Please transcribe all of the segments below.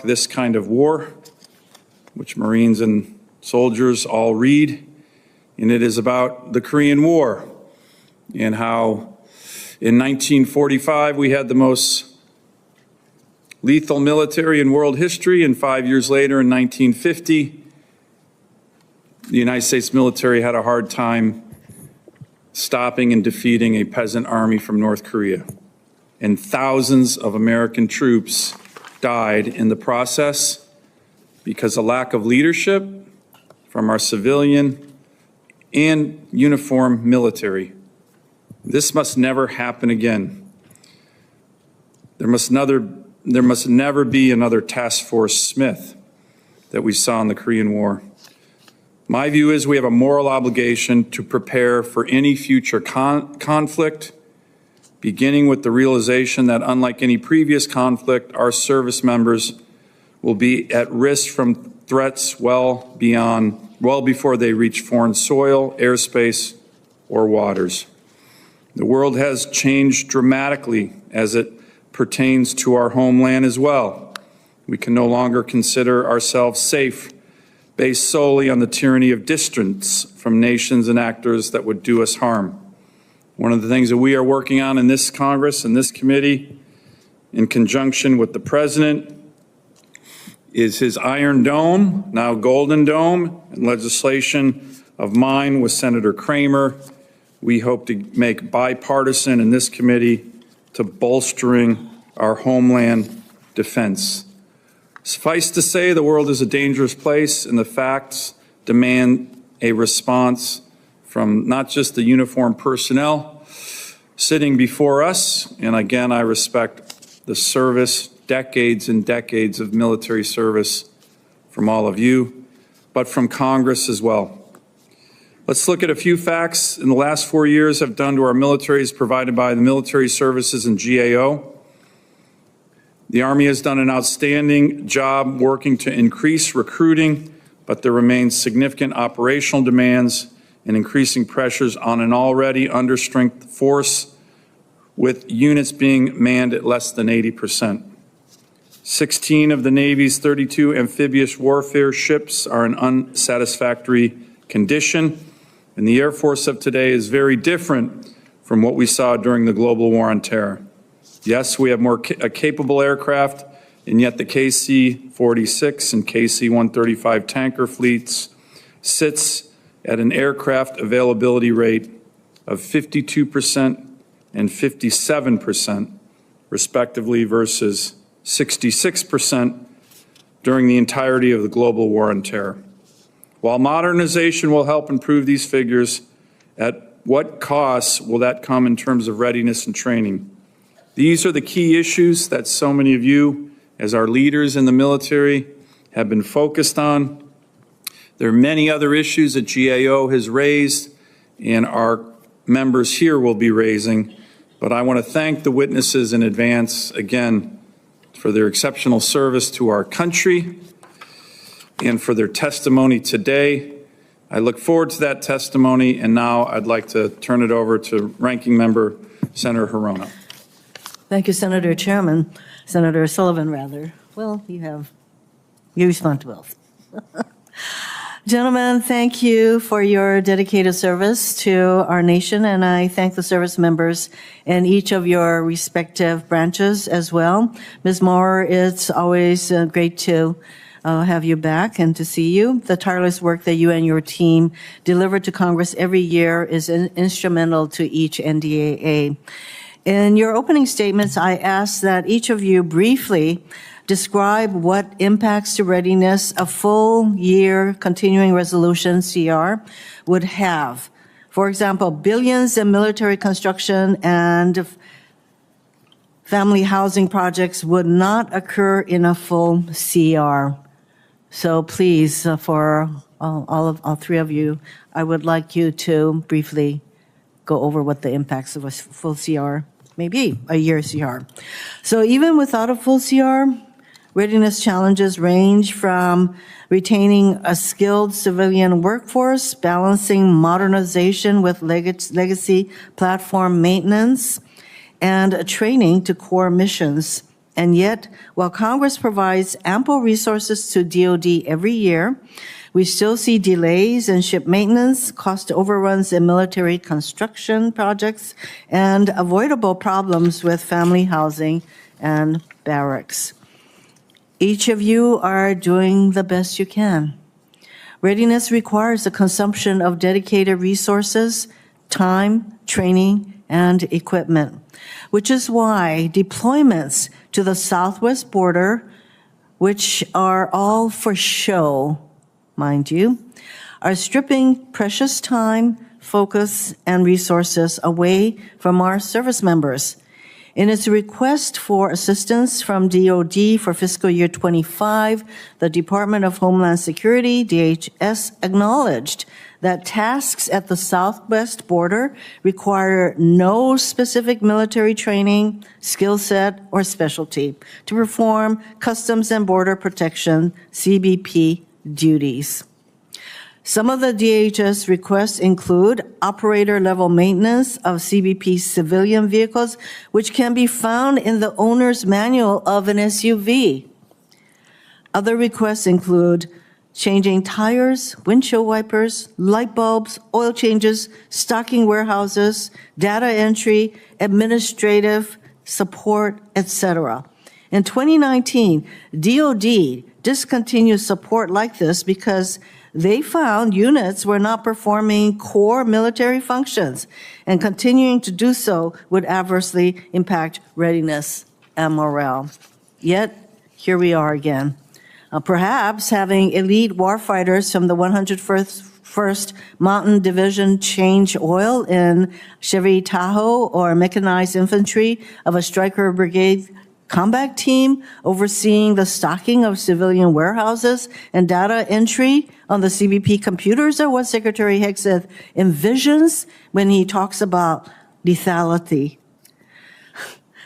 This kind of war, which Marines and soldiers all read, and it is about the Korean War and how in 1945 we had the most lethal military in world history, and 5 years later in 1950, the United States military had a hard time stopping and defeating a peasant army from North Korea. And thousands of American troops died in the process because of lack of leadership from our civilian and uniformed military. This must never happen again. There must never be another Task Force Smith that we saw in the Korean War. My view is we have a moral obligation to prepare for any future conflict, beginning with the realization that unlike any previous conflict, our service members will be at risk from threats well before they reach foreign soil, airspace, or waters. The world has changed dramatically as it pertains to our homeland as well. We can no longer consider ourselves safe based solely on the tyranny of distance from nations and actors that would do us harm. One of the things that we are working on in this Congress and this committee, in conjunction with the President, is his Iron Dome, now Golden Dome, and legislation of mine with Senator Kramer. We hope to make bipartisan in this committee to bolstering our homeland defense. Suffice to say, the world is a dangerous place, and the facts demand a response from not just the uniformed personnel sitting before us, and again, I respect the service, decades and decades of military service from all of you, but from Congress as well. Let's look at a few facts in the last 4 years have done to our militaries provided by the military services and GAO. The Army has done an outstanding job working to increase recruiting, but there remains significant operational demands and increasing pressures on an already understrength force, with units being manned at less than 80%. 16 of the Navy's 32 amphibious warfare ships are in unsatisfactory condition, and the Air Force of today is very different from what we saw during the global war on terror. Yes, we have more capable aircraft, and yet the KC-46 and KC-135 tanker fleets sits at an aircraft availability rate of 52% and 57%, respectively, versus 66% during the entirety of the global war on terror. While modernization will help improve these figures, at what cost will that come in terms of readiness and training? These are the key issues that so many of you, as our leaders in the military, have been focused on. There are many other issues that GAO has raised and our members here will be raising, but I want to thank the witnesses in advance, again, for their exceptional service to our country and for their testimony today. I look forward to that testimony, and now I'd like to turn it over to Ranking Member Senator Hirono. Thank you, Senator Sullivan, rather. Well, you respond to both. Gentlemen, thank you for your dedicated service to our nation, and I thank the service members in each of your respective branches as well. Ms. Moore, it's always great to have you back and to see you. The tireless work that you and your team deliver to Congress every year is instrumental to each NDAA. In your opening statements, I asked that each of you briefly describe what impacts to readiness a full year continuing resolution CR would have. For example, billions in military construction and family housing projects would not occur in a full CR. So please, for all three of you, I would like you to briefly go over what the impacts of a full CR may be, a year CR. So even without a full CR, readiness challenges range from retaining a skilled civilian workforce, balancing modernization with legacy platform maintenance, and training to core missions And yet, while Congress provides ample resources to DoD every year, we still see delays in ship maintenance, cost overruns in military construction projects, and avoidable problems with family housing and barracks. Each of you are doing the best you can. Readiness requires the consumption of dedicated resources, time, training, and equipment, which is why deployments to the southwest border, which are all for show, mind you, are stripping precious time, focus, and resources away from our service members. In its request for assistance from DoD for fiscal year 25, the Department of Homeland Security, DHS, acknowledged that tasks at the southwest border require no specific military training, skill set, or specialty to perform Customs and Border Protection, CBP, duties. Some of the DHS requests include operator-level maintenance of CBP civilian vehicles, which can be found in the owner's manual of an SUV. Other requests include changing tires, windshield wipers, light bulbs, oil changes, stocking warehouses, data entry, administrative support, etc. In 2019, DoD discontinued support like this because they found units were not performing core military functions, and continuing to do so would adversely impact readiness and morale. Yet, here we are again. Perhaps having elite warfighters from the 101st Mountain Division change oil in Chevy Tahoe, or mechanized infantry of a Stryker Brigade combat team overseeing the stocking of civilian warehouses and data entry on the CBP computers are what Secretary Hegseth envisions when he talks about lethality.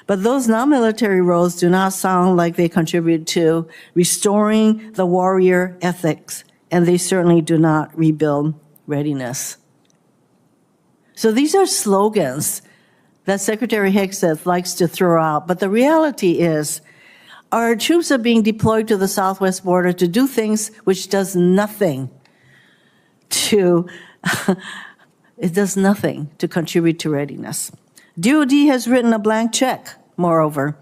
But those non-military roles do not sound like they contribute to restoring the warrior ethics, and they certainly do not rebuild readiness. So these are slogans that Secretary Hegseth likes to throw out, but the reality is our troops are being deployed to the southwest border to do things which does nothing to, it does nothing to contribute to readiness. DoD has written a blank check, moreover,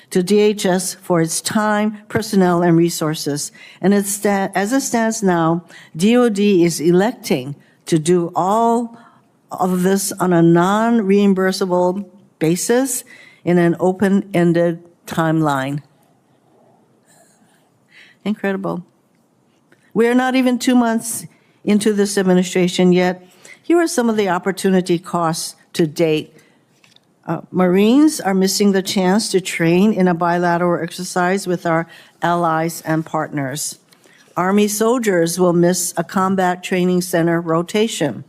to DHS for its time, personnel, and resources. And as it stands now, DoD is electing to do all of this on a non-reimbursable basis in an open-ended timeline. Incredible. We are not even 2 months into this administration yet. Here are some of the opportunity costs to date. Marines are missing the chance to train in a bilateral exercise with our allies and partners. Army soldiers will miss a combat training center rotation.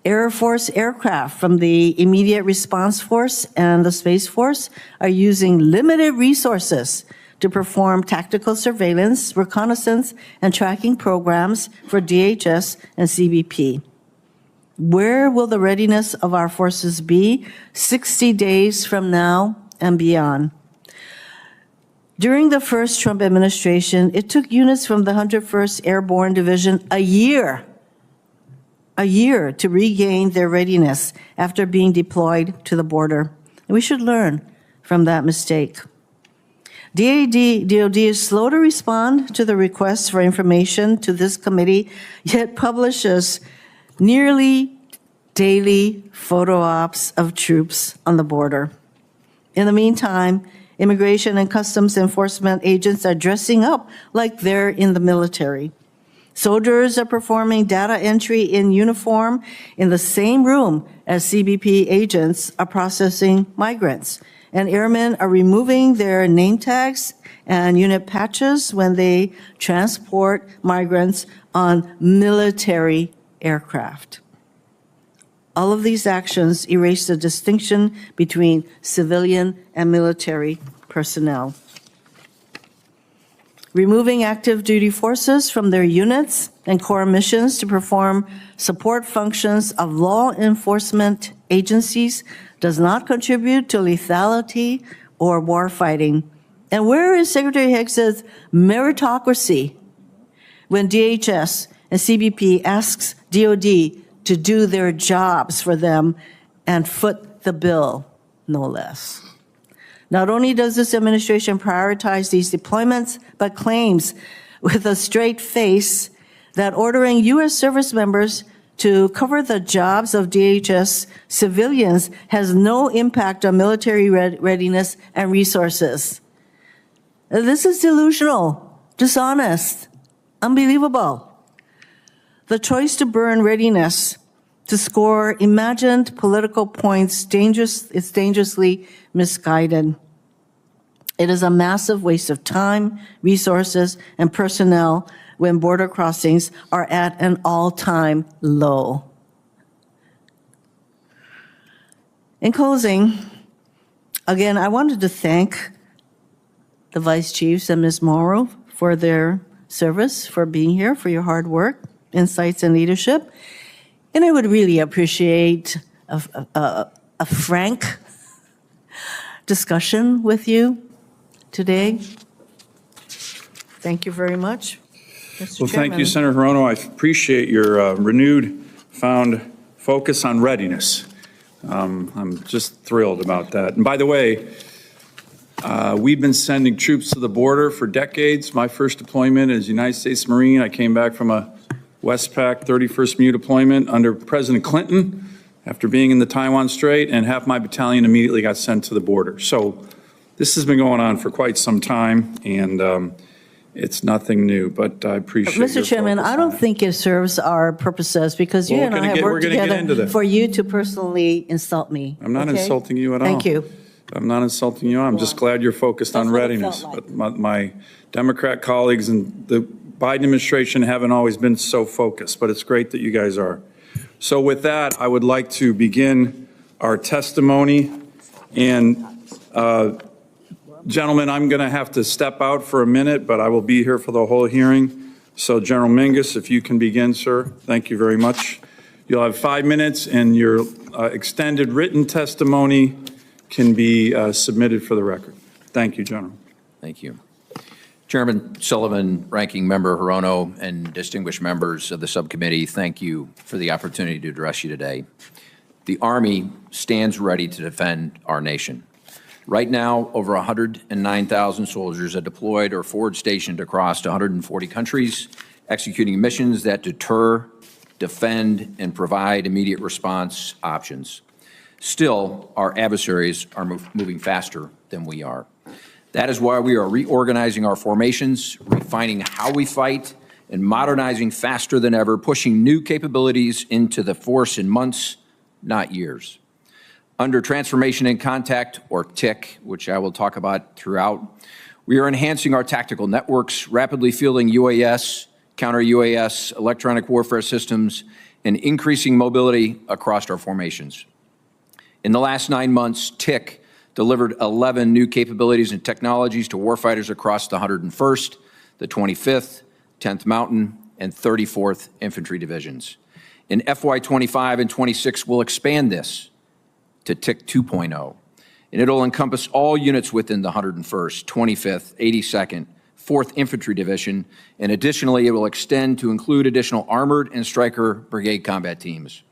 Air Force aircraft from the Immediate Response Force and the Space Force are using limited resources to perform tactical surveillance, reconnaissance, and tracking programs for DHS and CBP. Where will the readiness of our forces be 60 days from now and beyond? During the first Trump administration, it took units from the 101st Airborne Division a year to regain their readiness after being deployed to the border. And we should learn from that mistake. DoD is slow to respond to the requests for information to this committee, yet publishes nearly daily photo ops of troops on the border. In the meantime, Immigration and Customs Enforcement agents are dressing up like they're in the military. Soldiers are performing data entry in uniform in the same room as CBP agents are processing migrants. And airmen are removing their name tags and unit patches when they transport migrants on military aircraft. All of these actions erase the distinction between civilian and military personnel. Removing active duty forces from their units and core missions to perform support functions of law enforcement agencies does not contribute to lethality or warfighting, And where is Secretary Higgs's meritocracy when DHS and CBP asks DOD to do their jobs for them and foot the bill, no less? Not only does this administration prioritize these deployments, but claims with a straight face that ordering U.S. service members to cover the jobs of DHS civilians has no impact on military readiness and resources. This is delusional, dishonest, unbelievable. The choice to burn readiness to score imagined political points is dangerously misguided. It is a massive waste of time, resources, and personnel when border crossings are at an all-time low. In closing, again, I wanted to thank the Vice Chiefs and Ms. Morrow for their service, for being here, for your hard work, insights, and leadership. And I would really appreciate a frank discussion with you today. Thank you very much, Mr. Well, Chairman. thank you, Senator Hirono. I appreciate your renewed focus on readiness. I'm just thrilled about that. And by the way, we've been sending troops to the border for decades. My first deployment as United States Marine, I came back from a Westpac 31st MU deployment under President Clinton after being in the Taiwan Strait, and half my battalion immediately got sent to the border. So this has been going on for quite some time, and it's nothing new, but I appreciate Mr. your Chairman, focus I on don't it. think it serves our purposes because you Well, and I have worked together for you to personally insult me. I'm not okay? insulting you at all. Thank you. I'm not insulting you. I'm just glad you're focused on That's what it readiness. felt like. But my Democrat colleagues and the Biden administration haven't always been so focused, but it's great that you guys are. So with that, I would like to begin our testimony. And gentlemen, I'm going to have to step out for a minute, but I will be here for the whole hearing. So General Mingus, if you can begin, sir. Thank you very much. You'll have 5 minutes, and your extended written testimony can be submitted for the record. Thank you, General. Thank you. Chairman Sullivan, Ranking Member Hirono, and distinguished members of the subcommittee, thank you for the opportunity to address you today. The Army stands ready to defend our nation. Right now, over 109,000 soldiers are deployed or forward stationed across 140 countries, executing missions that deter, defend, and provide immediate response options. Still, our adversaries are moving faster than we are. That is why we are reorganizing our formations, refining how we fight, and modernizing faster than ever, pushing new capabilities into the force in months, not years. Under Transformation in Contact, or TIC, which I will talk about throughout, we are enhancing our tactical networks, rapidly fielding UAS, Counter-UAS, electronic warfare systems, and increasing mobility across our formations. In the last 9 months, TIC delivered 11 new capabilities and technologies to warfighters across the 101st, the 25th, 10th Mountain, and 34th Infantry Divisions. In FY25 and 26, we'll expand this to TIC 2.0, and it'll encompass all units within the 101st, 25th, 82nd, 4th Infantry Division, and additionally, it will extend to include additional armored and Stryker brigade combat teams.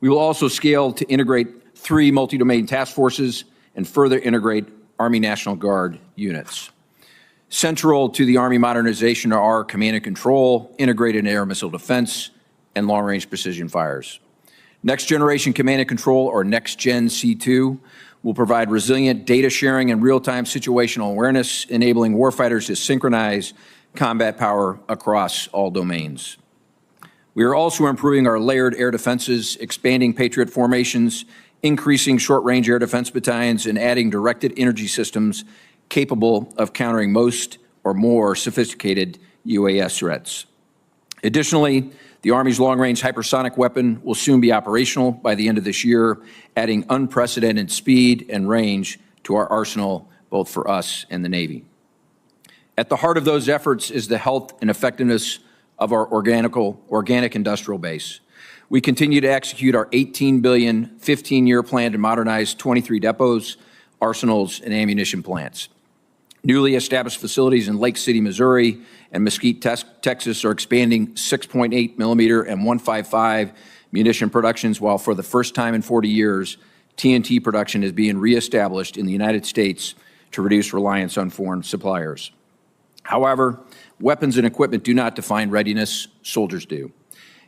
We will also scale to integrate 3 multi-domain task forces and further integrate Army National Guard units. Central to the Army modernization are our command and control, integrated air missile defense, and long-range precision fires. Next Generation Command and Control, or Next Gen C2, will provide resilient data sharing and real-time situational awareness, enabling warfighters to synchronize combat power across all domains. We are also improving our layered air defenses, expanding Patriot formations, increasing short-range air defense battalions, and adding directed energy systems capable of countering most or more sophisticated UAS threats. Additionally, the Army's long-range hypersonic weapon will soon be operational by the end of this year, adding unprecedented speed and range to our arsenal, both for us and the Navy. At the heart of those efforts is the health and effectiveness of our organic industrial base. We continue to execute our $18 billion, 15-year plan to modernize 23 depots, arsenals, and ammunition plants. Newly established facilities in Lake City, Missouri, and Mesquite, Texas, are expanding 6.8 millimeter and 155 munition productions, while for the first time in 40 years, TNT production is being reestablished in the United States to reduce reliance on foreign suppliers. However, weapons and equipment do not define readiness, soldiers do.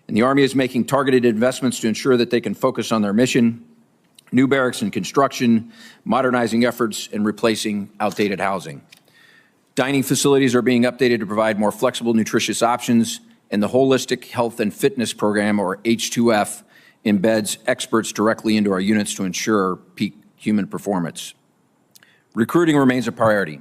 And the Army is making targeted investments to ensure that they can focus on their mission: new barracks and construction, modernizing efforts, and replacing outdated housing. Dining facilities are being updated to provide more flexible, nutritious options, and the Holistic Health and Fitness Program, or H2F, embeds experts directly into our units to ensure peak human performance. Recruiting remains a priority.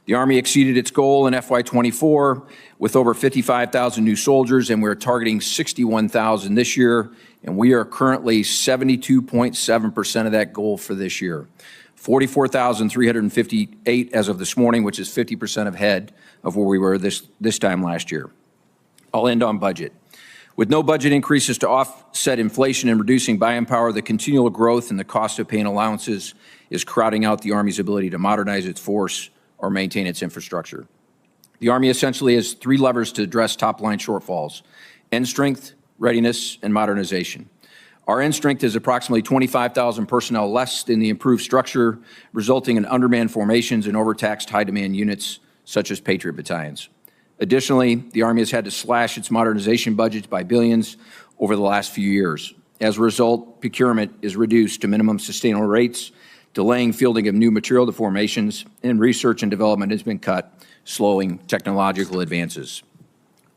The Army exceeded its goal in FY24 with over 55,000 new soldiers, and we're targeting 61,000 this year, and we are currently 72.7% of that goal for this year. 44,358 as of this morning, which is 50% ahead of where we were this time last year. I'll end on budget. With no budget increases to offset inflation and reducing buying power, the continual growth in the cost of paying allowances is crowding out the Army's ability to modernize its force or maintain its infrastructure. The Army essentially has three levers to address top-line shortfalls: end strength, readiness, and modernization. Our end strength is approximately 25,000 personnel less than the improved structure, resulting in undermanned formations and overtaxed high-demand units, such as Patriot battalions. Additionally, the Army has had to slash its modernization budgets by billions over the last few years. As a result, procurement is reduced to minimum sustainable rates, delaying fielding of new material to formations, and research and development has been cut, slowing technological advances.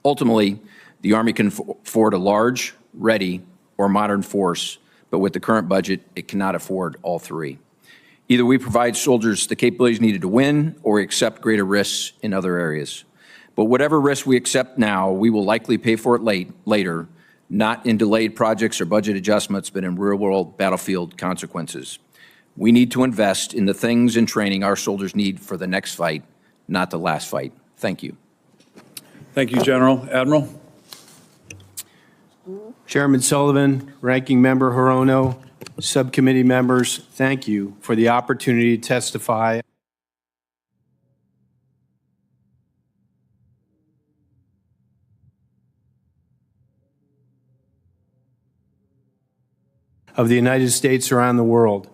Ultimately, the Army can afford a large, ready, or modern force, but with the current budget, it cannot afford all three. Either we provide soldiers the capabilities needed to win, or we accept greater risks in other areas. But whatever risk we accept now, we will likely pay for it later, not in delayed projects or budget adjustments, but in real-world battlefield consequences. We need to invest in the things and training our soldiers need for the next fight, not the last fight. Thank you. Thank you, General. Admiral? Chairman Sullivan, Ranking Member Hirono, subcommittee members, thank you for the opportunity to testify of the United States around the world.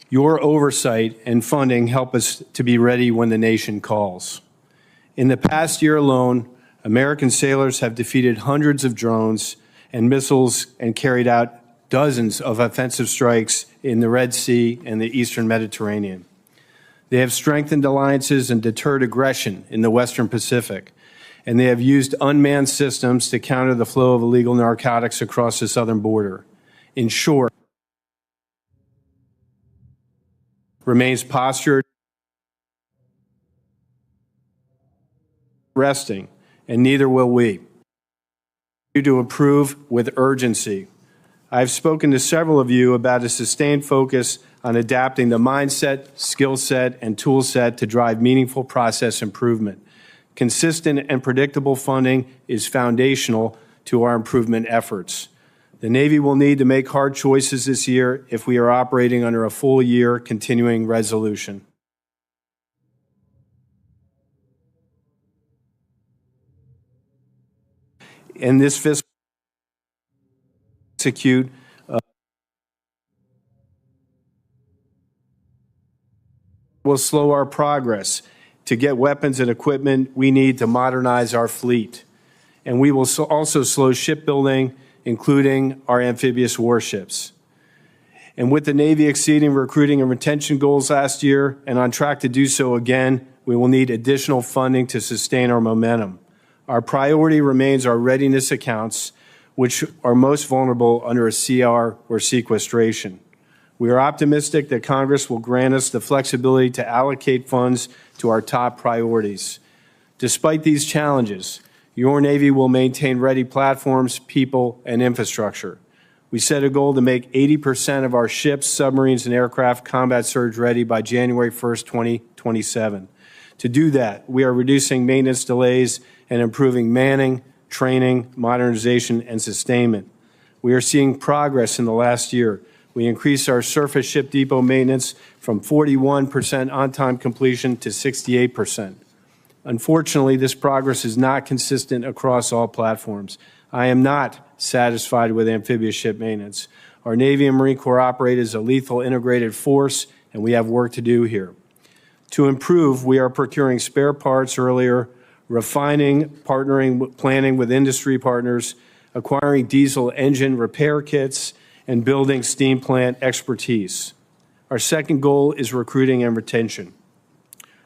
Your oversight and funding help us to be ready when the nation calls. In the past year alone, American sailors have defeated hundreds of drones and missiles and carried out dozens of offensive strikes in the Red Sea and the Eastern Mediterranean. They have strengthened alliances and deterred aggression in the Western Pacific, and they have used unmanned systems to counter the flow of illegal narcotics across the southern border. In short, remains postured, resting, and neither will we. To approve with urgency. I've spoken to several of you about a sustained focus on adapting the mindset, skill set, and tool set to drive meaningful process improvement. Consistent and predictable funding is foundational to our improvement efforts. The Navy will need to make hard choices this year if we are operating under a full-year continuing resolution. In this fiscal execute will slow our progress to get weapons and equipment we need to modernize our fleet. And we will also slow shipbuilding, including our amphibious warships. And with the Navy exceeding recruiting and retention goals last year and on track to do so again, we will need additional funding to sustain our momentum. Our priority remains our readiness accounts, which are most vulnerable under a CR or sequestration. We are optimistic that Congress will grant us the flexibility to allocate funds to our top priorities. Despite these challenges, your Navy will maintain ready platforms, people, and infrastructure. We set a goal to make 80% of our ships, submarines, and aircraft combat surge ready by January 1st, 2027. To do that, we are reducing maintenance delays and improving manning, training, modernization, and sustainment. We are seeing progress in the last year, We increased our surface ship depot maintenance from 41% on-time completion to 68%. Unfortunately, this progress is not consistent across all platforms. I am not satisfied with amphibious ship maintenance. Our Navy and Marine Corps operate as a lethal integrated force, and we have work to do here. To improve, we are procuring spare parts earlier, refining, partnering, planning with industry partners, acquiring diesel engine repair kits, and building steam plant expertise. Our second goal is recruiting and retention.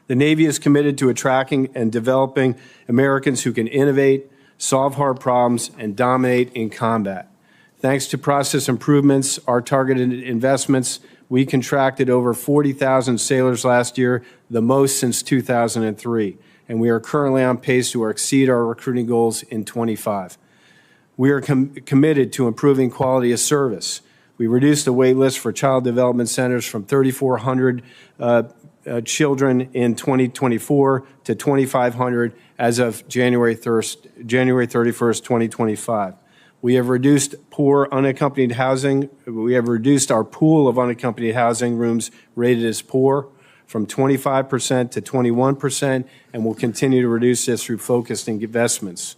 The Navy is committed to attracting and developing Americans who can innovate, solve hard problems, and dominate in combat. Thanks to process improvements, our targeted investments, we contracted over 40,000 sailors last year, the most since 2003, and we are currently on pace to exceed our recruiting goals in 25. We are committed to improving quality of service. We reduced the wait list for child development centers from 3,400 children in 2024 to 2,500 as of January 31st, 2025. We have reduced poor unaccompanied housing. We have reduced our pool of unaccompanied housing rooms rated as poor from 25% to 21%, and will continue to reduce this through focused investments.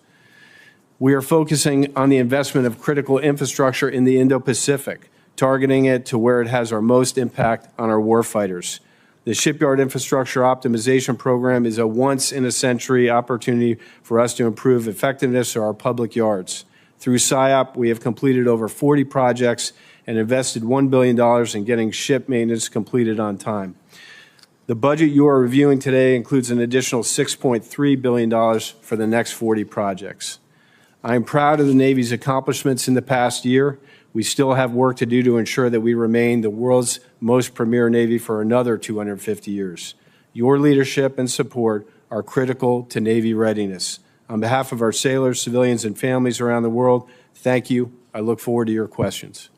We are focusing on the investment of critical infrastructure in the Indo-Pacific, targeting it to where it has our most impact on our warfighters. The Shipyard Infrastructure Optimization Program is a once-in-a-century opportunity for us to improve effectiveness of our public yards. Through SIOP, we have completed over 40 projects and invested $1 billion in getting ship maintenance completed on time. The budget you are reviewing today includes an additional $6.3 billion for the next 40 projects. I am proud of the Navy's accomplishments in the past year. We still have work to do to ensure that we remain the world's most premier Navy for another 250 years. Your leadership and support are critical to Navy readiness. On behalf of our sailors, civilians, and families around the world, thank you. I look forward to your questions.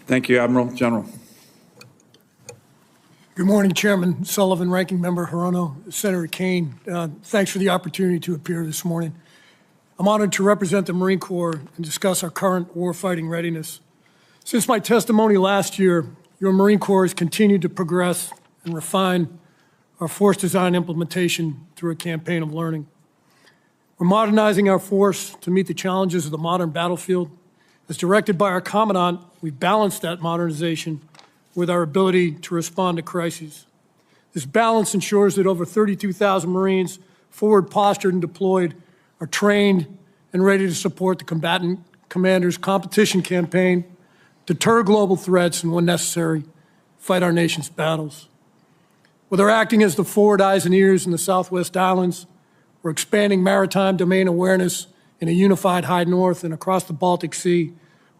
Thank you, Admiral. General. Good morning, Chairman Sullivan, Ranking Member Hirono, Senator Kane. Thanks for the opportunity to appear this morning. I'm honored to represent the Marine Corps and discuss our current warfighting readiness. Since my testimony last year, your Marine Corps has continued to progress and refine our force design implementation through a campaign of learning. We're modernizing our force to meet the challenges of the modern battlefield. As directed by our Commandant, we've balanced that modernization with our ability to respond to crises. This balance ensures that over 32,000 Marines, forward postured and deployed, are trained and ready to support the combatant commander's competition campaign, deter global threats, and when necessary, fight our nation's battles. Whether acting as the forward eyes and ears in the Southwest Islands, or expanding maritime domain awareness in a unified High North and across the Baltic Sea,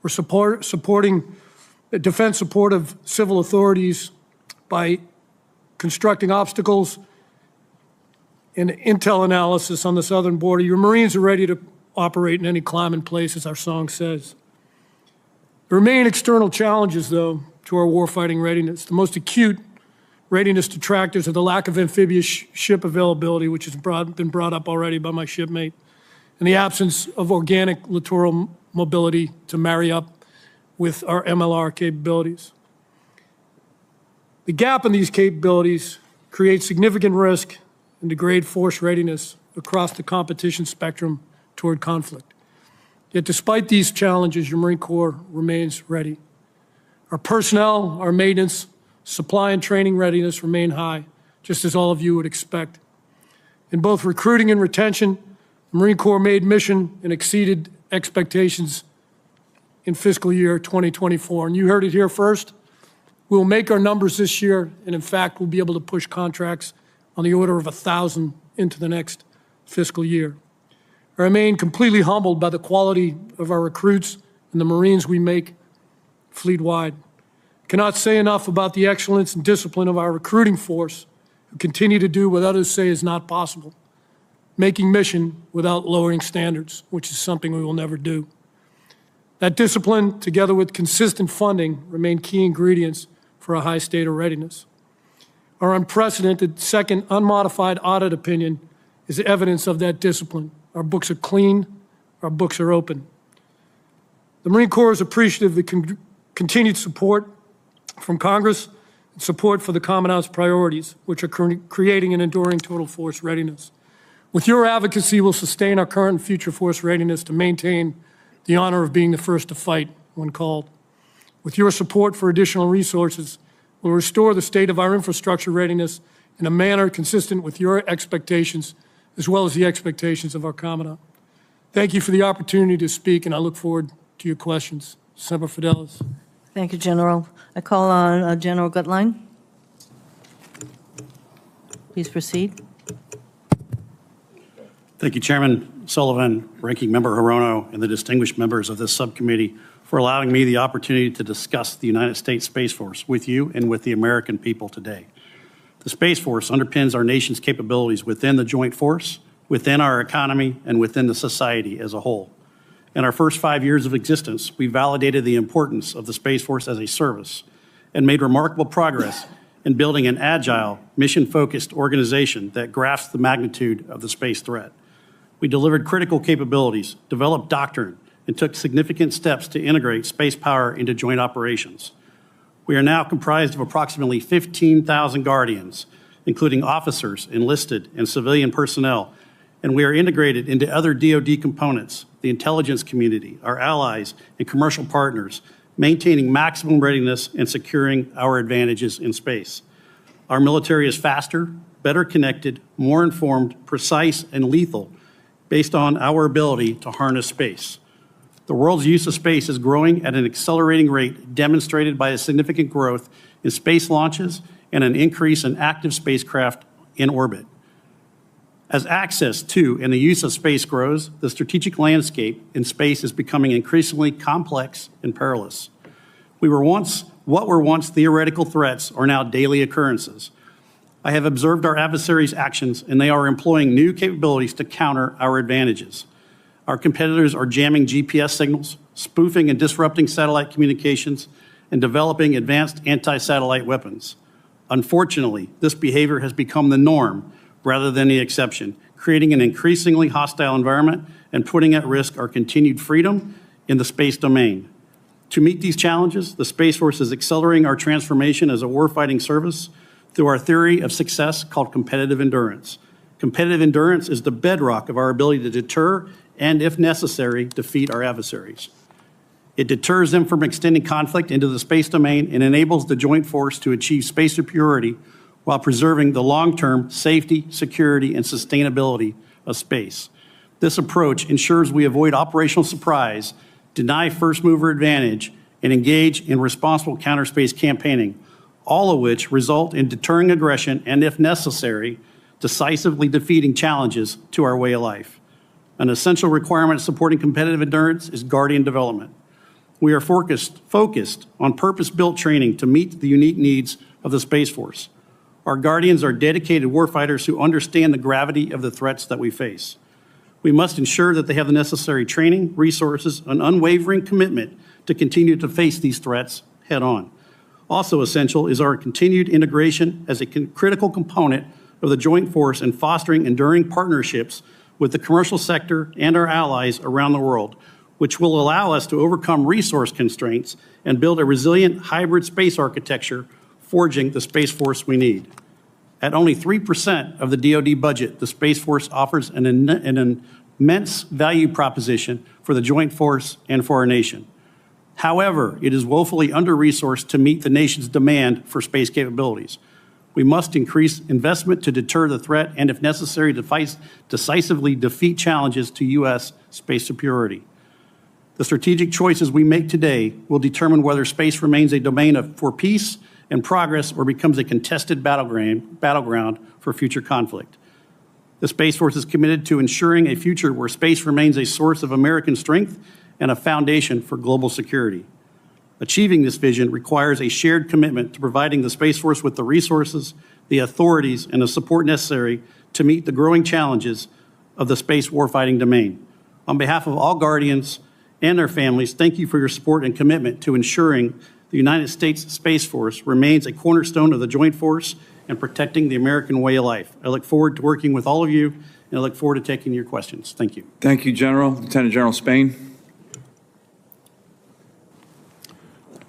or supporting defense support of civil authorities by constructing obstacles and intel analysis on the southern border, your Marines are ready to operate in any climate and place, as our song says. There remain external challenges, though, to our warfighting readiness. The most acute readiness detractors are the lack of amphibious ship availability, which has been brought up already by my shipmate, and the absence of organic littoral mobility to marry up with our MLR capabilities. The gap in these capabilities creates significant risk and degrade force readiness across the competition spectrum toward conflict. Yet despite these challenges, your Marine Corps remains ready. Our personnel, our maintenance, supply and training readiness remain high, just as all of you would expect. In both recruiting and retention, the Marine Corps made mission and exceeded expectations in fiscal year 2024. And you heard it here first. We will make our numbers this year, and in fact, we'll be able to push contracts on the order of 1,000 into the next fiscal year. I remain completely humbled by the quality of our recruits and the Marines we make fleet-wide. Cannot say enough about the excellence and discipline of our recruiting force, who continue to do what others say is not possible, making mission without lowering standards, which is something we will never do. That discipline, together with consistent funding, remain key ingredients for a high state of readiness. Our unprecedented second unmodified audit opinion is evidence of that discipline. Our books are clean, our books are open. The Marine Corps is appreciative of the continued support from Congress and support for the Commandant's priorities, which are creating an enduring total force readiness. With your advocacy, we'll sustain our current and future force readiness to maintain the honor of being the first to fight when called. With your support for additional resources, we'll restore the state of our infrastructure readiness in a manner consistent with your expectations, as well as the expectations of our Commandant. Thank you for the opportunity to speak, and I look forward to your questions. Semper Fidelis. Thank you, General. I call on General Gutlein. Please proceed. Thank you, Chairman Sullivan, Ranking Member Hirono, and the distinguished members of this subcommittee for allowing me the opportunity to discuss the United States Space Force with you and with the American people today. The Space Force underpins our nation's capabilities within the joint force, within our economy, and within the society as a whole. In our first 5 years of existence, we validated the importance of the Space Force as a service and made remarkable progress in building an agile, mission-focused organization that grasps the magnitude of the space threat. We delivered critical capabilities, developed doctrine, and took significant steps to integrate space power into joint operations. We are now comprised of approximately 15,000 Guardians, including officers, enlisted, and civilian personnel, and we are integrated into other DoD components, the intelligence community, our allies, and commercial partners, maintaining maximum readiness and securing our advantages in space. Our military is faster, better connected, more informed, precise, and lethal based on our ability to harness space. The world's use of space is growing at an accelerating rate, demonstrated by a significant growth in space launches and an increase in active spacecraft in orbit. As access to and the use of space grows, the strategic landscape in space is becoming increasingly complex and perilous. What were once theoretical threats are now daily occurrences. I have observed our adversaries' actions, and they are employing new capabilities to counter our advantages. Our competitors are jamming GPS signals, spoofing and disrupting satellite communications, and developing advanced anti-satellite weapons. Unfortunately, this behavior has become the norm rather than the exception, creating an increasingly hostile environment and putting at risk our continued freedom in the space domain. To meet these challenges, the Space Force is accelerating our transformation as a warfighting service through our theory of success called competitive endurance. Competitive endurance is the bedrock of our ability to deter and, if necessary, defeat our adversaries. It deters them from extending conflict into the space domain and enables the joint force to achieve space superiority while preserving the long-term safety, security, and sustainability of space. This approach ensures we avoid operational surprise, deny first-mover advantage, and engage in responsible counter-space campaigning, all of which result in deterring aggression and, if necessary, decisively defeating challenges to our way of life. An essential requirement supporting competitive endurance is Guardian development. We are focused on purpose-built training to meet the unique needs of the Space Force. Our Guardians are dedicated warfighters who understand the gravity of the threats that we face. We must ensure that they have the necessary training, resources, and unwavering commitment to continue to face these threats head-on. Also essential is our continued integration as a critical component of the joint force in fostering enduring partnerships with the commercial sector and our allies around the world, which will allow us to overcome resource constraints and build a resilient hybrid space architecture, forging the Space Force we need. At only 3% of the DoD budget, the Space Force offers an immense value proposition for the joint force and for our nation. However, it is woefully under-resourced to meet the nation's demand for space capabilities. We must increase investment to deter the threat and, if necessary, decisively defeat challenges to U.S. space superiority. The strategic choices we make today will determine whether space remains a domain for peace and progress or becomes a contested battleground for future conflict. The Space Force is committed to ensuring a future where space remains a source of American strength and a foundation for global security. Achieving this vision requires a shared commitment to providing the Space Force with the resources, the authorities, and the support necessary to meet the growing challenges of the space warfighting domain. On behalf of all Guardians and their families, thank you for your support and commitment to ensuring the United States Space Force remains a cornerstone of the joint force and protecting the American way of life. I look forward to working with all of you, and I look forward to taking your questions. Thank you. Thank you, General. Lieutenant General Spain.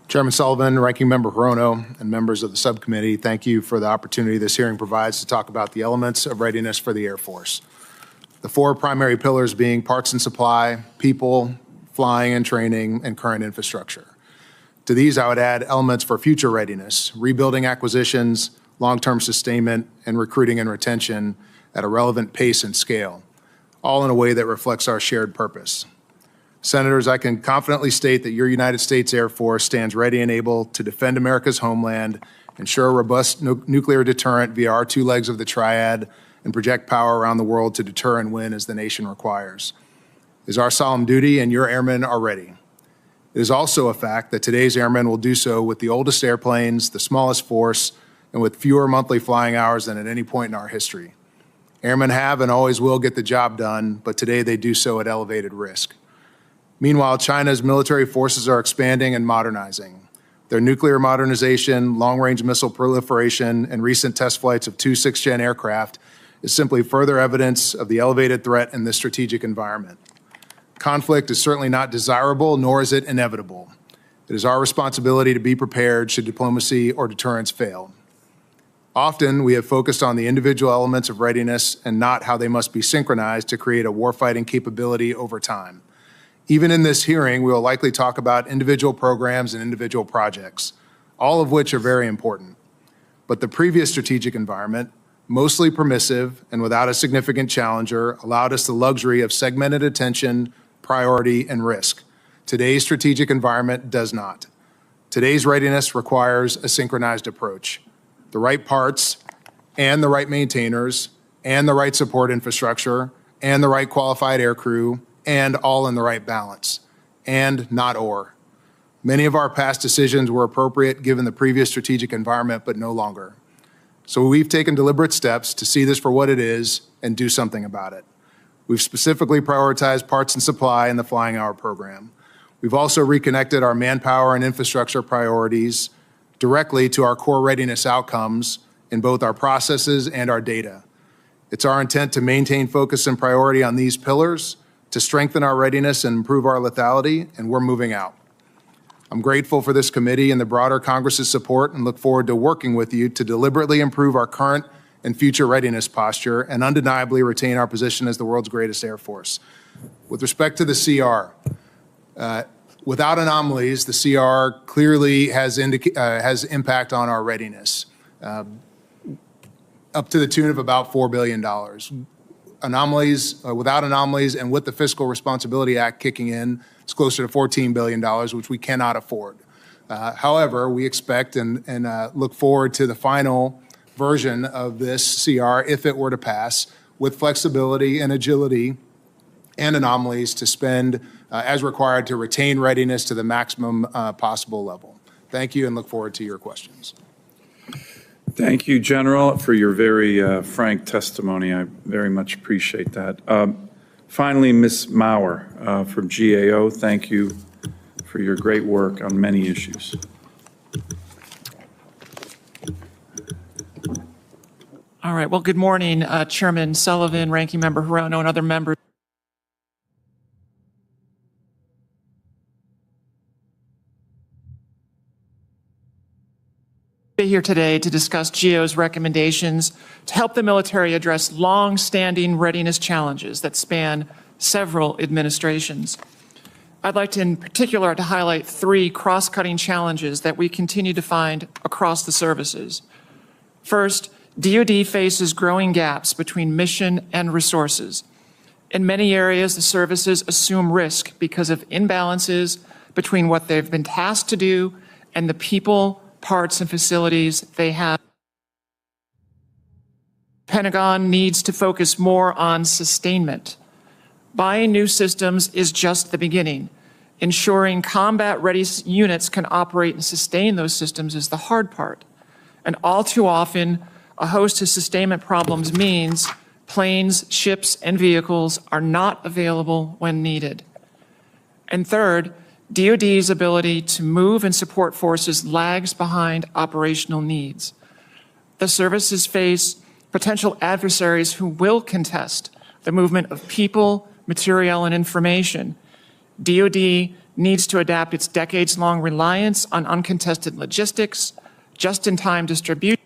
Chairman Sullivan, Ranking Member Hirono, and members of the subcommittee, thank you for the opportunity this hearing provides to talk about the elements of readiness for the Air Force. The four primary pillars being parts and supply, people, flying and training, and current infrastructure. To these, I would add elements for future readiness, rebuilding acquisitions, long-term sustainment, and recruiting and retention at a relevant pace and scale, all in a way that reflects our shared purpose. Senators, I can confidently state that your United States Air Force stands ready and able to defend America's homeland, ensure a robust nuclear deterrent via our two legs of the triad, and project power around the world to deter and win as the nation requires. It is our solemn duty, and your airmen are ready. It is also a fact that today's airmen will do so with the oldest airplanes, the smallest force, and with fewer monthly flying hours than at any point in our history. Airmen have and always will get the job done, but today they do so at elevated risk. Meanwhile, China's military forces are expanding and modernizing. Their nuclear modernization, long-range missile proliferation, and recent test flights of two sixth-gen aircraft is simply further evidence of the elevated threat in this strategic environment. Conflict is certainly not desirable, nor is it inevitable. It is our responsibility to be prepared should diplomacy or deterrence fail. Often, we have focused on the individual elements of readiness and not how they must be synchronized to create a warfighting capability over time. Even in this hearing, we will likely talk about individual programs and individual projects, all of which are very important. But the previous strategic environment, mostly permissive and without a significant challenger, allowed us the luxury of segmented attention, priority, and risk. Today's strategic environment does not. Today's readiness requires a synchronized approach. The right parts and the right maintainers and the right support infrastructure and the right qualified aircrew and all in the right balance, and not or. Many of our past decisions were appropriate given the previous strategic environment, but no longer. So we've taken deliberate steps to see this for what it is and do something about it. We've specifically prioritized parts and supply in the flying hour program. We've also reconnected our manpower and infrastructure priorities directly to our core readiness outcomes in both our processes and our data. It's our intent to maintain focus and priority on these pillars, to strengthen our readiness and improve our lethality, and we're moving out. I'm grateful for this committee and the broader Congress's support and look forward to working with you to deliberately improve our current and future readiness posture and undeniably retain our position as the world's greatest Air Force. With respect to the CR, without anomalies, the CR clearly has impact on our readiness, up to the tune of about $4 billion. Anomalies, without anomalies, and with the Fiscal Responsibility Act kicking in, it's closer to $14 billion, which we cannot afford. However, we expect and look forward to the final version of this CR, if it were to pass, with flexibility and agility and anomalies to spend as required to retain readiness to the maximum possible level. Thank you and look forward to your questions. Thank you, General, for your very frank testimony. I very much appreciate that. Finally, Ms. Maurer from GAO, thank you for your great work on many issues. All right. Well, good morning, Chairman Sullivan, Ranking Member Hirono, and other members. Here today to discuss GAO's recommendations to help the military address long-standing readiness challenges that span several administrations. I'd like to, in particular, to highlight three cross-cutting challenges that we continue to find across the services. First, DoD faces growing gaps between mission and resources. In many areas, the services assume risk because of imbalances between what they've been tasked to do and the people, parts, and facilities they have. Pentagon needs to focus more on sustainment. Buying new systems is just the beginning. Ensuring combat-ready units can operate and sustain those systems is the hard part. And all too often, a host of sustainment problems means planes, ships, and vehicles are not available when needed. And third, DoD's ability to move and support forces lags behind operational needs. The services face potential adversaries who will contest the movement of people, material, and information. DoD needs to adapt its decades-long reliance on uncontested logistics, just-in-time distribution.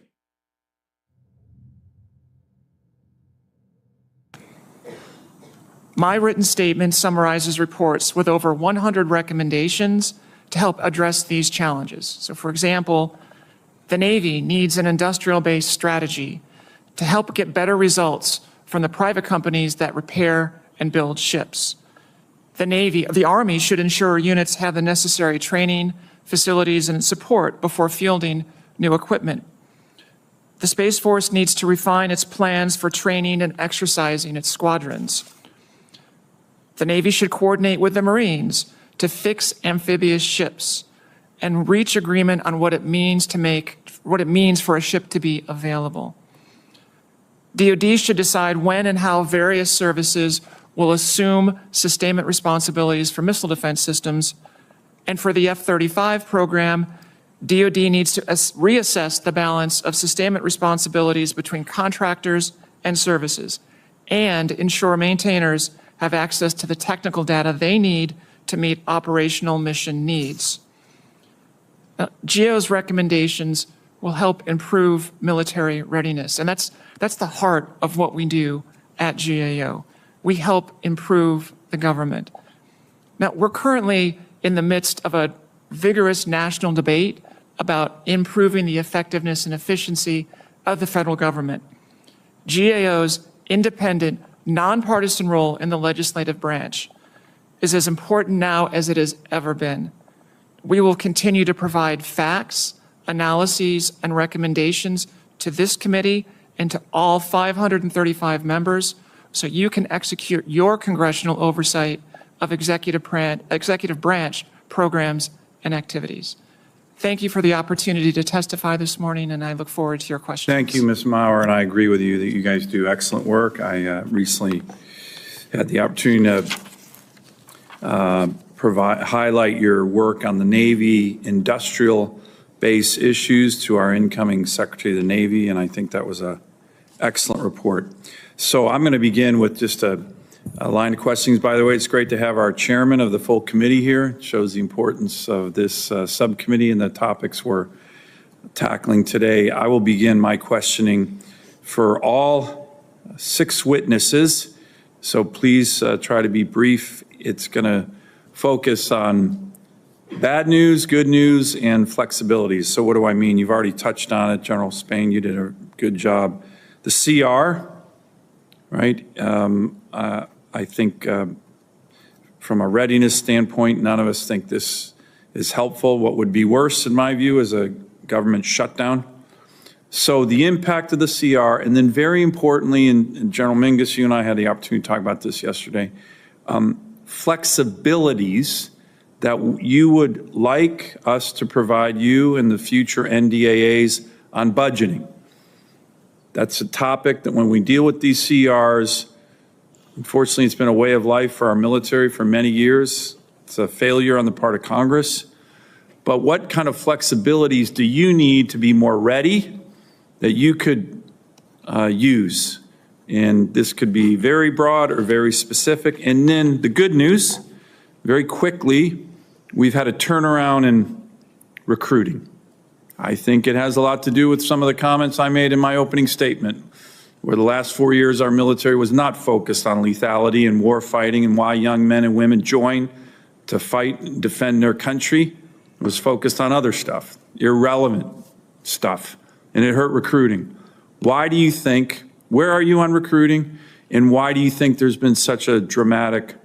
My written statement summarizes reports with over 100 recommendations to help address these challenges. So, for example, the Navy needs an industrial-based strategy to help get better results from the private companies that repair and build ships. The Army should ensure units have the necessary training, facilities, and support before fielding new equipment. The Space Force needs to refine its plans for training and exercising its squadrons. The Navy should coordinate with the Marines to fix amphibious ships and reach agreement on what it means for a ship to be available. DoD should decide when and how various services will assume sustainment responsibilities for missile defense systems. And for the F-35 program, DoD needs to reassess the balance of sustainment responsibilities between contractors and services and ensure maintainers have access to the technical data they need to meet operational mission needs. GAO's recommendations will help improve military readiness, and that's the heart of what we do at GAO. We help improve the government. Now, we're currently in the midst of a vigorous national debate about improving the effectiveness and efficiency of the federal government. GAO's independent, nonpartisan role in the legislative branch is as important now as it has ever been. We will continue to provide facts, analyses, and recommendations to this committee and to all 535 members so you can execute your congressional oversight of executive branch programs and activities. Thank you for the opportunity to testify this morning, and I look forward to your questions. Thank you, Ms. Maurer, and I agree with you that you guys do excellent work. I recently had the opportunity to highlight your work on the Navy industrial base issues to our incoming Secretary of the Navy, and I think that was an excellent report. So I'm going to begin with just a line of questions. By the way, it's great to have our chairman of the full committee here. It shows the importance of this subcommittee and the topics we're tackling today. I will begin my questioning for all 6 witnesses, so please try to be brief. It's going to focus on bad news, good news, and flexibilities. So what do I mean? You've already touched on it. General Spain, you did a good job. The CR, right? I think from a readiness standpoint, none of us think this is helpful. What would be worse, in my view, is a government shutdown. So the impact of the CR, and then very importantly, and General Mingus, you and I had the opportunity to talk about this yesterday, flexibilities that you would like us to provide you in the future NDAAs on budgeting. That's a topic that when we deal with these CRs, unfortunately, it's been a way of life for our military for many years. It's a failure on the part of Congress. But what kind of flexibilities do you need to be more ready that you could use? And this could be very broad or very specific. And then the good news, very quickly, we've had a turnaround in recruiting. I think it has a lot to do with some of the comments I made in my opening statement, where the last 4 years our military was not focused on lethality and war fighting and why young men and women join to fight and defend their country. It was focused on other stuff, irrelevant stuff, and it hurt recruiting. Why do you think, where are you on recruiting, and why do you think there's been such a dramatic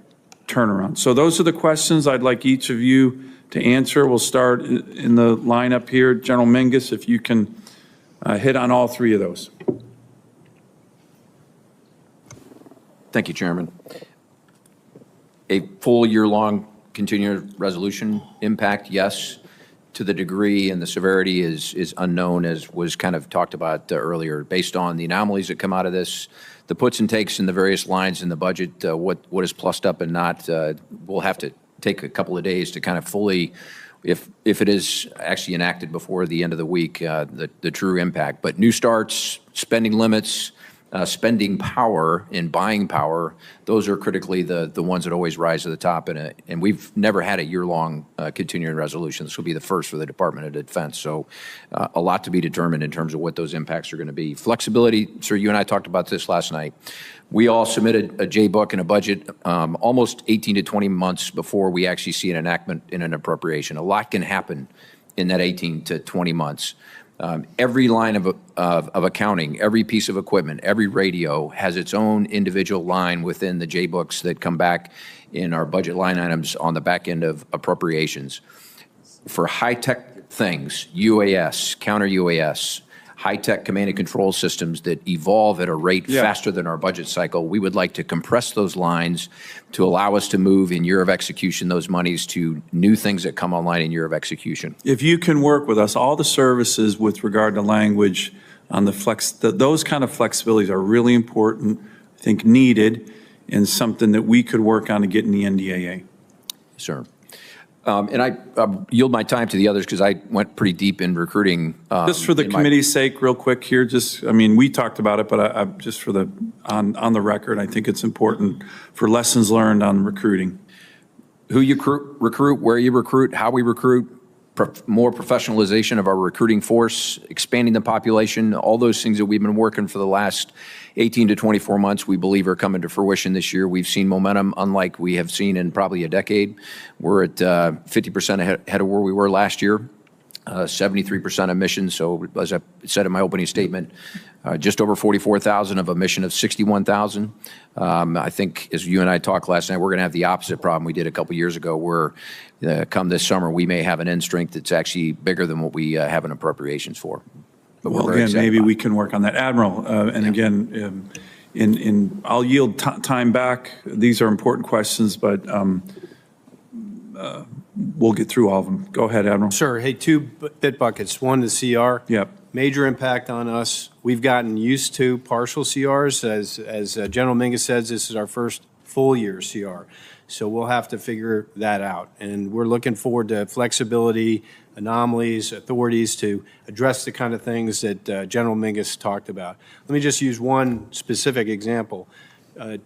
turnaround? So those are the questions I'd like each of you to answer. We'll start in the lineup here. General Mingus, if you can hit on all 3 of those. Thank you, Chairman. A full year-long continuing resolution impact, yes. To the degree and the severity is unknown, as was kind of talked about earlier, based on the anomalies that come out of this, the puts and takes in the various lines in the budget, what is plussed up and not. We'll have to take a couple of days to kind of fully, if it is actually enacted before the end of the week, the true impact. But new starts, spending limits, spending power and buying power, those are critically the ones that always rise to the top. And we've never had a year-long continuing resolution. This will be the first for the Department of Defense. So a lot to be determined in terms of what those impacts are going to be. Flexibility, sir, you and I talked about this last night. We all submitted a J-book and a budget almost 18 to 20 months before we actually see an enactment in an appropriation. A lot can happen in that 18 to 20 months. Every line of accounting, every piece of equipment, every radio has its own individual line within the J-books that come back in our budget line items on the back end of appropriations. For high-tech things, UAS, counter-UAS, high-tech command and control systems that evolve at a rate faster than our budget cycle, we would like to compress those lines to allow us to move in year of execution those monies to new things that come online in year of execution. If you can work with us, all the services with regard to language on those kind of flexibilities are really important, I think needed, and something that we could work on to get in the NDAA. Sir. And I yield my time to the others because I went pretty deep in recruiting. Just for the committee's sake, real quick here, I mean, we talked about it, but just for on the record, I think it's important for lessons learned on recruiting. Who you recruit, where you recruit, how we recruit, more professionalization of our recruiting force, expanding the population, all those things that we've been working for the last 18 to 24 months, we believe are coming to fruition this year. We've seen momentum unlike we have seen in probably a decade. We're at 50% ahead of where we were last year, 73% of missions. So as I said in my opening statement, just over 44,000 of a mission of 61,000. I think as you and I talked last night, we're going to have the opposite problem we did a couple years ago where come this summer, we may have an end strength that's actually bigger than what we have an appropriations for. But well, again, maybe we can work on that. Admiral, and again, I'll yield time back. These are important questions, but we'll get through all of them. Go ahead, Admiral. Sir, hey, two bit buckets. One, the CR. Yep. Major impact on us. We've gotten used to partial CRs. As General Mingus says, this is our first full year CR. So we'll have to figure that out. And we're looking forward to flexibility, anomalies, authorities to address the kind of things that General Mingus talked about. Let me just use one specific example.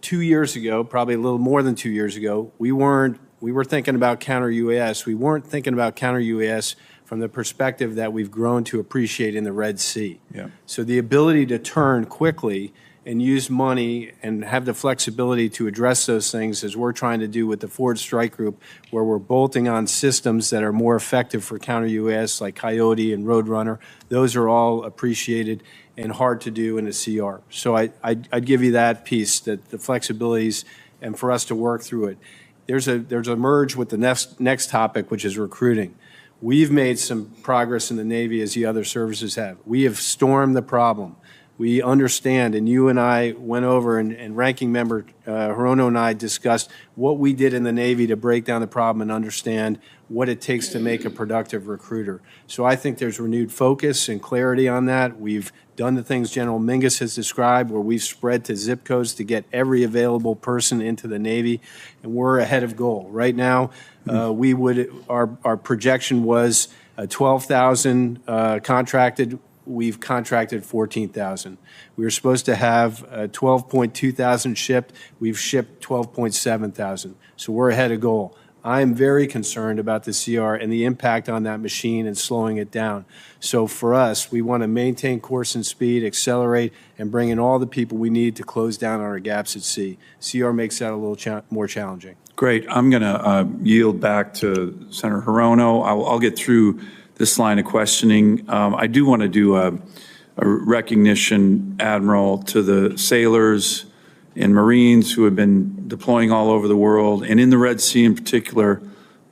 2 years ago, probably a little more than 2 years ago, we were thinking about counter-UAS. We weren't thinking about counter-UAS from the perspective that we've grown to appreciate in the Red Sea. Yeah. So the ability to turn quickly and use money and have the flexibility to address those things as we're trying to do with the Forward Strike Group, where we're bolting on systems that are more effective for counter-UAS like Coyote and Roadrunner. Those are all appreciated and hard to do in a CR. So I'd give you that piece, that the flexibilities, and for us to work through it. There's a merge with the next topic, which is recruiting. We've made some progress in the Navy as the other services have. We have stormed the problem. We understand, and you and I went over, and Ranking Member Hirono and I discussed what we did in the Navy to break down the problem and understand what it takes to make a productive recruiter. So I think there's renewed focus and clarity on that. We've done the things General Mingus has described, where we've spread to zip codes to get every available person into the Navy, and we're ahead of goal. Right now, our projection was 12,000 contracted. We've contracted 14,000. We were supposed to have 12.2 thousand shipped. We've shipped 12.7 thousand. So we're ahead of goal. I'm very concerned about the CR and the impact on that machine and slowing it down. So for us, we want to maintain course and speed, accelerate, and bring in all the people we need to close down our gaps at sea. CR makes that a little more challenging. Great. I'm going to yield back to Senator Hirono. I'll get through this line of questioning. I do want to do a recognition, Admiral, to the sailors and Marines who have been deploying all over the world, and in the Red Sea in particular.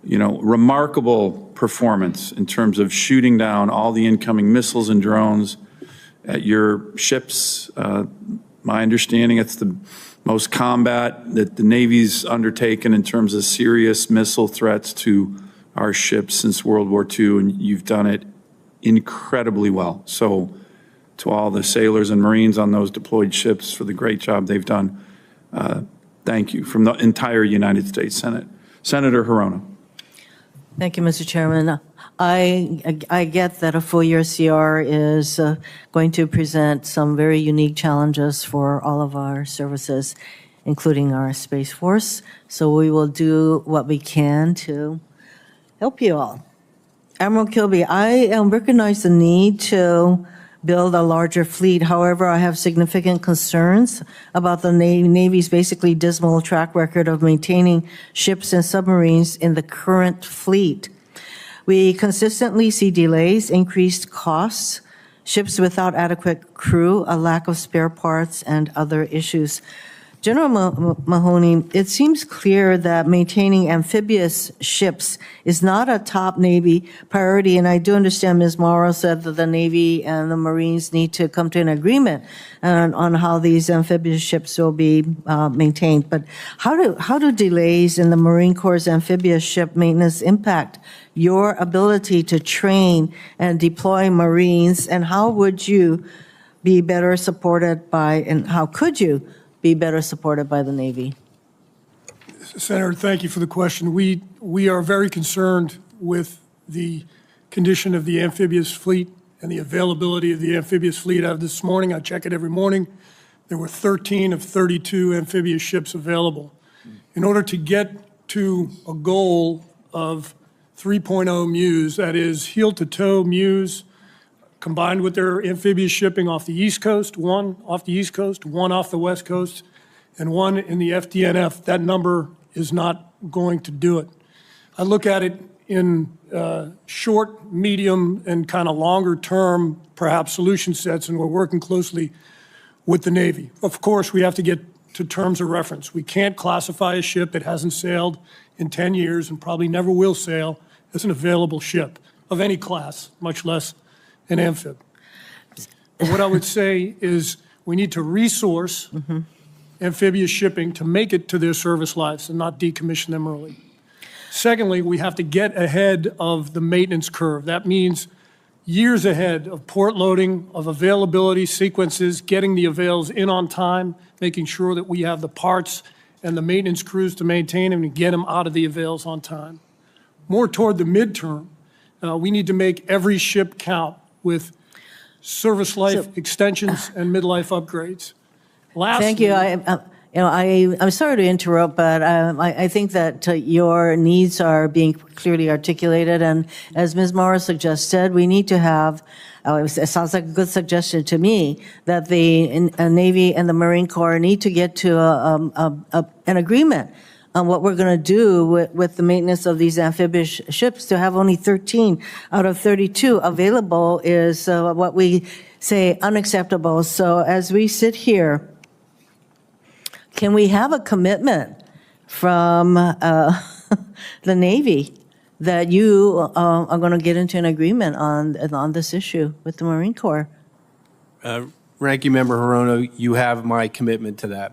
You know, remarkable performance in terms of shooting down all the incoming missiles and drones at your ships. My understanding, it's the most combat that the Navy's undertaken in terms of serious missile threats to our ships since World War II, and you've done it incredibly well. So to all the sailors and Marines on those deployed ships for the great job they've done, thank you from the entire United States Senate. Senator Hirono. Thank you, Mr. Chairman. I get that a full year CR is going to present some very unique challenges for all of our services, including our Space Force. So we will do what we can to help you all. Admiral Kilby, I recognize the need to build a larger fleet. However, I have significant concerns about the Navy's basically dismal track record of maintaining ships and submarines in the current fleet. We consistently see delays, increased costs, ships without adequate crew, a lack of spare parts, and other issues. General Mahoney, it seems clear that maintaining amphibious ships is not a top Navy priority, and I do understand Ms. Morrow said that the Navy and the Marines need to come to an agreement on how these amphibious ships will be maintained. But how do delays in the Marine Corps' amphibious ship maintenance impact your ability to train and deploy Marines, and how would you be better supported by, and how could you be better supported by the Navy? Senator, thank you for the question. We are very concerned with the condition of the amphibious fleet and the availability of the amphibious fleet. Out of this morning, I check it every morning. There were 13 of 32 amphibious ships available. In order to get to a goal of 3.0 MEUs, that is heel-to-toe MEUs, combined with their amphibious shipping off the East Coast, one off the East Coast, one off the West Coast, and one in the FDNF, that number is not going to do it. I look at it in short, medium, and kind of longer term, perhaps, solution sets, and we're working closely with the Navy. Of course, we have to get to terms of reference. We can't classify a ship that hasn't sailed in 10 years and probably never will sail as an available ship of any class, much less an amphib. What I would say is we need to resource amphibious shipping to make it to their service lives and not decommission them early. Secondly, we have to get ahead of the maintenance curve. That means years ahead of port loading, of availability sequences, getting the avails in on time, making sure that we have the parts and the maintenance crews to maintain them and get them out of the avails on time. More toward the midterm, we need to make every ship count with service life extensions and midlife upgrades. Lastly, Thank you. I'm sorry to interrupt, but I think that your needs are being clearly articulated. And as Ms. Morrow suggested, we need to have, it sounds like a good suggestion to me, that the Navy and the Marine Corps need to get to an agreement on what we're going to do with the maintenance of these amphibious ships. To have only 13 out of 32 available is what we say unacceptable. So as we sit here, can we have a commitment from the Navy that you are going to get into an agreement on this issue with the Marine Corps? Ranking Member Hirono, you have my commitment to that.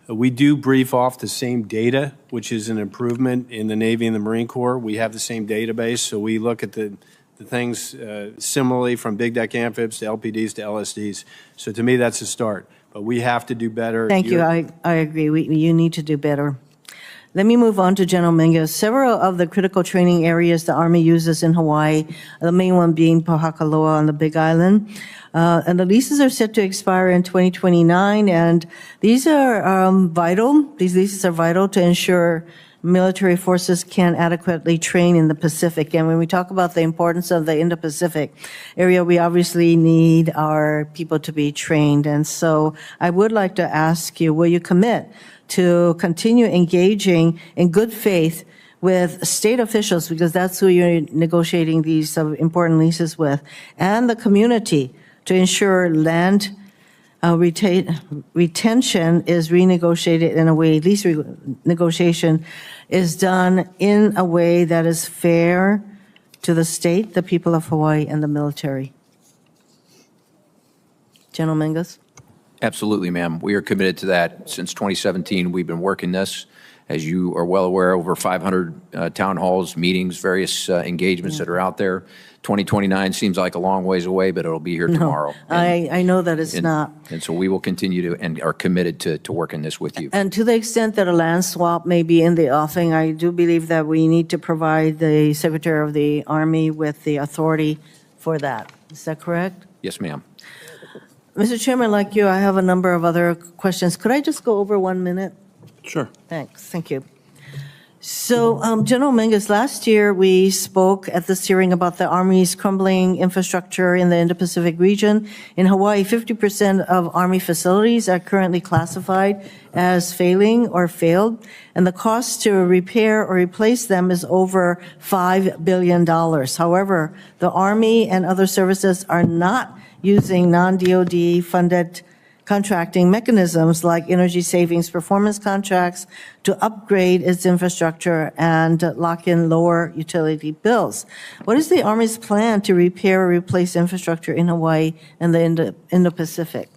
We do brief off the same data, which is an improvement in the Navy and the Marine Corps. We have the same database, so we look at the things similarly from big deck amphibs to LPDs to LSDs. So to me, that's a start. But we have to do better. Thank you. I agree. You need to do better. Let me move on to General Mingus. Several of the critical training areas the Army uses in Hawaii, the main one being Pohakaloa on the Big Island, and the leases are set to expire in 2029, and these are vital. These leases are vital to ensure military forces can adequately train in the Pacific. And when we talk about the importance of the Indo-Pacific area, we obviously need our people to be trained. And so I would like to ask you, will you commit to continue engaging in good faith with state officials, because that's who you're negotiating these important leases with, and the community to ensure land retention is renegotiated in a way, lease negotiation is done in a way that is fair to the state, the people of Hawaii, and the military? General Mingus? Absolutely, ma'am. We are committed to that. Since 2017, we've been working this, As you are well aware, over 500 town halls, meetings, various engagements that are out there. 2029 seems like a long ways away, but it'll be here tomorrow. I know that it's not. And so we will continue to and are committed to working this with you. And to the extent that a land swap may be in the offing, I do believe that we need to provide the Secretary of the Army with the authority for that. Is that correct? Yes, ma'am. Mr. Chairman, like you, I have a number of other questions. Could I just go over 1 minute? Sure. Thanks. Thank you. So, General Mingus, last year we spoke at this hearing about the Army's crumbling infrastructure in the Indo-Pacific region. In Hawaii, 50% of Army facilities are currently classified as failing or failed, and the cost to repair or replace them is over $5 billion. However, the Army and other services are not using non-DoD funded contracting mechanisms like energy savings performance contracts to upgrade its infrastructure and lock in lower utility bills. What is the Army's plan to repair or replace infrastructure in Hawaii and the Indo-Pacific?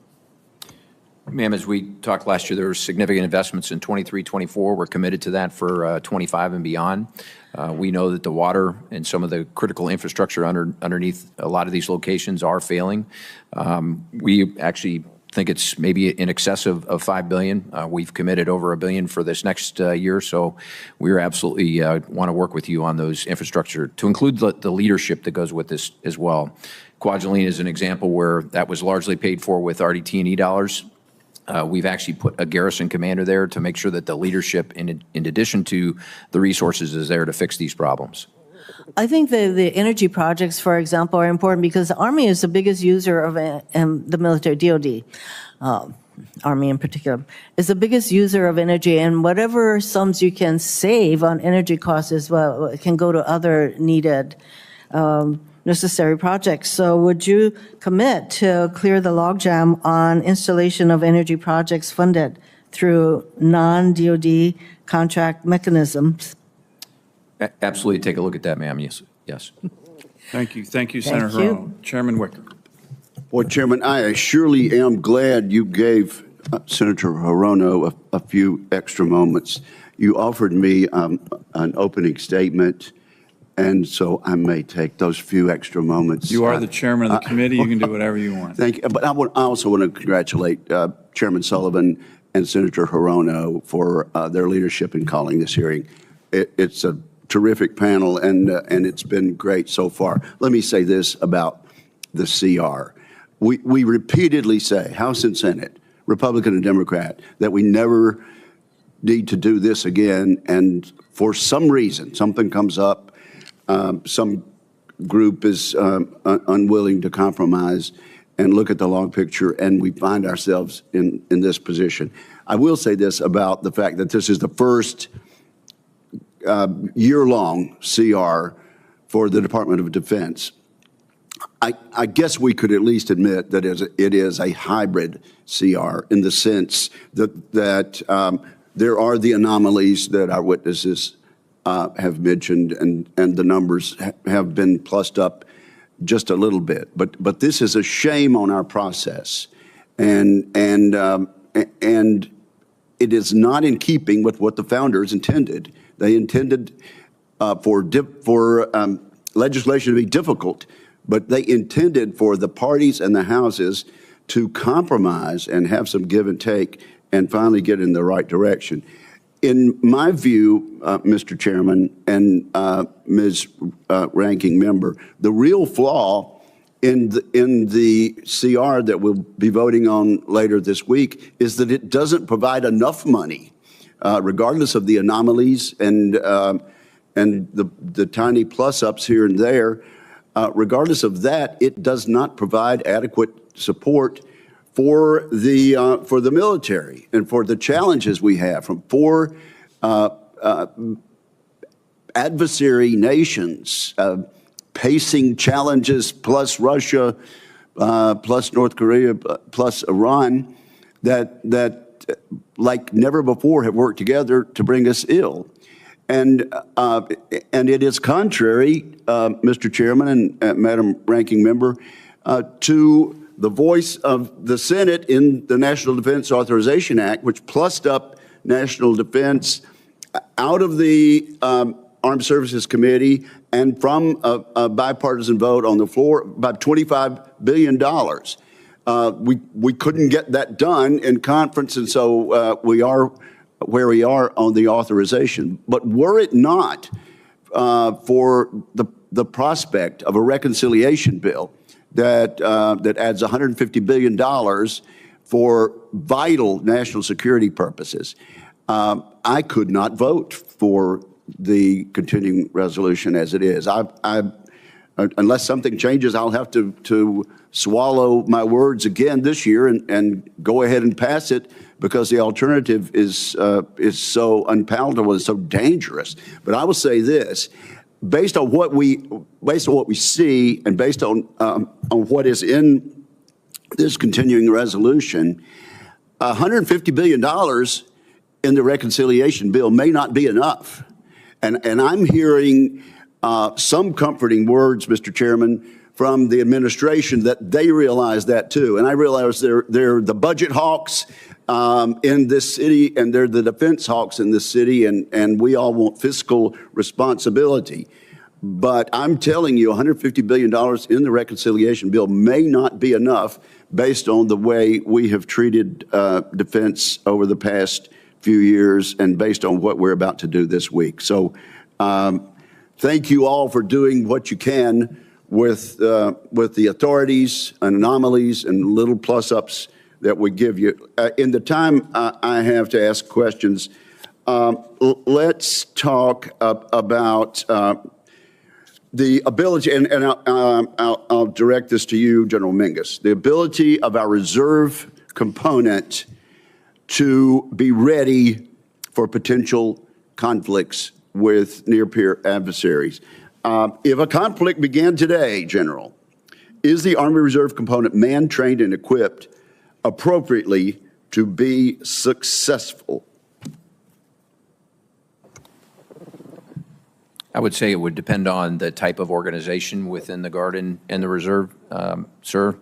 Ma'am, as we talked last year, there were significant investments in 23-24. We're committed to that for 25 and beyond. We know that the water and some of the critical infrastructure underneath a lot of these locations are failing. We actually think it's maybe in excess of $5 billion. We've committed over $1 billion for this next year, so we absolutely want to work with you on those infrastructure, to include the leadership that goes with this as well. Kwajalein is an example where that was largely paid for with RDT&E dollars. We've actually put a garrison commander there to make sure that the leadership, in addition to the resources, is there to fix these problems. I think the energy projects, for example, are important because the Army is the biggest user of the military, DoD, Army in particular, is the biggest user of energy, and whatever sums you can save on energy costs as well, it can go to other needed necessary projects. So would you commit to clear the logjam on installation of energy projects funded through non-DoD contract mechanisms? Absolutely take a look at that, ma'am. Yes. Yes. Thank you. Thank you, Senator Thank you. Hirono. Chairman Wicker. Well, Chairman, I surely am glad you gave Senator Hirono a few extra moments. You offered me an opening statement, and so I may take those few extra moments. You are the chairman of the committee. You can do whatever you want. Thank you. But I also want to congratulate Chairman Sullivan and Senator Hirono for their leadership in calling this hearing. It's a terrific panel, and it's been great so far. Let me say this about the CR. We repeatedly say, House and Senate, Republican and Democrat, that we never need to do this again, and for some reason, something comes up, some group is unwilling to compromise and look at the long picture, and we find ourselves in this position. I will say this about the fact that this is the first year-long CR for the Department of Defense. I guess we could at least admit that it is a hybrid CR in the sense that there are the anomalies that our witnesses have mentioned, and the numbers have been plussed up just a little bit. But this is a shame on our process, and it is not in keeping with what the founders intended. They intended for legislation to be difficult, but they intended for the parties and the houses to compromise and have some give and take and finally get in the right direction. In my view, Mr. Chairman and Ms. Ranking Member, the real flaw in the CR that we'll be voting on later this week is that it doesn't provide enough money, regardless of the anomalies and the tiny plus-ups here and there. Regardless of that, it does not provide adequate support for the military and for the challenges we have from four adversary nations, pacing challenges plus Russia, plus North Korea, plus Iran, that like never before have worked together to bring us ill. And it is contrary, Mr. Chairman and Madam Ranking Member, to the voice of the Senate in the National Defense Authorization Act, which plussed up national defense out of the Armed Services Committee and from a bipartisan vote on the floor, about $25 billion. We couldn't get that done in conference, and so we are where we are on the authorization. But were it not for the prospect of a reconciliation bill that adds $150 billion for vital national security purposes, I could not vote for the continuing resolution as it is. Unless something changes, I'll have to swallow my words again this year and go ahead and pass it, because the alternative is so unpalatable and so dangerous. But I will say this: based on what we see, and based on what is in this continuing resolution, $150 billion in the reconciliation bill may not be enough. And I'm hearing some comforting words, Mr. Chairman, from the administration that they realize that too. And I realize they're the budget hawks in this city, and they're the defense hawks in this city, and we all want fiscal responsibility. But I'm telling you, $150 billion in the reconciliation bill may not be enough based on the way we have treated defense over the past few years and based on what we're about to do this week. So thank you all for doing what you can with the authorities and anomalies and little plus-ups that we give you. In the time I have to ask questions, let's talk about the ability, and I'll direct this to you, General Mingus, the ability of our reserve component to be ready for potential conflicts with near-peer adversaries. If a conflict began today, General, is the Army Reserve component manned, trained, and equipped appropriately to be successful? I would say it would depend on the type of organization within the Guard and the Reserve, sir.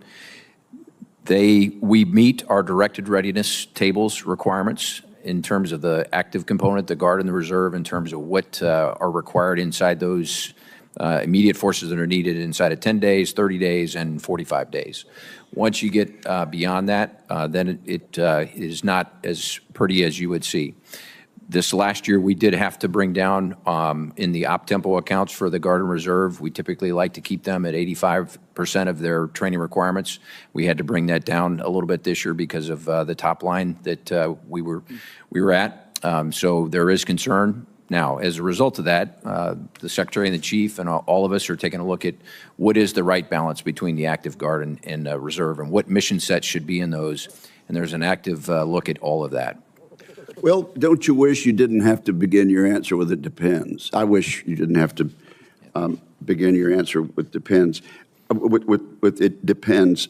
We meet our directed readiness tables requirements in terms of the active component, the Guard and the Reserve, in terms of what are required inside those immediate forces that are needed inside of 10 days, 30 days, and 45 days. Once you get beyond that, then it is not as pretty as you would see. This last year, we did have to bring down in the op-tempo accounts for the Guard and Reserve. We typically like to keep them at 85% of their training requirements. We had to bring that down a little bit this year because of the top line that we were at. So there is concern. Now, as a result of that, the Secretary and the Chief and all of us are taking a look at what is the right balance between the active Guard and Reserve, and what mission sets should be in those. And there's an active look at all of that. Well, don't you wish you didn't have to begin your answer with "it depends"? I wish you didn't have to begin your answer with "depends." With "it depends."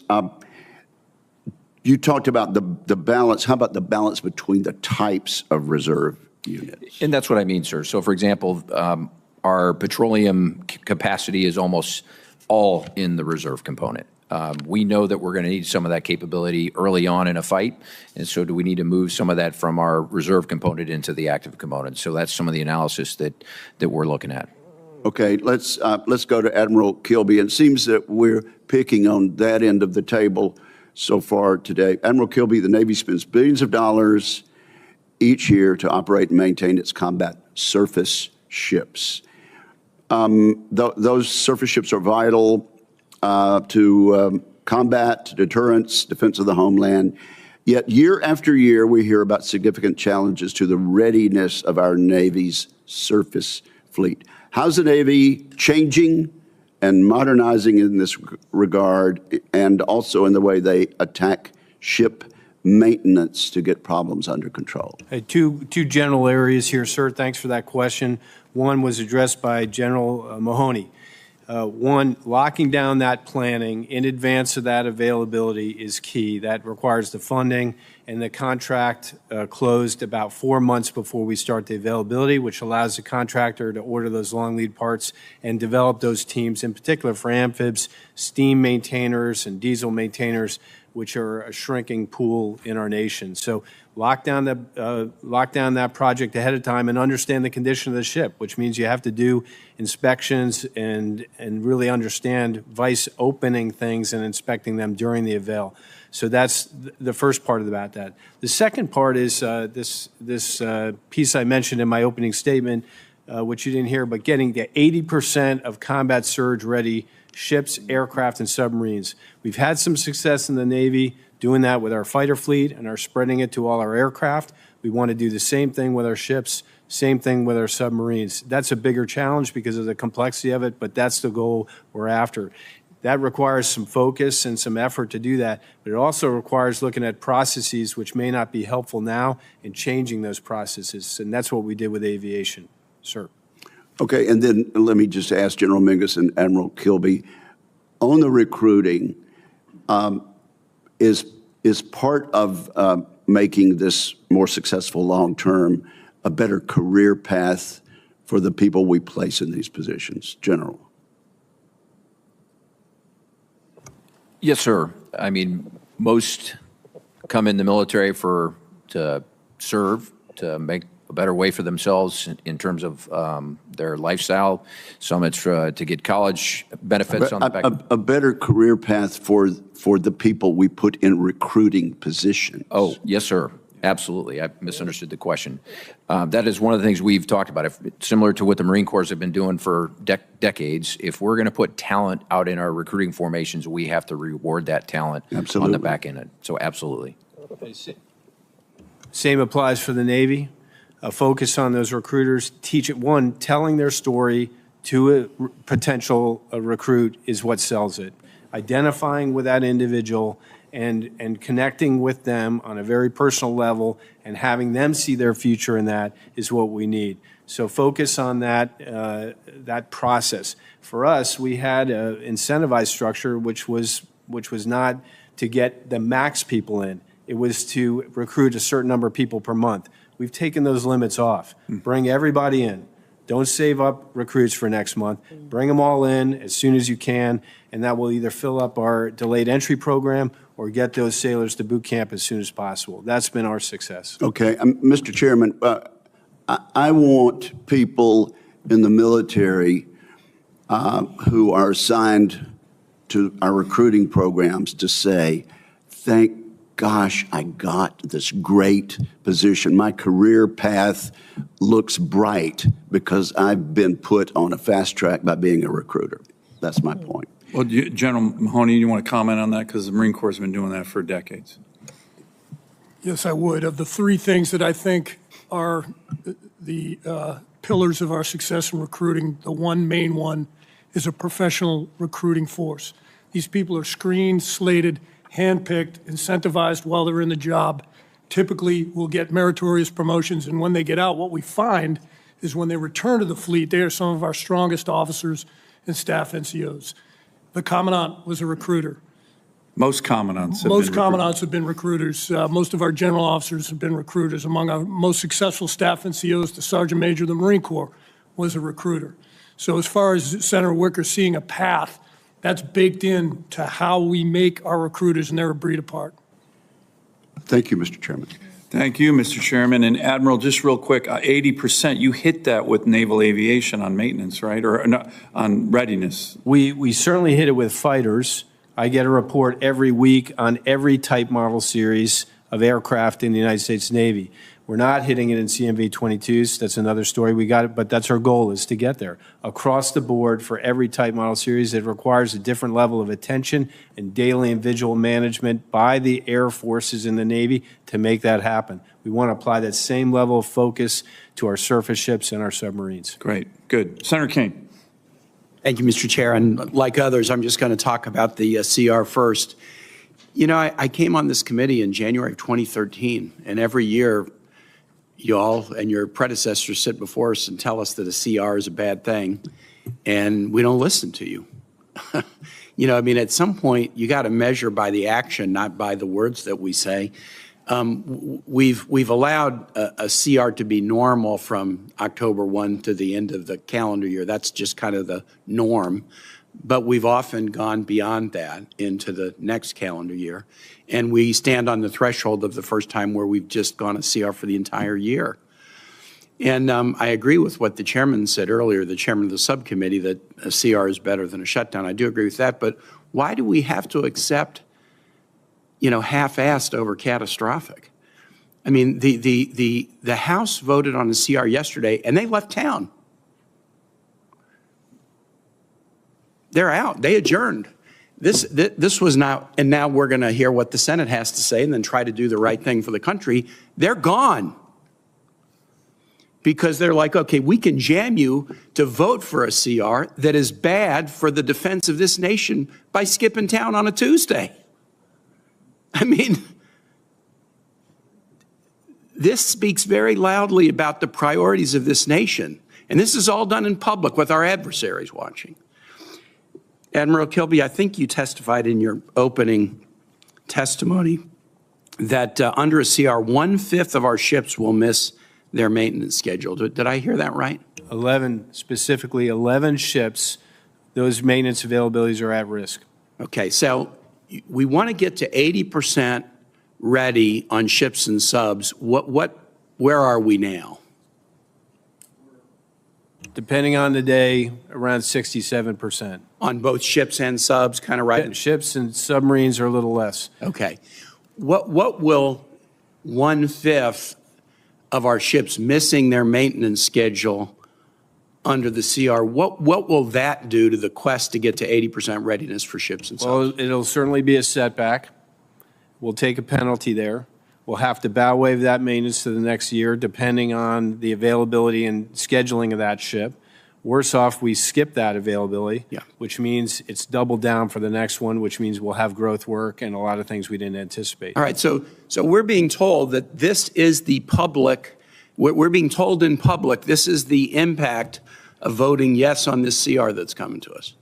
You talked about the balance. How about the balance between the types of reserve units? And that's what I mean, sir. So, for example, our petroleum capacity is almost all in the reserve component. We know that we're going to need some of that capability early on in a fight, and so do we need to move some of that from our reserve component into the active component? So that's some of the analysis that we're looking at. Okay, let's go to Admiral Kilby. It seems that we're picking on that end of the table so far today. Admiral Kilby, the Navy spends billions of dollars each year to operate and maintain its combat surface ships. Those surface ships are vital to combat, deterrence, defense of the homeland. Yet year after year, we hear about significant challenges to the readiness of our Navy's surface fleet. How's the Navy changing and modernizing in this regard, and also in the way they attack ship maintenance to get problems under control? Two general areas here, sir. Thanks for that question. One was addressed by General Mahoney. One, locking down that planning in advance of that availability is key. That requires the funding, and the contract closed about 4 months before we start the availability, which allows the contractor to order those long lead parts and develop those teams, in particular for amphibs, steam maintainers, and diesel maintainers which are a shrinking pool in our nation. So lock down that project ahead of time and understand the condition of the ship, which means you have to do inspections and really understand vice opening things and inspecting them during the avail. So that's the first part about that. The second part is this piece I mentioned in my opening statement, which you didn't hear, but getting to 80% of combat surge ready ships, aircraft, and submarines. We've had some success in the Navy doing that with our fighter fleet and are spreading it to all our aircraft. We want to do the same thing with our ships, same thing with our submarines. That's a bigger challenge because of the complexity of it, but that's the goal we're after. That requires some focus and some effort to do that, but it also requires looking at processes which may not be helpful now and changing those processes, and that's what we did with aviation. Sir. Okay, and then let me just ask General Mingus and Admiral Kilby, on the recruiting, is part of making this more successful long-term a better career path for the people we place in these positions, General? Yes, sir. I mean, most come in the military to serve, to make a better way for themselves in terms of their lifestyle. Some it's to get college benefits on the back. A better career path for the people we put in recruiting positions. Oh, yes, sir. Absolutely. I misunderstood the question. That is one of the things we've talked about. Similar to what the Marine Corps have been doing for decades, if we're going to put talent out in our recruiting formations, we have to reward that talent on the back end. So absolutely. Same applies for the Navy. Focus on those recruiters. Teach it. One, telling their story to a potential recruit is what sells it. Identifying with that individual and connecting with them on a very personal level and having them see their future in that is what we need. So focus on that, that process. For us, we had an incentivized structure which was not to get the max people in. It was to recruit a certain number of people per month. We've taken those limits off. Bring everybody in. Don't save up recruits for next month. Bring them all in as soon as you can, and that will either fill up our delayed entry program or get those sailors to boot camp as soon as possible. That's been our success. Okay, Mr. Chairman, I want people in the military who are assigned to our recruiting programs to say, thank gosh, I got this great position. My career path looks bright because I've been put on a fast track by being a recruiter. That's my point. Well, General Mahoney, you want to comment on that? Because the Marine Corps has been doing that for decades. Yes, I would. Of the three things that I think are the pillars of our success in recruiting, the main one is a professional recruiting force. These people are screened, slated, handpicked, incentivized while they're in the job, typically will get meritorious promotions. And when they get out, what we find is when they return to the fleet, they are some of our strongest officers and staff NCOs. The commandant was a recruiter. Most commandants have been recruiters. Most of our general officers have been recruiters. Among our most successful staff NCOs, the Sergeant Major of the Marine Corps was a recruiter. So as far as Senator Wicker seeing a path, that's baked in to how we make our recruiters, and they're a breed apart. Thank you, Mr. Chairman. Thank you, Mr. Chairman. And Admiral, just real quick, 80%, you hit that with naval aviation on maintenance, right? Or on readiness. We certainly hit it with fighters. I get a report every week on every type model series of aircraft in the United States Navy. We're not hitting it in CMV-22s. That's another story. We got it, but that's our goal, is to get there. Across the board for every type model series, it requires a different level of attention and daily and visual management by the Air Forces in the Navy to make that happen. We want to apply that same level of focus to our surface ships and our submarines. Great. Good. Senator King. Thank you, Mr. Chair. And like others, I'm just going to talk about the CR first. You know, I came on this committee in January of 2013, and every year, you all and your predecessors sit before us and tell us that a CR is a bad thing, and we don't listen to you. You know, I mean, at some point, you got to measure by the action, not by the words that we say. We've allowed a CR to be normal from October 1 to the end of the calendar year. That's just kind of the norm. but we've often gone beyond that into the next calendar year. And we stand on the threshold of the first time where we've just gone a CR for the entire year. And I agree with what the chairman said earlier, the chairman of the subcommittee, that a CR is better than a shutdown. I do agree with that, but why do we have to accept, half-assed over catastrophic? I mean, the House voted on a CR yesterday, and they left town. They're out. They adjourned. This was not, and now we're going to hear what the Senate has to say and then try to do the right thing for the country. They're gone. Because they're like, okay, we can jam you to vote for a CR that is bad for the defense of this nation by skipping town on a Tuesday. I mean, this speaks very loudly about the priorities of this nation. And this is all done in public with our adversaries watching. Admiral Kilby, I think you testified in your opening testimony that under a CR, 1/5 of our ships will miss their maintenance schedule. Did I hear that right? specifically 11 ships, those maintenance availabilities are at risk. Okay, so we want to get to 80% ready on ships and subs. Where are we now? Depending on the day, around 67%. On both ships and subs, kind of right? Ships and submarines are a little less. Okay. What will 1/5 of our ships missing their maintenance schedule under the CR, what will that do to the quest to get to 80% readiness for ships and subs? Well, it'll certainly be a setback. We'll take a penalty there. We'll have to bow wave that maintenance to the next year, depending on the availability and scheduling of that ship. Worse off, we skip that availability, which means it's doubled down for the next one, which means we'll have growth work and a lot of things we didn't anticipate. All right, so we're being told that this is the public, we're being told in public, this is the impact of voting yes on this CR that's coming to us.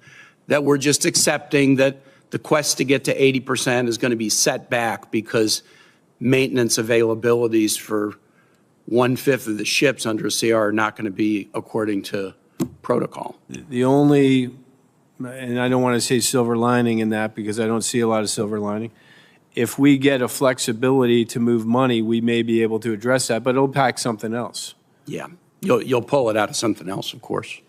That we're just accepting that the quest to get to 80% is going to be set back because maintenance availabilities for 1/5 of the ships under a CR are not going to be according to protocol. The only, and I don't want to say silver lining in that because I don't see a lot of silver lining. If we get a flexibility to move money, we may be able to address that, but it'll pack something else. Yeah, you'll pull it out of something else, of course.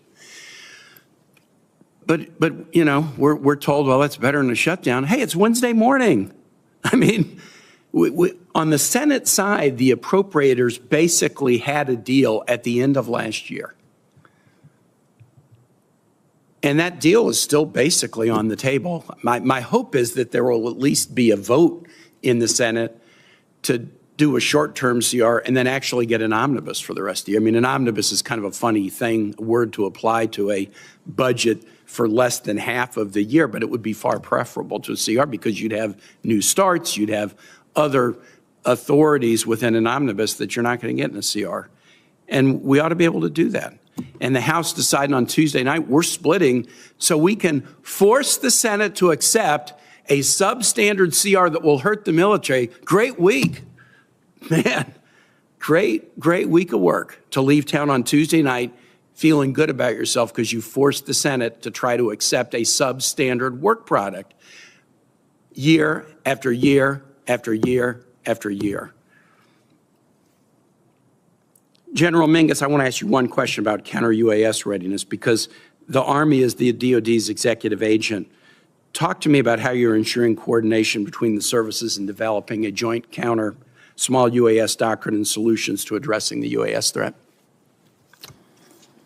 But we're told, well, that's better than a shutdown. Hey, it's Wednesday morning. I mean, on the Senate side, the appropriators basically had a deal at the end of last year. And that deal is still basically on the table. My hope is that there will at least be a vote in the Senate to do a short-term CR and then actually get an omnibus for the rest of the year. I mean, an omnibus is kind of a funny thing, a word to apply to a budget for less than half of the year, but it would be far preferable to a CR because you'd have new starts, you'd have other authorities within an omnibus that you're not going to get in a CR. And we ought to be able to do that. And the House decided on Tuesday night, we're splitting so we can force the Senate to accept a substandard CR that will hurt the military. Great week. Man, great week of work to leave town on Tuesday night feeling good about yourself because you forced the Senate to try to accept a substandard work product year after year after year after year. General Mingus, I want to ask you one question about counter-UAS readiness because the Army is the DOD's executive agent. Talk to me about how you're ensuring coordination between the services in developing a joint counter small UAS doctrine and solutions to addressing the UAS threat.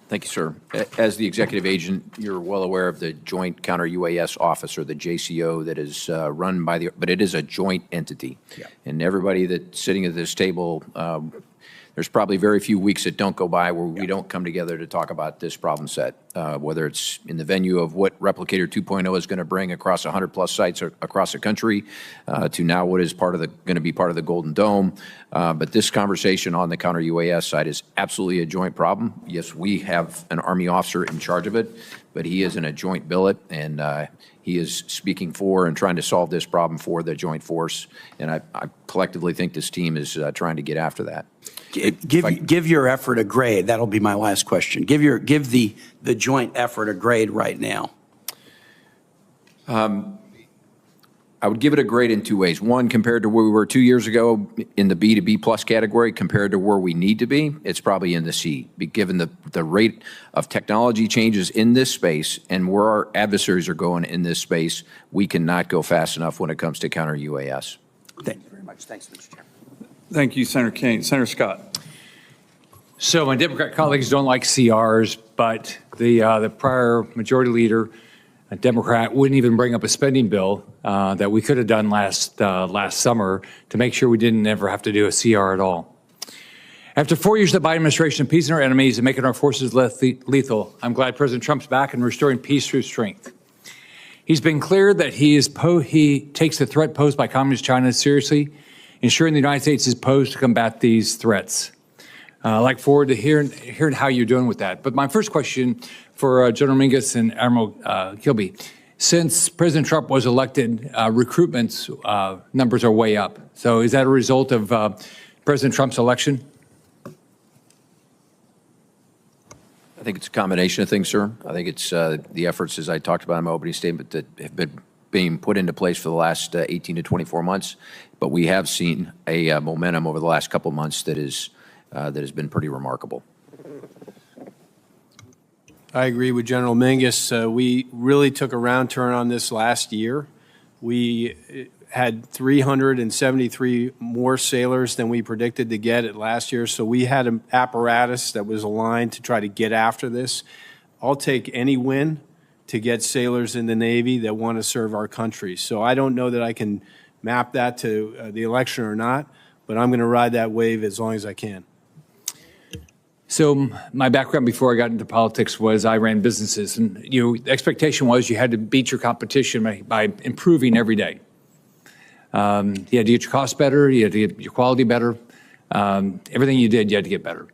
Thank you, sir. As the executive agent, you're well aware of the Joint Counter-UAS Office, or the JCO, that is run by the, but it is a joint entity. Yeah. And everybody that's sitting at this table, there's probably very few weeks that don't go by where we don't come together to talk about this problem set, whether it's in the venue of what Replicator 2.0 is going to bring across 100+ sites across the country, to now what is going to be part of the Golden Dome. But this conversation on the counter-UAS side is absolutely a joint problem. Yes, we have an Army officer in charge of it, but he is in a joint billet, and he is speaking for and trying to solve this problem for the joint force. And I collectively think this team is trying to get after that. Give your effort a grade. That'll be my last question. Give the joint effort a grade right now. I would give it a grade in two ways. One, compared to where we were 2 years ago in the B to B plus category, compared to where we need to be, it's probably in the C, given the rate of technology changes in this space and where our adversaries are going in this space. We cannot go fast enough when it comes to counter-UAS. Thank you very much. Thanks, Mr. Chairman. Thank you, Senator Kane. Senator Scott. So my Democrat colleagues don't like CRs, but the prior majority leader, a Democrat, wouldn't even bring up a spending bill that we could have done last summer to make sure we didn't ever have to do a CR at all. After 4 years of the Biden administration appeasing our enemies and making our forces less lethal, I'm glad President Trump's back and restoring peace through strength. He's been clear that he takes the threat posed by Communist China seriously, ensuring the United States is posed to combat these threats. I look forward to hearing how you're doing with that. But my first question for General Mingus and Admiral Kilby, since President Trump was elected, recruitment numbers are way up. So is that a result of President Trump's election? I think it's a combination of things, sir. I think it's the efforts, as I talked about in my opening statement, that have been being put into place for the last 18 to 24 months. But we have seen a momentum over the last couple of months that has been pretty remarkable. I agree with General Mingus. We really took a round turn on this last year. We had 373 more sailors than we predicted to get it last year, so we had an apparatus that was aligned to try to get after this. I'll take any win to get sailors in the Navy that want to serve our country. So I don't know that I can map that to the election or not, but I'm going to ride that wave as long as I can. So my background before I got into politics was I ran businesses, and the expectation was you had to beat your competition by improving every day. You had to get your costs better, you had to get your quality better. Everything you did, you had to get better.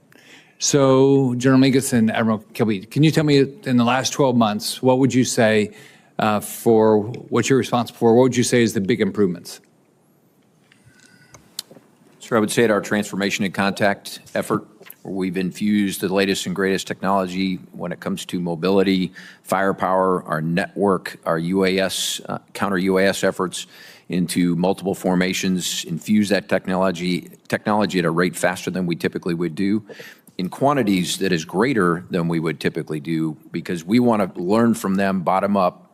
So General Mingus and Admiral Kilby, can you tell me in the last 12 months, what would you say for what you're responsible for? What would you say is the big improvements? Sir, I would say at our transformation and contact effort, where we've infused the latest and greatest technology when it comes to mobility, firepower, our network, our UAS, counter-UAS efforts into multiple formations, infuse that technology at a rate faster than we typically would do, in quantities that is greater than we would typically do, because we want to learn from them bottom up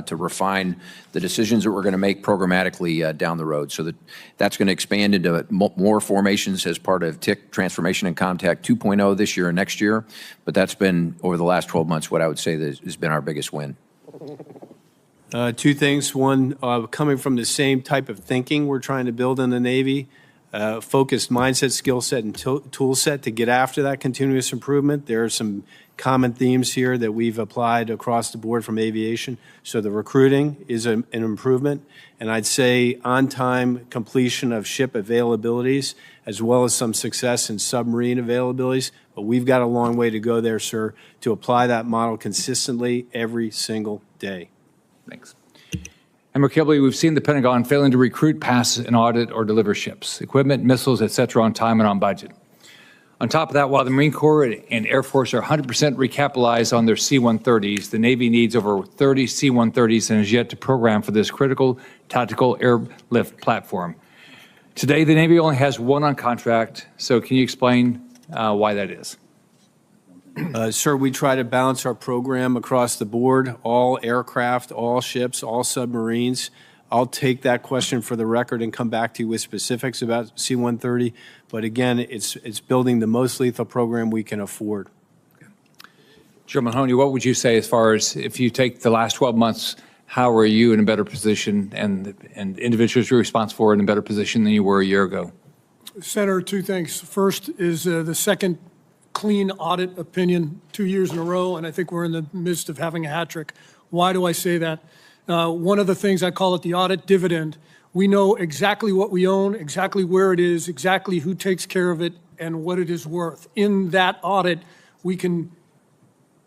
to refine the decisions that we're going to make programmatically down the road. So that's going to expand into more formations as part of TIC Transformation and Contact 2.0 this year and next year. But that's been, over the last 12 months, what I would say that has been our biggest win. Two things. One, coming from the same type of thinking we're trying to build in the Navy, focused mindset, skill set, and tool set to get after that continuous improvement. There are some common themes here that we've applied across the board from aviation. So the recruiting is an improvement, and I'd say on-time completion of ship availabilities, as well as some success in submarine availabilities. But we've got a long way to go there, sir, to apply that model consistently every single day. Thanks. Admiral Kilby, we've seen the Pentagon failing to recruit, pass an audit, or deliver ships, equipment, missiles, et cetera, on time and on budget. On top of that, while the Marine Corps and Air Force are 100% recapitalized on their C-130s, the Navy needs over 30 C-130s and is yet to program for this critical tactical airlift platform. Today, the Navy only has one on contract, so can you explain why that is? Sir, we try to balance our program across the board, all aircraft, all ships, all submarines. I'll take that question for the record and come back to you with specifics about C-130. But again, it's building the most lethal program we can afford. General Mahoney, what would you say as far as if you take the last 12 months, how are you in a better position and individuals you're responsible for in a better position than you were a year ago? Senator, two things. First is the second clean audit opinion 2 years in a row, and I think we're in the midst of having a hat trick. Why do I say that? One of the things, I call it the audit dividend. We know exactly what we own, exactly where it is, exactly who takes care of it, and what it is worth. In that audit, we can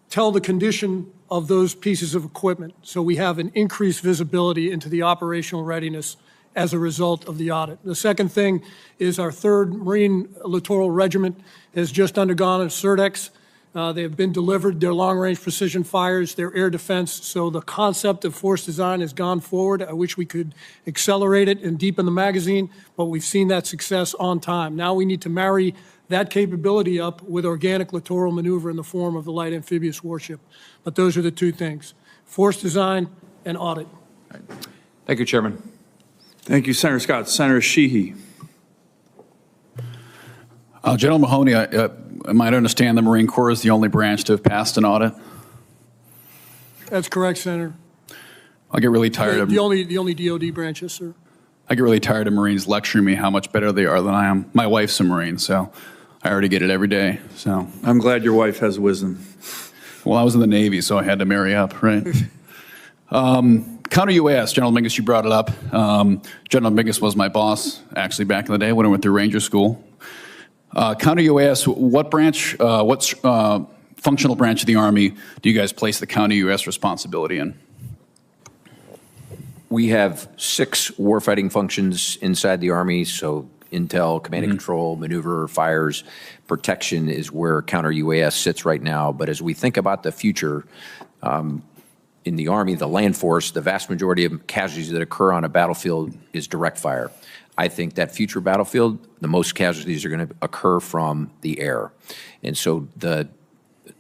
tell the condition of those pieces of equipment. So we have an increased visibility into the operational readiness as a result of the audit. The second thing is our 3rd Marine Littoral Regiment has just undergone a CERTEX. They have been delivered. They're long-range precision fires. They're air defense. So the concept of force design has gone forward. I wish we could accelerate it and deepen the magazine, but we've seen that success on time. Now we need to marry that capability up with organic littoral maneuver in the form of the light amphibious warship. But those are the two things: force design and audit. Thank you, Chairman. Thank you, Senator Scott. Senator Sheehy. General Mahoney, am I to understand the Marine Corps is the only branch to have passed an audit? That's correct, Senator. I get really tired of the only DoD branch, yes, sir. I get really tired of Marines lecturing me how much better they are than I am. My wife's a Marine, so I already get it every day. So I'm glad your wife has wisdom. Well, I was in the Navy, so I had to marry up, right? Counter-UAS, General Mingus, you brought it up. General Mingus was my boss, actually, back in the day when I went through Ranger School. Counter-UAS, what branch, what functional branch of the Army do you guys place the counter-UAS responsibility in? We have 6 warfighting functions inside the Army, so intel, command and control, maneuver, fires, protection is where counter-UAS sits right now. But as we think about the future, in the Army, the land force, the vast majority of casualties that occur on a battlefield is direct fire. I think that future battlefield, the most casualties are going to occur from the air. And so the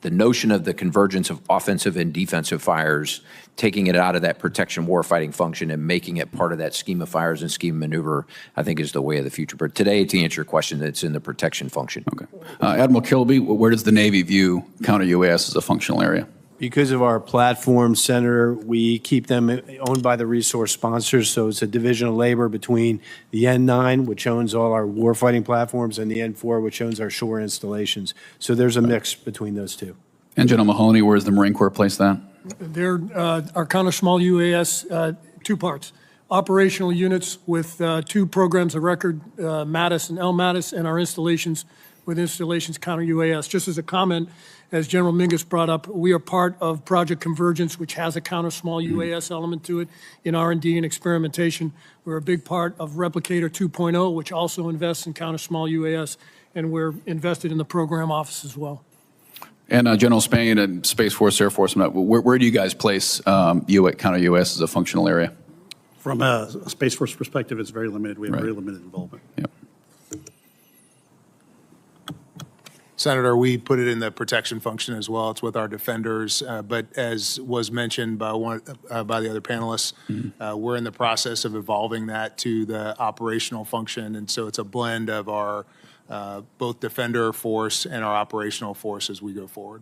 notion of the convergence of offensive and defensive fires, taking it out of that protection warfighting function and making it part of that scheme of fires and scheme of maneuver, I think is the way of the future. But today, to answer your question, it's in the protection function. Okay. Admiral Kilby, where does the Navy view counter-UAS as a functional area? Because of our platform, Senator, we keep them owned by the resource sponsors, so it's a division of labor between the N9, which owns all our warfighting platforms, and the N4, which owns our shore installations. So there's a mix between those two. And General Mahoney, where does the Marine Corps place that? They're our counter-small UAS, 2 parts. Operational units with 2 programs of record, MATIS and LMATIS, and our installations with installations counter-UAS. Just as a comment, as General Mingus brought up, we are part of Project Convergence, which has a counter-small UAS element to it in R&D and experimentation. We're a big part of Replicator 2.0, which also invests in counter-small UAS, and we're invested in the program office as well. And General Spain and Space Force, Air Force, where do you guys place counter-UAS as a functional area? From a Space Force perspective, it's very limited. We have very limited involvement. Yep. Senator, we put it in the protection function as well. It's with our defenders, but as was mentioned by the other panelists, we're in the process of evolving that to the operational function, and so it's a blend of our both defender force and our operational force as we go forward.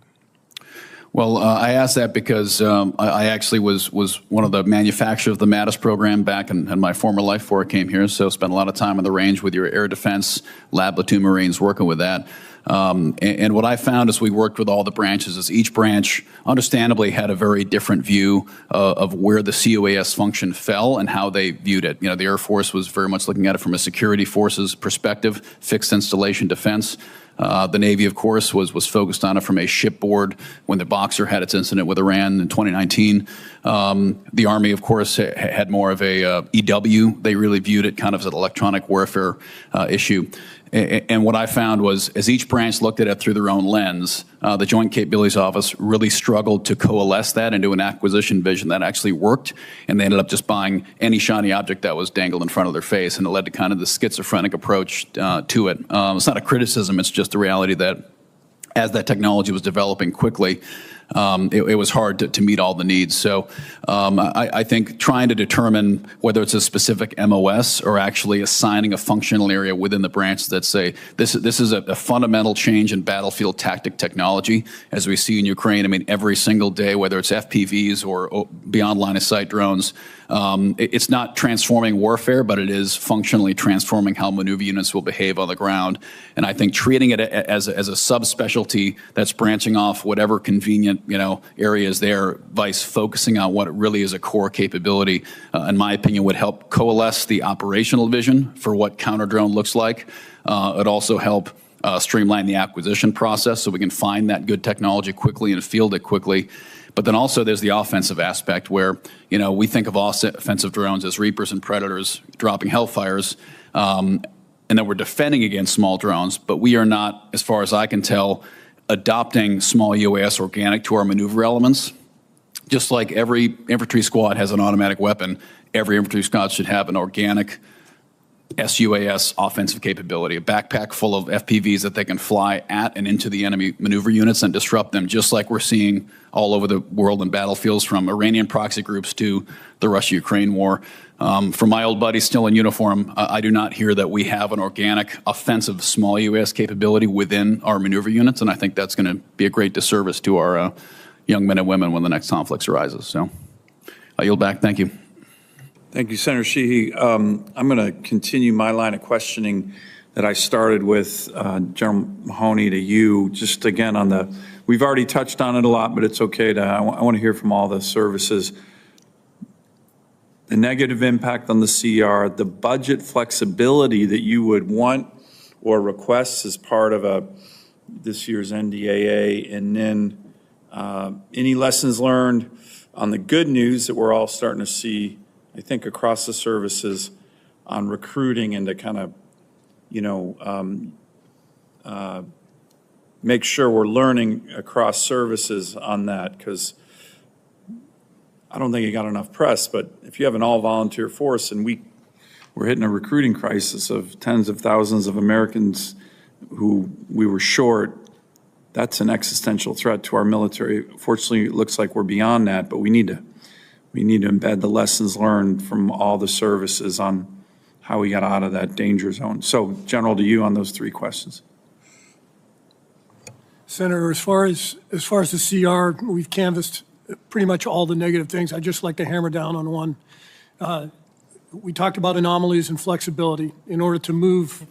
Well, I asked that because I actually was one of the manufacturers of the MATIS program back in my former life before I came here, so spent a lot of time on the range with your air defense, lab platoon Marines working with that. And what I found as we worked with all the branches is each branch understandably had a very different view of where the CUAS function fell and how they viewed it. You know, the Air Force was very much looking at it from a security forces perspective, fixed installation defense. The Navy, of course, was focused on it from a shipboard when the Boxer had its incident with Iran in 2019. The Army, of course, had more of a EW. They really viewed it kind of as an electronic warfare issue. And what I found was, as each branch looked at it through their own lens, the Joint Capabilities Office really struggled to coalesce that into an acquisition vision that actually worked, and they ended up just buying any shiny object that was dangled in front of their face, and it led to kind of the schizophrenic approach to it. It's not a criticism, it's just the reality that as that technology was developing quickly, it was hard to meet all the needs. So I think trying to determine whether it's a specific MOS or actually assigning a functional area within the branch that say this is a fundamental change in battlefield tactic technology, as we see in Ukraine. I mean, every single day, whether it's FPVs or beyond line of sight drones, it's not transforming warfare, but it is functionally transforming how maneuver units will behave on the ground. And I think treating it as a subspecialty that's branching off whatever convenient areas there, vice focusing on what really is a core capability, in my opinion, would help coalesce the operational vision for what counter-drone looks like. It'd also help streamline the acquisition process so we can find that good technology quickly and field it quickly. But then also there's the offensive aspect where, we think of offensive drones as Reapers and Predators dropping Hellfires, and then we're defending against small drones, but we are not, as far as I can tell, adopting small UAS organic to our maneuver elements. Just like every infantry squad has an automatic weapon, every infantry squad should have an organic SUAS offensive capability, a backpack full of FPVs that they can fly at and into the enemy maneuver units and disrupt them, just like we're seeing all over the world in battlefields, from Iranian proxy groups to the Russia-Ukraine war. From my old buddies still in uniform, I do not hear that we have an organic offensive small UAS capability within our maneuver units, and I think that's going to be a great disservice to our young men and women when the next conflict arises. So I yield back. Thank you. Thank you, Senator Sheehy. I'm going to continue my line of questioning that I started with General Mahoney to you. Just again on the, we've already touched on it a lot, but it's okay to, I want to hear from all the services. The negative impact on the CR, the budget flexibility that you would want or request as part of this year's NDAA, and then any lessons learned on the good news that we're all starting to see, I think, across the services on recruiting, and to kind of, make sure we're learning across services on that, because I don't think it got enough press, but if you have an all-volunteer force and we're hitting a recruiting crisis of tens of thousands of Americans who we were short, that's an existential threat to our military. Fortunately, it looks like we're beyond that, but we need to embed the lessons learned from all the services on how we got out of that danger zone. So, General, to you on those three questions. Senator, as far as the CR, we've canvassed pretty much all the negative things. I'd just like to hammer down on one. We talked about anomalies and flexibility. In order to move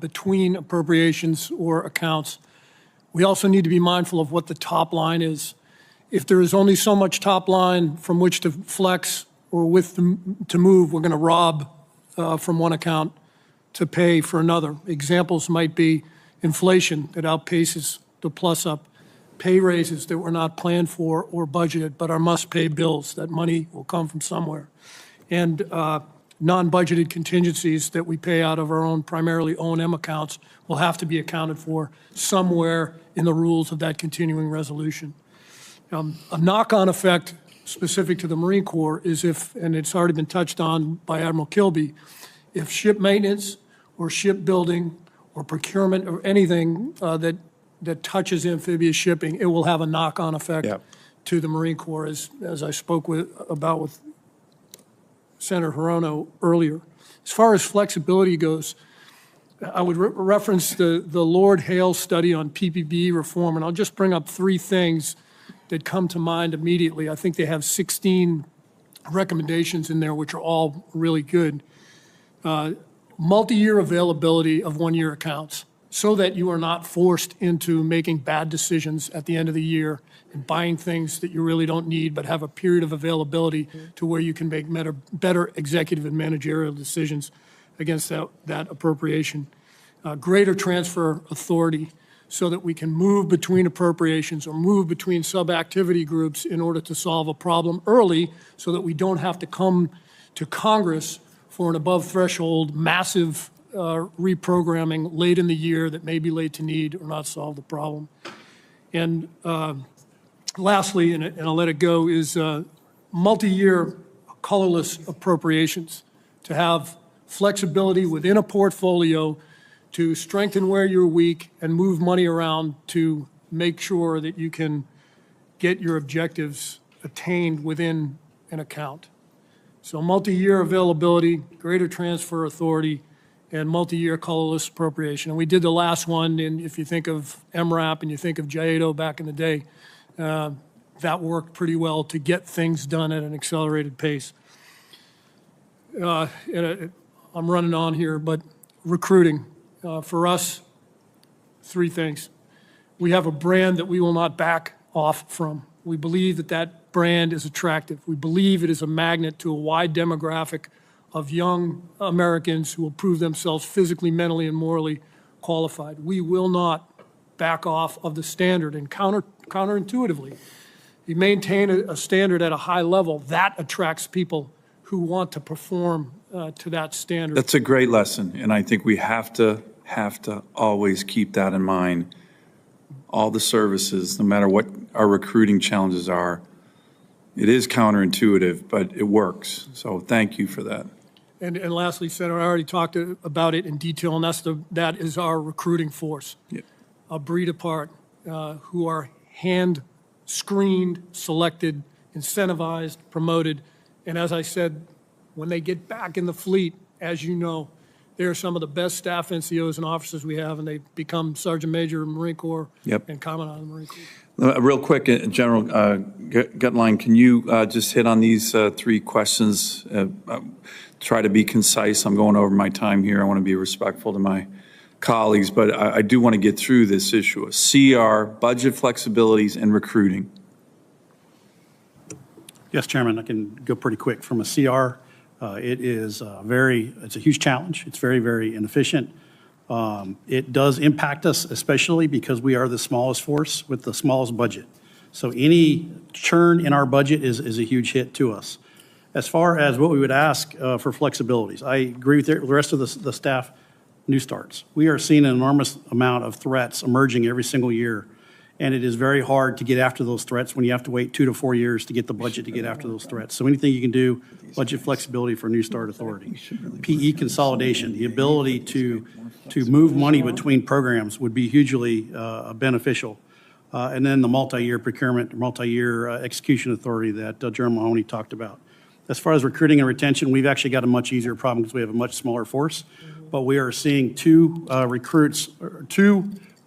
between appropriations or accounts, we also need to be mindful of what the top line is. If there is only so much top line from which to flex or to move, we're going to rob from one account to pay for another. Examples might be inflation that outpaces the plus up, pay raises that were not planned for or budgeted but are must-pay bills. That money will come from somewhere. And non-budgeted contingencies that we pay out of our own primarily O&M accounts will have to be accounted for somewhere in the rules of that continuing resolution. A knock-on effect specific to the Marine Corps is if, and it's already been touched on by Admiral Kilby, if ship maintenance or shipbuilding or procurement or anything that touches amphibious shipping, it will have a knock-on effect to the Marine Corps, as I spoke about with Senator Hirono earlier. As far as flexibility goes, I would reference the Lord Hale study on PPB reform, and I'll just bring up three things that come to mind immediately. I think they have 16 recommendations in there, which are all really good. Multi-year availability of one-year accounts, so that you are not forced into making bad decisions at the end of the year and buying things that you really don't need, but have a period of availability to where you can make better executive and managerial decisions against that appropriation. Greater transfer authority, so that we can move between appropriations or move between sub-activity groups in order to solve a problem early, so that we don't have to come to Congress for an above-threshold massive reprogramming late in the year that may be late to need or not solve the problem. And lastly, and I'll let it go, is multi-year colorless appropriations, to have flexibility within a portfolio to strengthen where you're weak and move money around to make sure that you can get your objectives attained within an account. So multi-year availability, greater transfer authority, and multi-year colorless appropriation. And we did the last one, and if you think of MRAP and you think of JATO back in the day, that worked pretty well to get things done at an accelerated pace. I'm running on here, but recruiting. For us, three things. We have a brand that we will not back off from. We believe that that brand is attractive. We believe it is a magnet to a wide demographic of young Americans who will prove themselves physically, mentally, and morally qualified. We will not back off of the standard, and counterintuitively, you maintain a standard at a high level, that attracts people who want to perform to that standard. That's a great lesson, and I think we have to always keep that in mind. all the services, no matter what our recruiting challenges are. It is counterintuitive, but it works. So thank you for that. And lastly, Senator, I already talked about it in detail, and that is our recruiting force. Yep. A breed apart, who are hand-screened, selected, incentivized, promoted. And as I said, when they get back in the fleet, as you know, they are some of the best staff NCOs and officers we have, and they become Sergeant Major of the Marine Corps and Commandant of the Marine Corps. Real quick, General Gutline, can you just hit on these three questions? Try to be concise. I'm going over my time here. I want to be respectful to my colleagues, but I do want to get through this issue of CR, budget flexibilities, and recruiting. Yes, Chairman, I can go pretty quick. From a CR, it's a huge challenge. It's very, very inefficient. It does impact us, especially because we are the smallest force with the smallest budget. So any churn in our budget is a huge hit to us. As far as what we would ask for flexibilities, I agree with the rest of the staff, new starts. We are seeing an enormous amount of threats emerging every single year, and it is very hard to get after those threats when you have to wait 2 to 4 years to get the budget to get after those threats. So anything you can do, budget flexibility for New Start Authority. PE consolidation, the ability to move money between programs would be hugely beneficial. And then the multi-year procurement, multi-year execution authority that General Mahoney talked about. As far as recruiting and retention, we've actually got a much easier problem because we have a much smaller force. But we are seeing two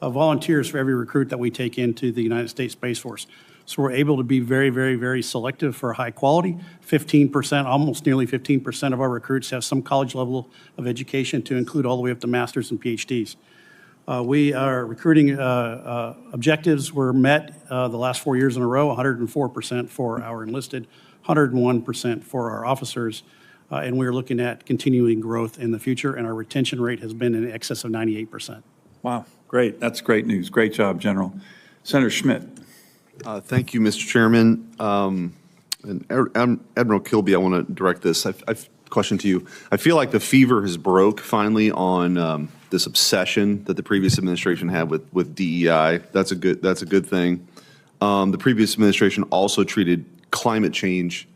volunteers for every recruit that we take into the United States Space Force. So we're able to be very, very, very selective for high quality. 15%, almost nearly 15% of our recruits have some college level of education, to include all the way up to masters and PhDs. We are recruiting objectives were met the last 4 years in a row, 104% for our enlisted, 101% for our officers, and we're looking at continuing growth in the future, and our retention rate has been in excess of 98%. Wow, great. That's great news. Great job, General. Senator Schmidt. Thank you, Mr. Chairman. And Admiral Kilby, I want to direct this question to you. I feel like the fever has broke finally on this obsession that the previous administration had with DEI. That's a good thing. The previous administration also treated climate change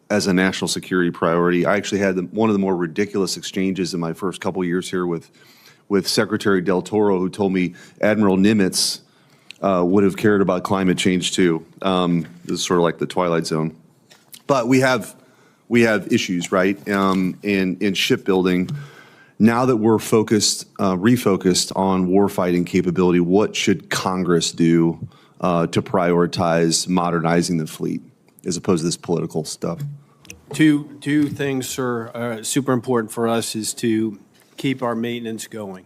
as a national security priority. I actually had one of the more ridiculous exchanges in my first couple years here with Secretary Del Toro, who told me Admiral Nimitz would have cared about climate change too. This is sort of like the Twilight Zone. But we have issues, right? In shipbuilding. Now that we're refocused on warfighting capability, what should Congress do to prioritize modernizing the fleet as opposed to this political stuff? Two things, sir, super important for us is to keep our maintenance going.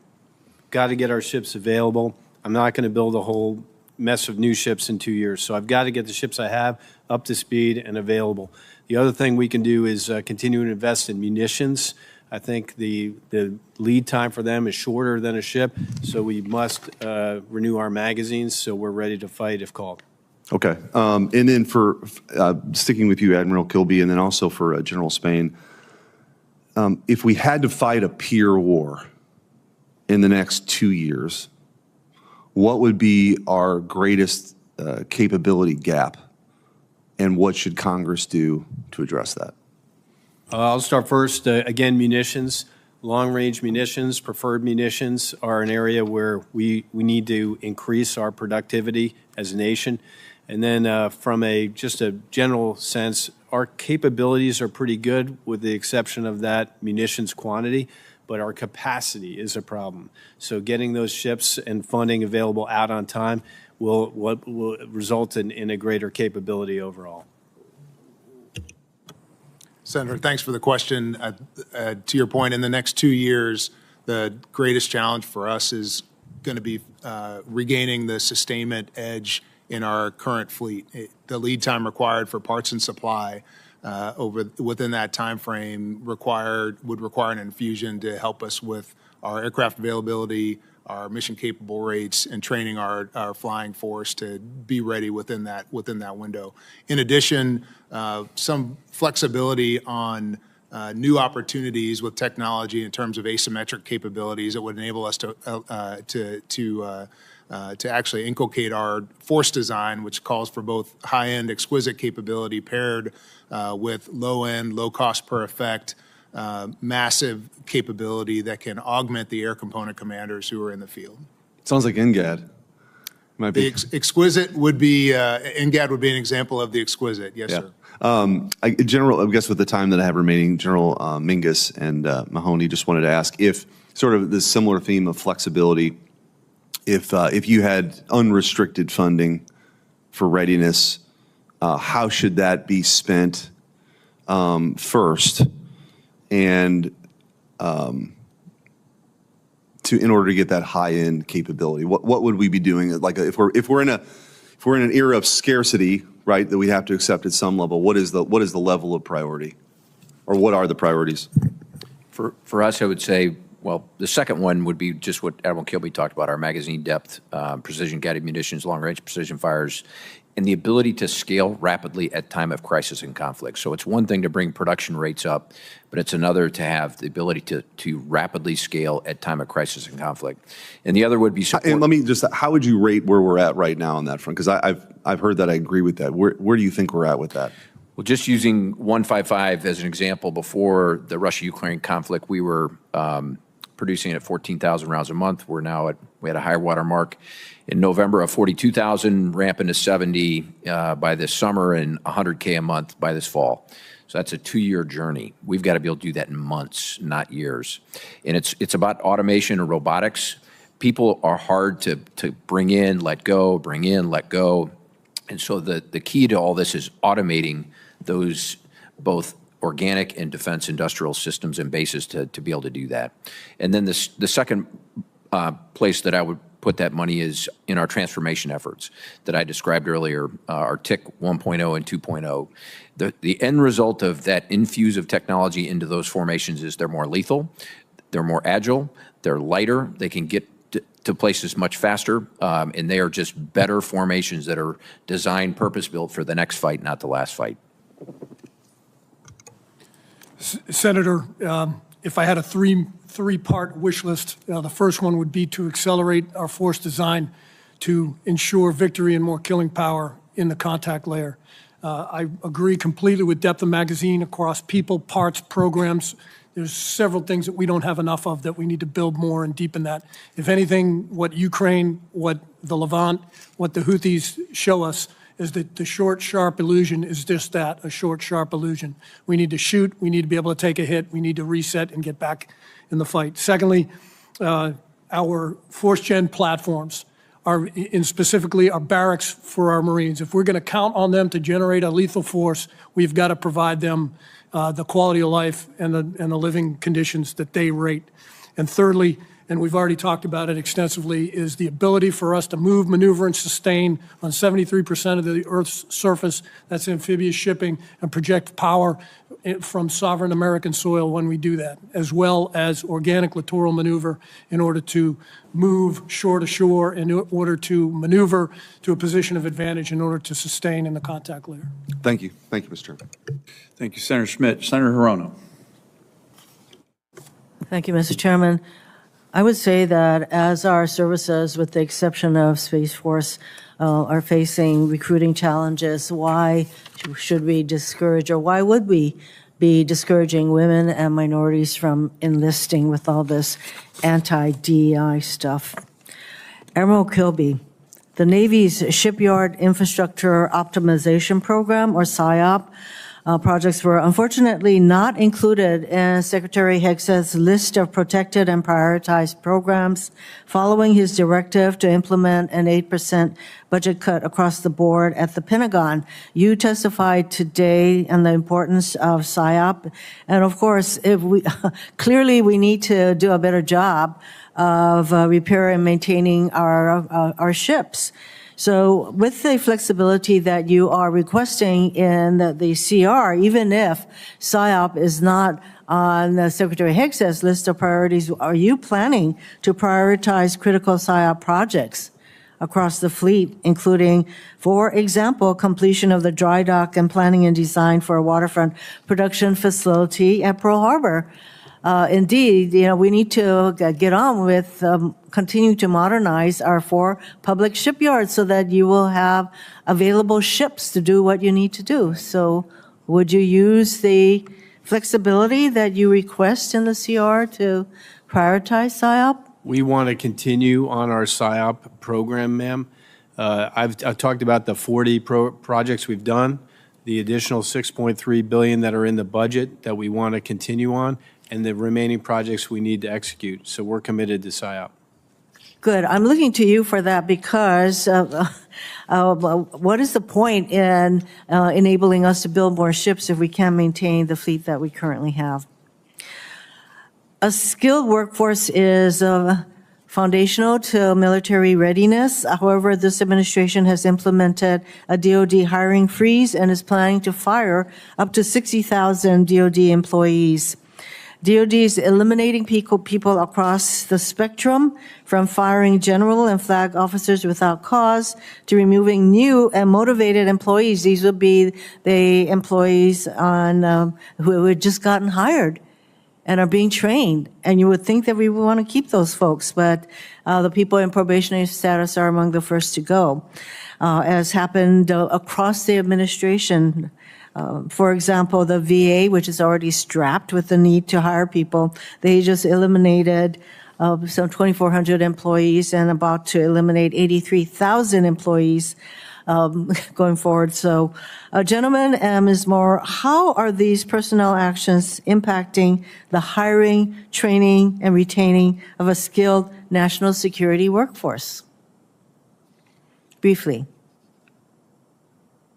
Got to get our ships available. I'm not going to build a whole mess of new ships in 2 years, so I've got to get the ships I have up to speed and available. The other thing we can do is continue to invest in munitions. I think the lead time for them is shorter than a ship, so we must renew our magazines so we're ready to fight if called. Okay. And then for sticking with you, Admiral Kilby, and then also for General Spain, if we had to fight a peer war in the next 2 years, what would be our greatest capability gap, and what should Congress do to address that? I'll start first. Again, munitions, long-range munitions, preferred munitions are an area where we need to increase our productivity as a nation. And then from just a general sense, our capabilities are pretty good with the exception of that munitions quantity, but our capacity is a problem. So getting those ships and funding available out on time will result in a greater capability overall. Senator, thanks for the question. To your point, in the next 2 years, the greatest challenge for us is going to be regaining the sustainment edge in our current fleet. The lead time required for parts and supply within that time frame would require an infusion to help us with our aircraft availability, our mission capable rates, and training our flying force to be ready within that window. In addition, some flexibility on new opportunities with technology in terms of asymmetric capabilities that would enable us to to actually inculcate our force design, which calls for both high-end exquisite capability paired with low-end, low-cost per effect, massive capability that can augment the air component commanders who are in the field. Sounds like NGAD. Might be. The exquisite would be, NGAD would be an example of the exquisite, yes, sir. General, I guess with the time that I have remaining, General Mingus and Mahoney, just wanted to ask if sort of this similar theme of flexibility, if you had unrestricted funding for readiness, how should that be spent first, and in order to get that high-end capability? What would we be doing? Like if we're in an era of scarcity, right, that we have to accept at some level, what is the level of priority, or what are the priorities? For us, I would say, well, the second one would be just what Admiral Kilby talked about, our magazine depth, precision-guided munitions, long-range precision fires, and the ability to scale rapidly at time of crisis and conflict. So it's one thing to bring production rates up, but it's another to have the ability to rapidly scale at time of crisis and conflict. And the other would be support. And let me just, how would you rate where we're at right now on that front? Because I've heard that, I agree with that. Where do you think we're at with that? Well, just using 155 as an example, before the Russia-Ukraine conflict, we were producing at 14,000 rounds a month. We had a high water mark in November of 42,000, ramping to 70 by this summer, and 100K a month by this fall. So that's a 2-year journey. We've got to be able to do that in months, not years. And it's about automation and robotics. People are hard to bring in, let go, bring in, let go. And so the key to all this is automating those both organic and defense industrial systems and bases to be able to do that. And then the second place that I would put that money is in our transformation efforts that I described earlier, our TIC 1.0 and 2.0. The end result of that infuse of technology into those formations is they're more lethal, they're more agile, they're lighter, they can get to places much faster, and they are just better formations that are designed, purpose-built for the next fight, not the last fight. Senator, if I had a three-part wish list, the first one would be to accelerate our force design to ensure victory and more killing power in the contact layer. I agree completely with depth of magazine across people, parts, programs. There's several things that we don't have enough of that we need to build more and deepen that. If anything, what Ukraine, what the Levant, what the Houthis show us is that the short, sharp illusion is just that, a short, sharp illusion. We need to shoot, we need to be able to take a hit, we need to reset and get back in the fight. Secondly, our force gen platforms are, and specifically our barracks for our Marines. If we're going to count on them to generate a lethal force, we've got to provide them the quality of life and the living conditions that they rate. And thirdly, and we've already talked about it extensively, is the ability for us to move, maneuver, and sustain on 73% of the Earth's surface. That's amphibious shipping, and project power from sovereign American soil when we do that, as well as organic littoral maneuver in order to move shore to shore, in order to maneuver to a position of advantage in order to sustain in the contact layer. Thank you. Thank you, Mr. Chairman. Thank you, Senator Schmidt. Senator Hirono. Thank you, Mr. Chairman. I would say that as our services, with the exception of Space Force, are facing recruiting challenges, why should we discourage, or why would we be discouraging women and minorities from enlisting with all this anti-DEI stuff? Admiral Kilby, the Navy's Shipyard Infrastructure Optimization Program, or SIOP, projects were unfortunately not included in Secretary Hex's list of protected and prioritized programs following his directive to implement an 8% budget cut across the board at the Pentagon. You testified today on the importance of SIOP, and of course, clearly we need to do a better job of repair and maintaining our ships. So with the flexibility that you are requesting in the CR, even if SIOP is not on Secretary Hex's list of priorities, are you planning to prioritize critical SIOP projects across the fleet, including, for example, completion of the dry dock and planning and design for a waterfront production facility at Pearl Harbor? indeed, we need to get on with continuing to modernize our 4 public shipyards so that you will have available ships to do what you need to do. So would you use the flexibility that you request in the CR to prioritize PSYOP? We want to continue on our PSYOP program, ma'am. I've talked about the 40 projects we've done, the additional $6.3 billion that are in the budget that we want to continue on, and the remaining projects we need to execute. So we're committed to PSYOP. Good. I'm looking to you for that because what is the point in enabling us to build more ships if we can't maintain the fleet that we currently have? A skilled workforce is foundational to military readiness. However, this administration has implemented a DoD hiring freeze and is planning to fire up to 60,000 DoD employees. DoD is eliminating people across the spectrum, from firing general and flag officers without cause to removing new and motivated employees. These would be the employees who had just gotten hired and are being trained. And you would think that we would want to keep those folks, but the people in probationary status are among the first to go, as happened across the administration. For example, the VA, which is already strapped with the need to hire people, they just eliminated some 2,400 employees and about to eliminate 83,000 employees going forward. So, gentlemen and Ms. Moore, how are these personnel actions impacting the hiring, training, and retaining of a skilled national security workforce? Briefly.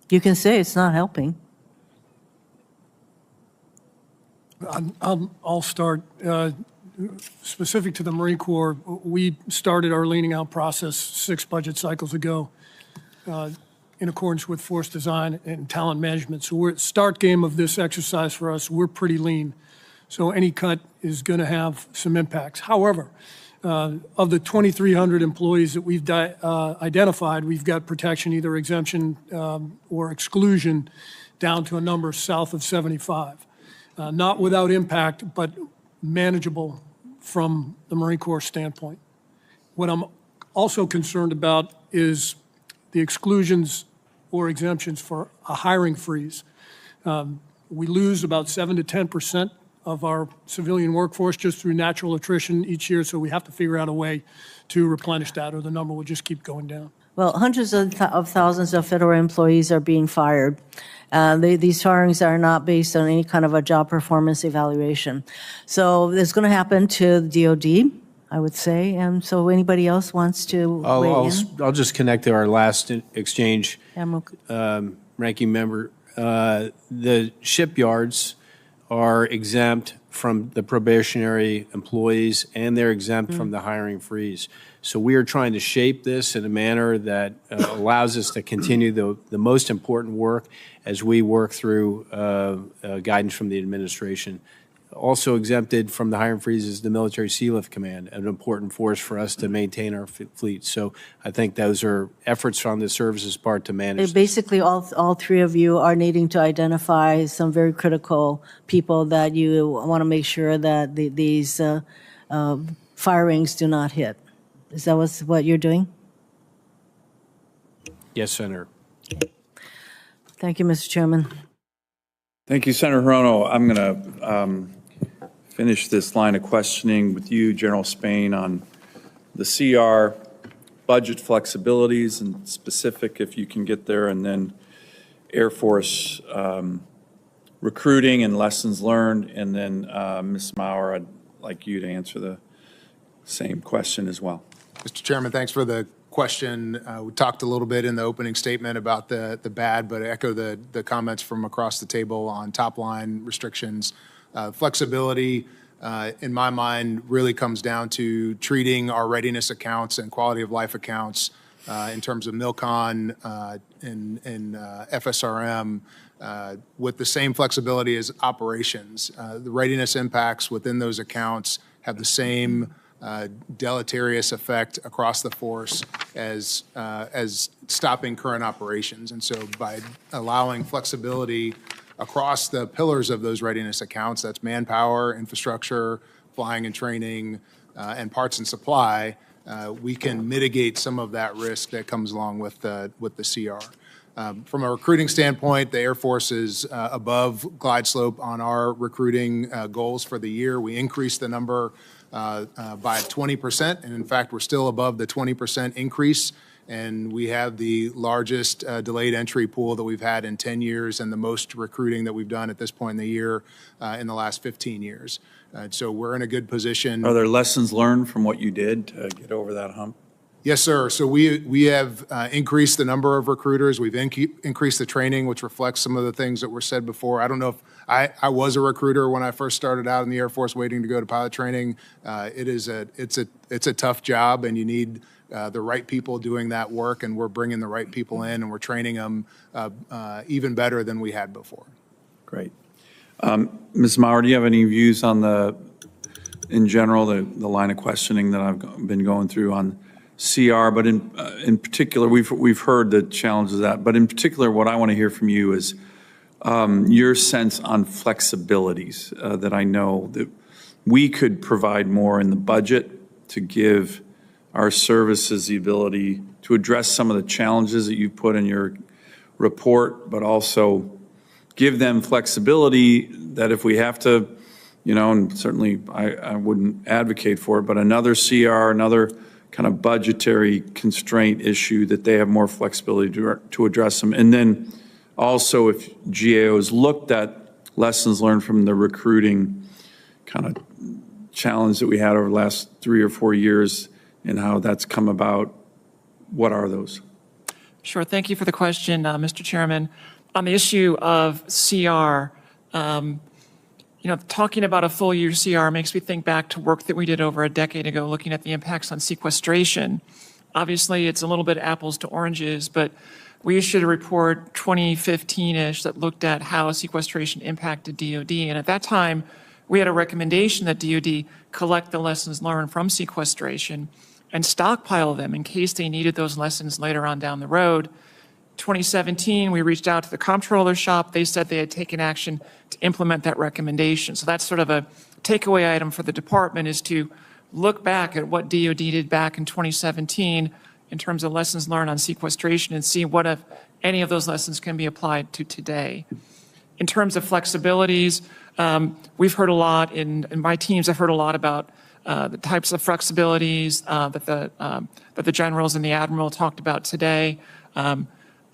You can say it's not helping. I'll start. Specific to the Marine Corps, we started our leaning out process 6 budget cycles ago in accordance with force design and talent management. So we're at the start game of this exercise for us. We're pretty lean. So any cut is going to have some impacts. However, of the 2,300 employees that we've identified, we've got protection, either exemption or exclusion, down to a number south of 75. Not without impact, but manageable from the Marine Corps standpoint. What I'm also concerned about is the exclusions or exemptions for a hiring freeze. We lose about 7 to 10% of our civilian workforce just through natural attrition each year, so we have to figure out a way to replenish that, or the number will just keep going down. Well, hundreds of thousands of federal employees are being fired. These firings are not based on any kind of a job performance evaluation. So it's going to happen to the DoD, I would say. And so anybody else wants to weigh in? I'll just connect to our last exchange, ranking member. The shipyards are exempt from the probationary employees, and they're exempt from the hiring freeze. So we are trying to shape this in a manner that allows us to continue the most important work as we work through guidance from the administration. Also exempted from the hiring freeze is the Military Sea Lift Command, an important force for us to maintain our fleet. So I think those are efforts from the services part to manage. Basically, all 3 of you are needing to identify some very critical people that you want to make sure that these firings do not hit. Is that what you're doing? Yes, Senator. Thank you, Mr. Chairman. Thank you, Senator Hirono. I'm going to finish this line of questioning with you, General Spain, on the CR budget flexibilities and specific, if you can get there, and then Air Force recruiting and lessons learned, and then Ms. Maurer, I'd like you to answer the same question as well. Mr. Chairman, thanks for the question. We talked a little bit in the opening statement about the bad, but I echo the comments from across the table on top line restrictions. Flexibility, in my mind, really comes down to treating our readiness accounts and quality of life accounts in terms of MILCON and FSRM with the same flexibility as operations. The readiness impacts within those accounts have the same deleterious effect across the force as stopping current operations. And so by allowing flexibility across the pillars of those readiness accounts, that's manpower, infrastructure, flying and training, and parts and supply, we can mitigate some of that risk that comes along with the CR. From a recruiting standpoint, the Air Force is above glide slope on our recruiting goals for the year. We increased the number by 20%, and in fact, we're still above the 20% increase, and we have the largest delayed entry pool that we've had in 10 years and the most recruiting that we've done at this point in the year in the last 15 years. So we're in a good position. Are there lessons learned from what you did to get over that hump? Yes, sir. So we have increased the number of recruiters. We've increased the training, which reflects some of the things that were said before. I don't know if I was a recruiter when I first started out in the Air Force waiting to go to pilot training. It's a tough job, and you need the right people doing that work, and we're bringing the right people in, and we're training them even better than we had before. Great. Ms. Maurer, do you have any views on in general, the line of questioning that I've been going through on CR, but in particular, we've heard the challenges of that, but in particular, what I want to hear from you is your sense on flexibilities that I know that we could provide more in the budget to give our services the ability to address some of the challenges that you put in your report, but also give them flexibility that if we have to, and certainly I wouldn't advocate for it, but another CR, another kind of budgetary constraint issue, that they have more flexibility to address them. And then also if GAO has looked at lessons learned from the recruiting kind of challenge that we had over the last 3 or 4 years and how that's come about, what are those? Sure. Thank you for the question, Mr. Chairman. On the issue of CR, talking about a full year CR makes me think back to work that we did over a decade ago looking at the impacts on sequestration. Obviously, it's a little bit apples to oranges, but we issued a report 2015-ish that looked at how sequestration impacted DOD. And at that time, we had a recommendation that DOD collect the lessons learned from sequestration and stockpile them in case they needed those lessons later on down the road. 2017, we reached out to the comptroller shop. They said they had taken action to implement that recommendation. So that's sort of a takeaway item for the department, is to look back at what DOD did back in 2017 in terms of lessons learned on sequestration and see what, if any, of those lessons can be applied to today. In terms of flexibilities, we've heard a lot, in my teams have heard a lot about the types of flexibilities that the generals and the admiral talked about today.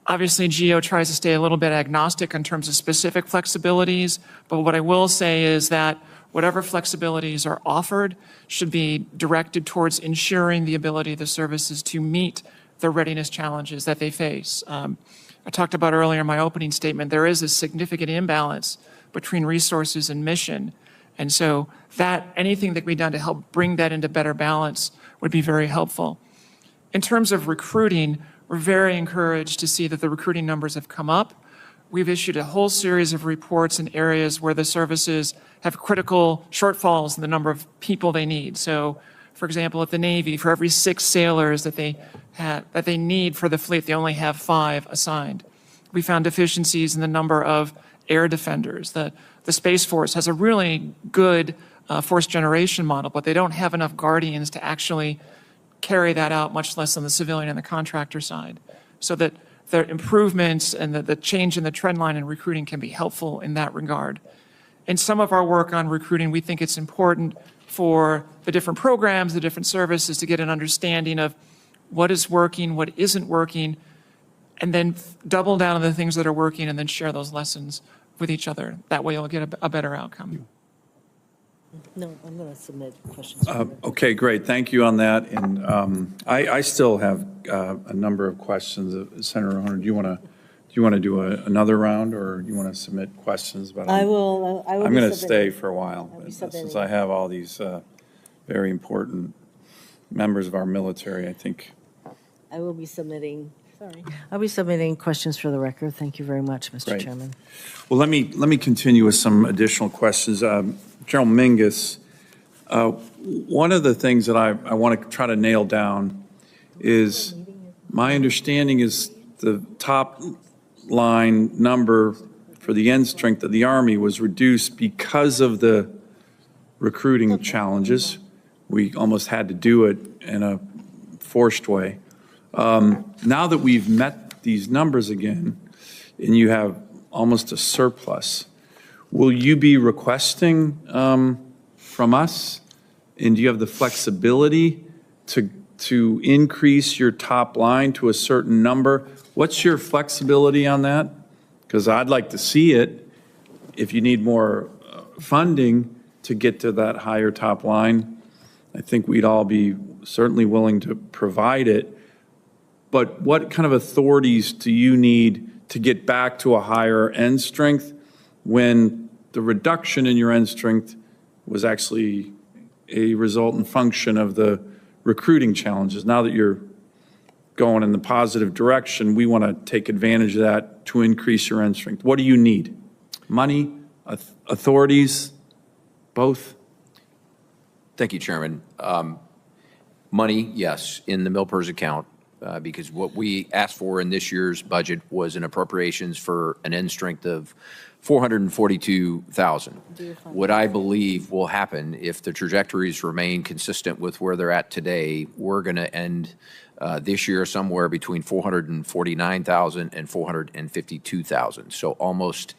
Obviously, GEO tries to stay a little bit agnostic in terms of specific flexibilities, but what I will say is that whatever flexibilities are offered should be directed towards ensuring the ability of the services to meet the readiness challenges that they face. I talked about earlier in my opening statement, there is a significant imbalance between resources and mission. And so anything that can be done to help bring that into better balance would be very helpful. In terms of recruiting, we're very encouraged to see that the recruiting numbers have come up. We've issued a whole series of reports in areas where the services have critical shortfalls in the number of people they need. So, for example, at the Navy, for every 6 sailors that they need for the fleet, they only have 5 assigned. We found deficiencies in the number of air defenders. The Space Force has a really good force generation model, but they don't have enough guardians to actually carry that out, much less on the civilian and the contractor side. So that the improvements and the change in the trend line in recruiting can be helpful in that regard. In some of our work on recruiting, we think it's important for the different programs, the different services, to get an understanding of what is working, what isn't working, and then double down on the things that are working and then share those lessons with each other. That way you'll get a better outcome. No, I'm going to submit questions. Okay, great. Thank you on that. And I still have a number of questions. Senator Horner, do you want to do another round, or do you want to submit questions? But I will. I'm going to stay for a while since I have all these very important members of our military. I think I will be submitting. Sorry, I'll be submitting questions for the record. Thank you very much, Mr. Great. Chairman. Well, let me continue with some additional questions. General Mingus, one of the things that I want to try to nail down is, my understanding is the top line number for the end strength of the Army was reduced because of the recruiting challenges. We almost had to do it in a forced way. Now that we've met these numbers again, and you have almost a surplus, will you be requesting from us, and do you have the flexibility to increase your top line to a certain number? What's your flexibility on that? Because I'd like to see it if you need more funding to get to that higher top line. I think we'd all be certainly willing to provide it. But what kind of authorities do you need to get back to a higher end strength when the reduction in your end strength was actually a resultant function of the recruiting challenges? Now that you're going in the positive direction, we want to take advantage of that to increase your end strength. What do you need? Money, authorities, both? Thank you, Chairman. Money, yes, in the Milpers account, because what we asked for in this year's budget was an appropriations for an end strength of $442,000. What I believe will happen if the trajectories remain consistent with where they're at today, we're going to end this year somewhere between $449,000 and $452,000. So almost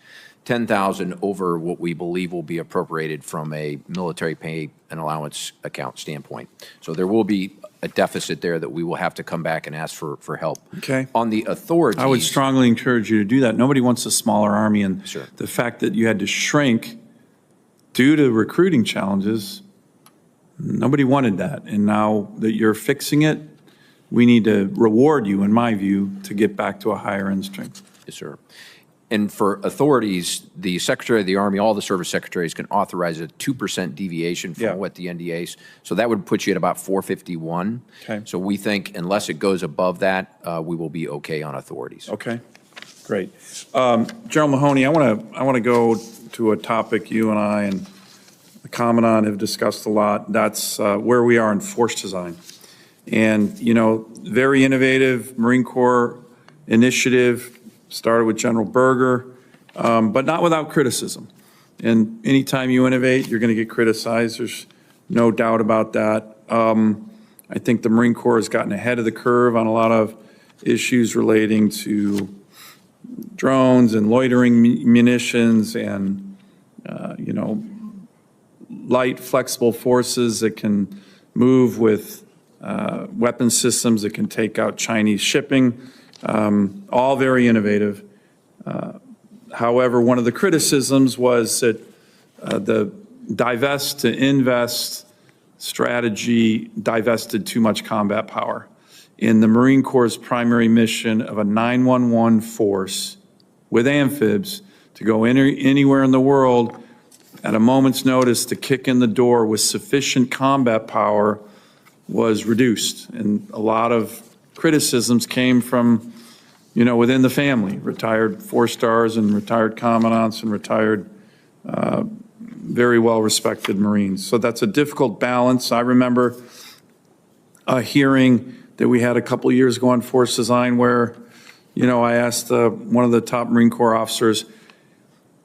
$10,000 over what we believe will be appropriated from a military pay and allowance account standpoint. So there will be a deficit there that we will have to come back and ask for help. Okay. On the authorities, I would strongly encourage you to do that. Nobody wants a smaller Army, and Sure. the fact that you had to shrink due to recruiting challenges, nobody wanted that. And now that you're fixing it, we need to reward you, in my view, to get back to a higher end strength. Yes, sir. And for authorities, the Secretary of the Army, all the service secretaries can authorize a 2% deviation from Yeah. what the NDAs. So that would put you at about 451. Okay. So we think unless it goes above that, we will be okay on authorities. Okay, great. General Mahoney, I want to go to a topic you and I and the Commandant have discussed a lot. That's where we are in force design. And, you know, very innovative Marine Corps initiative, started with General Berger, but not without criticism. And anytime you innovate, you're going to get criticized. There's no doubt about that. I think the Marine Corps has gotten ahead of the curve on a lot of issues relating to drones and loitering munitions and, you know, light, flexible forces that can move with weapon systems that can take out Chinese shipping. All very innovative. However, one of the criticisms was that the divest to invest strategy divested too much combat power. In the Marine Corps' primary mission of a 911 force with amphibs to go anywhere in the world at a moment's notice to kick in the door with sufficient combat power was reduced. And a lot of criticisms came from, you know, within the family, retired four-stars and retired commandants and retired very well-respected Marines. So that's a difficult balance. I remember a hearing that we had a couple of years ago on force design where, you know, I asked one of the top Marine Corps officers,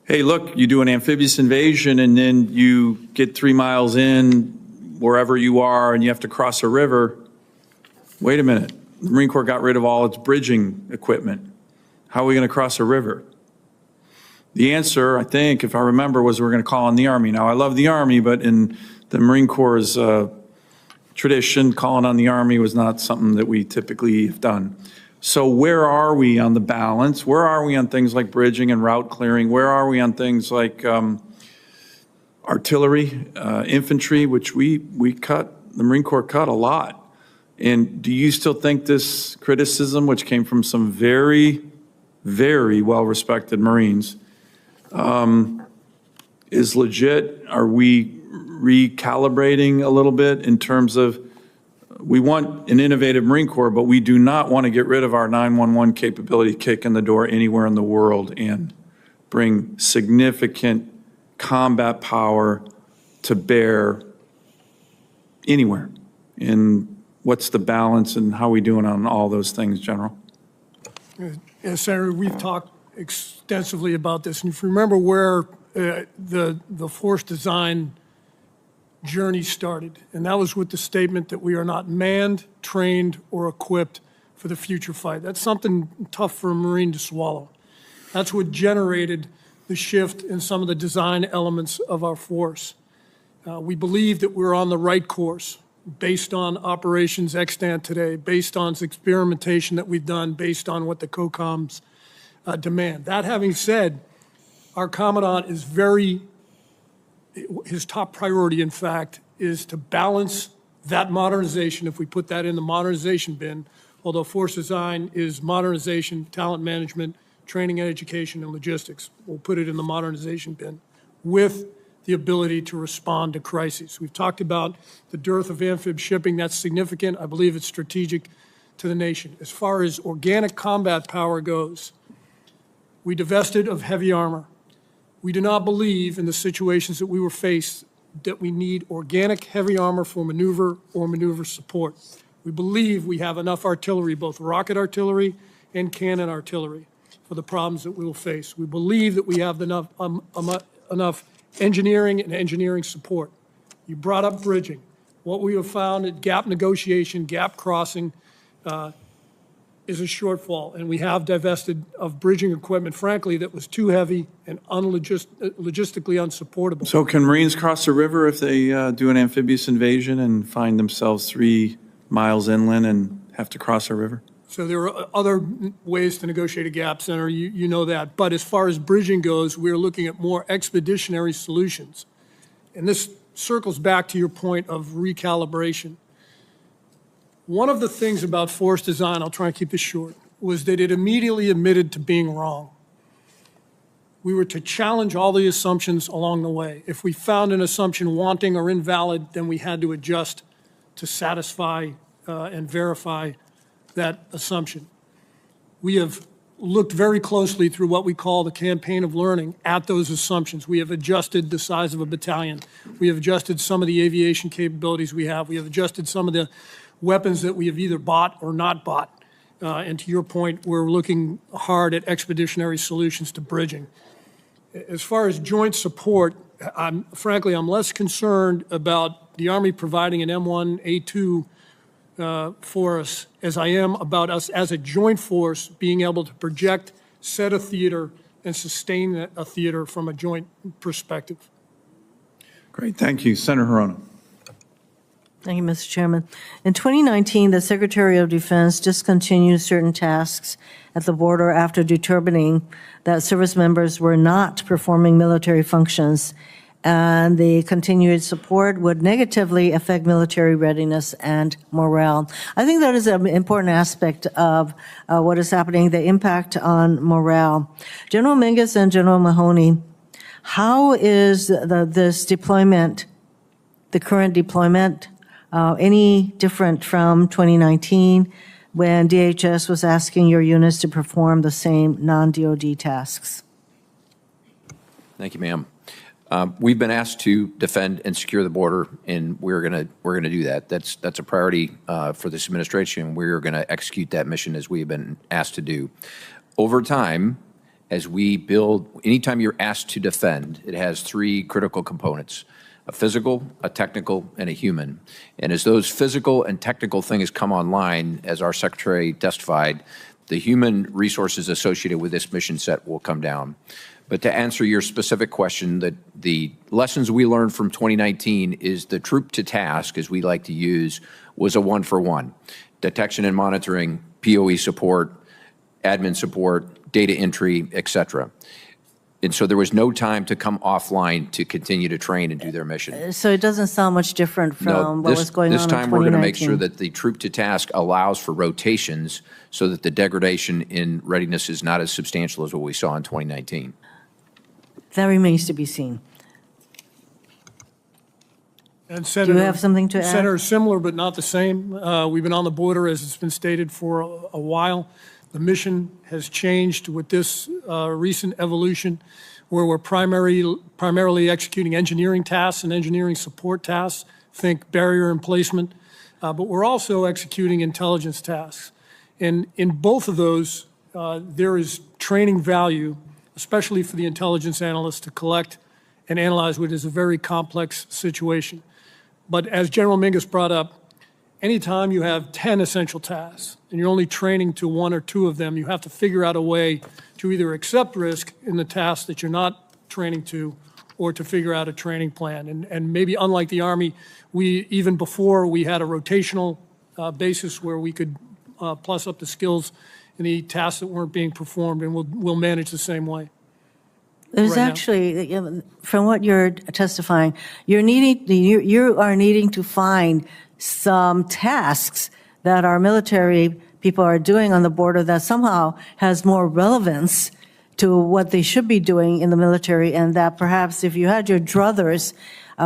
hey, look, you do an amphibious invasion and then you get 3 miles in wherever you are and you have to cross a river. Wait a minute. The Marine Corps got rid of all its bridging equipment. How are we going to cross a river? The answer, I think, if I remember, was we're going to call on the Army. Now, I love the Army, but in the Marine Corps' tradition, calling on the Army was not something that we typically have done. So where are we on the balance? Where are we on things like bridging and route clearing? Where are we on things like artillery, infantry, which we cut, the Marine Corps cut a lot? And do you still think this criticism, which came from some very, very well-respected Marines, is legit? Are we recalibrating a little bit in terms of we want an innovative Marine Corps, but we do not want to get rid of our 911 capability, kick in the door anywhere in the world and bring significant combat power to bear anywhere? And what's the balance and how are we doing on all those things, General? Senator, we've talked extensively about this. And if you remember where the force design journey started, and that was with the statement that we are not manned, trained, or equipped for the future fight. That's something tough for a Marine to swallow. That's what generated the shift in some of the design elements of our force. We believe that we're on the right course based on operations extant today, based on experimentation that we've done, based on what the COCOMs demand. That having said, our Commandant is his top priority, in fact, is to balance that modernization, if we put that in the modernization bin, although force design is modernization, talent management, training and education, and logistics. We'll put it in the modernization bin with the ability to respond to crises. We've talked about the dearth of amphib shipping. That's significant. I believe it's strategic to the nation. As far as organic combat power goes, we divested of heavy armor. We do not believe in the situations that we were faced that we need organic heavy armor for maneuver or maneuver support. We believe we have enough artillery, both rocket artillery and cannon artillery, for the problems that we will face. We believe that we have enough engineering and engineering support. You brought up bridging. What we have found at gap negotiation, gap crossing, is a shortfall, and we have divested of bridging equipment, frankly, that was too heavy and logistically unsupportable. So can Marines cross the river if they do an amphibious invasion and find themselves 3 miles inland and have to cross a river? So there are other ways to negotiate a gap, Senator, you know that. But as far as bridging goes, we're looking at more expeditionary solutions. And this circles back to your point of recalibration. One of the things about force design, I'll try and keep this short, was that it immediately admitted to being wrong. We were to challenge all the assumptions along the way. If we found an assumption wanting or invalid, then we had to adjust to satisfy and verify that assumption. We have looked very closely through what we call the campaign of learning at those assumptions. We have adjusted the size of a battalion. We have adjusted some of the aviation capabilities we have. We have adjusted some of the weapons that we have either bought or not bought. And to your point, we're looking hard at expeditionary solutions to bridging. As far as joint support, frankly, I'm less concerned about the Army providing an M1A2 for us as I am about us as a joint force being able to project, set a theater, and sustain a theater from a joint perspective. Great, thank you. Senator Hirono. Thank you, Mr. Chairman. In 2019, the Secretary of Defense discontinued certain tasks at the border after determining that service members were not performing military functions, and the continued support would negatively affect military readiness and morale. I think that is an important aspect of what is happening, the impact on morale. General Mingus and General Mahoney, how is this deployment, the current deployment, any different from 2019 when DHS was asking your units to perform the same non-DOD tasks? Thank you, ma'am. We've been asked to defend and secure the border, and we're gonna do that. That's a priority for this administration. We're going to execute that mission as we have been asked to do. Over time, as we build, anytime you're asked to defend, it has 3 critical components: a physical, a technical, and a human. And as those physical and technical things come online, as our Secretary testified, the human resources associated with this mission set will come down. But to answer your specific question, the lessons we learned from 2019 is the troop to task, as we like to use, was a 1-for-1. Detection and monitoring, POE support, admin support, data entry, et cetera. And so there was no time to come offline to continue to train and do their mission. So it doesn't sound much different from what was going on in 2019. This time we're going to make sure that the troop to task allows for rotations so that the degradation in readiness is not as substantial as what we saw in 2019. That remains to be seen. And Senator, do you have something to add? Senator, similar but not the same. We've been on the border, as it's been stated, for a while. The mission has changed with this recent evolution, where we're primarily executing engineering tasks and engineering support tasks, think barrier emplacement, but we're also executing intelligence tasks. And in both of those, there is training value, especially for the intelligence analysts to collect and analyze what is a very complex situation. But as General Mingus brought up, anytime you have 10 essential tasks and you're only training to 1 or 2 of them, you have to figure out a way to either accept risk in the tasks that you're not training to or to figure out a training plan. And maybe unlike the Army, even before we had a rotational basis where we could plus up the skills in the tasks that weren't being performed, and we'll manage the same way. There's right now. actually, from what you're testifying, you are needing to find some tasks that our military people are doing on the border that somehow has more relevance to what they should be doing in the military, and that perhaps if you had your druthers,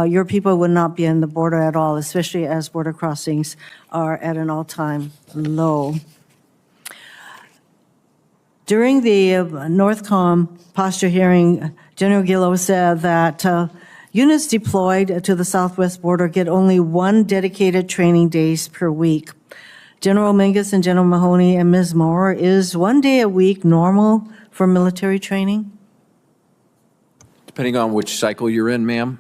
your people would not be in the border at all, especially as border crossings are at an all-time low. During the NORTHCOM posture hearing, General Gillow said that units deployed to the southwest border get only 1 dedicated training days per week. General Mingus and General Mahoney and Ms. Moore, is 1 day a week normal for military training? Depending on which cycle you're in, ma'am,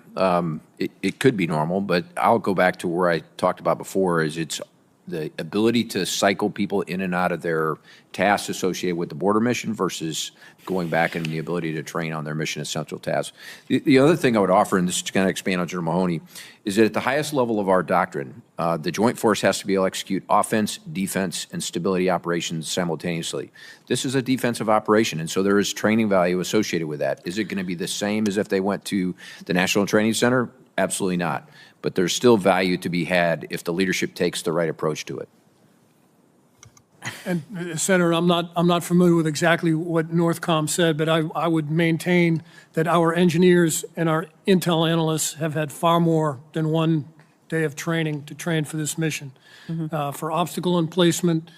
it could be normal, but I'll go back to where I talked about before, is it's the ability to cycle people in and out of their tasks associated with the border mission versus going back and the ability to train on their mission essential tasks. The other thing I would offer, and this is going to expand on General Mahoney, is that at the highest level of our doctrine, the Joint Force has to be able to execute offense, defense, and stability operations simultaneously. This is a defensive operation, and so there is training value associated with that. Is it going to be the same as if they went to the National Training Center? Absolutely not. But there's still value to be had if the leadership takes the right approach to it. And Senator, I'm not familiar with exactly what NORTHCOM said, but I would maintain that our engineers and our intel analysts have had far more than 1 day of training to train for this mission. For obstacle emplacement,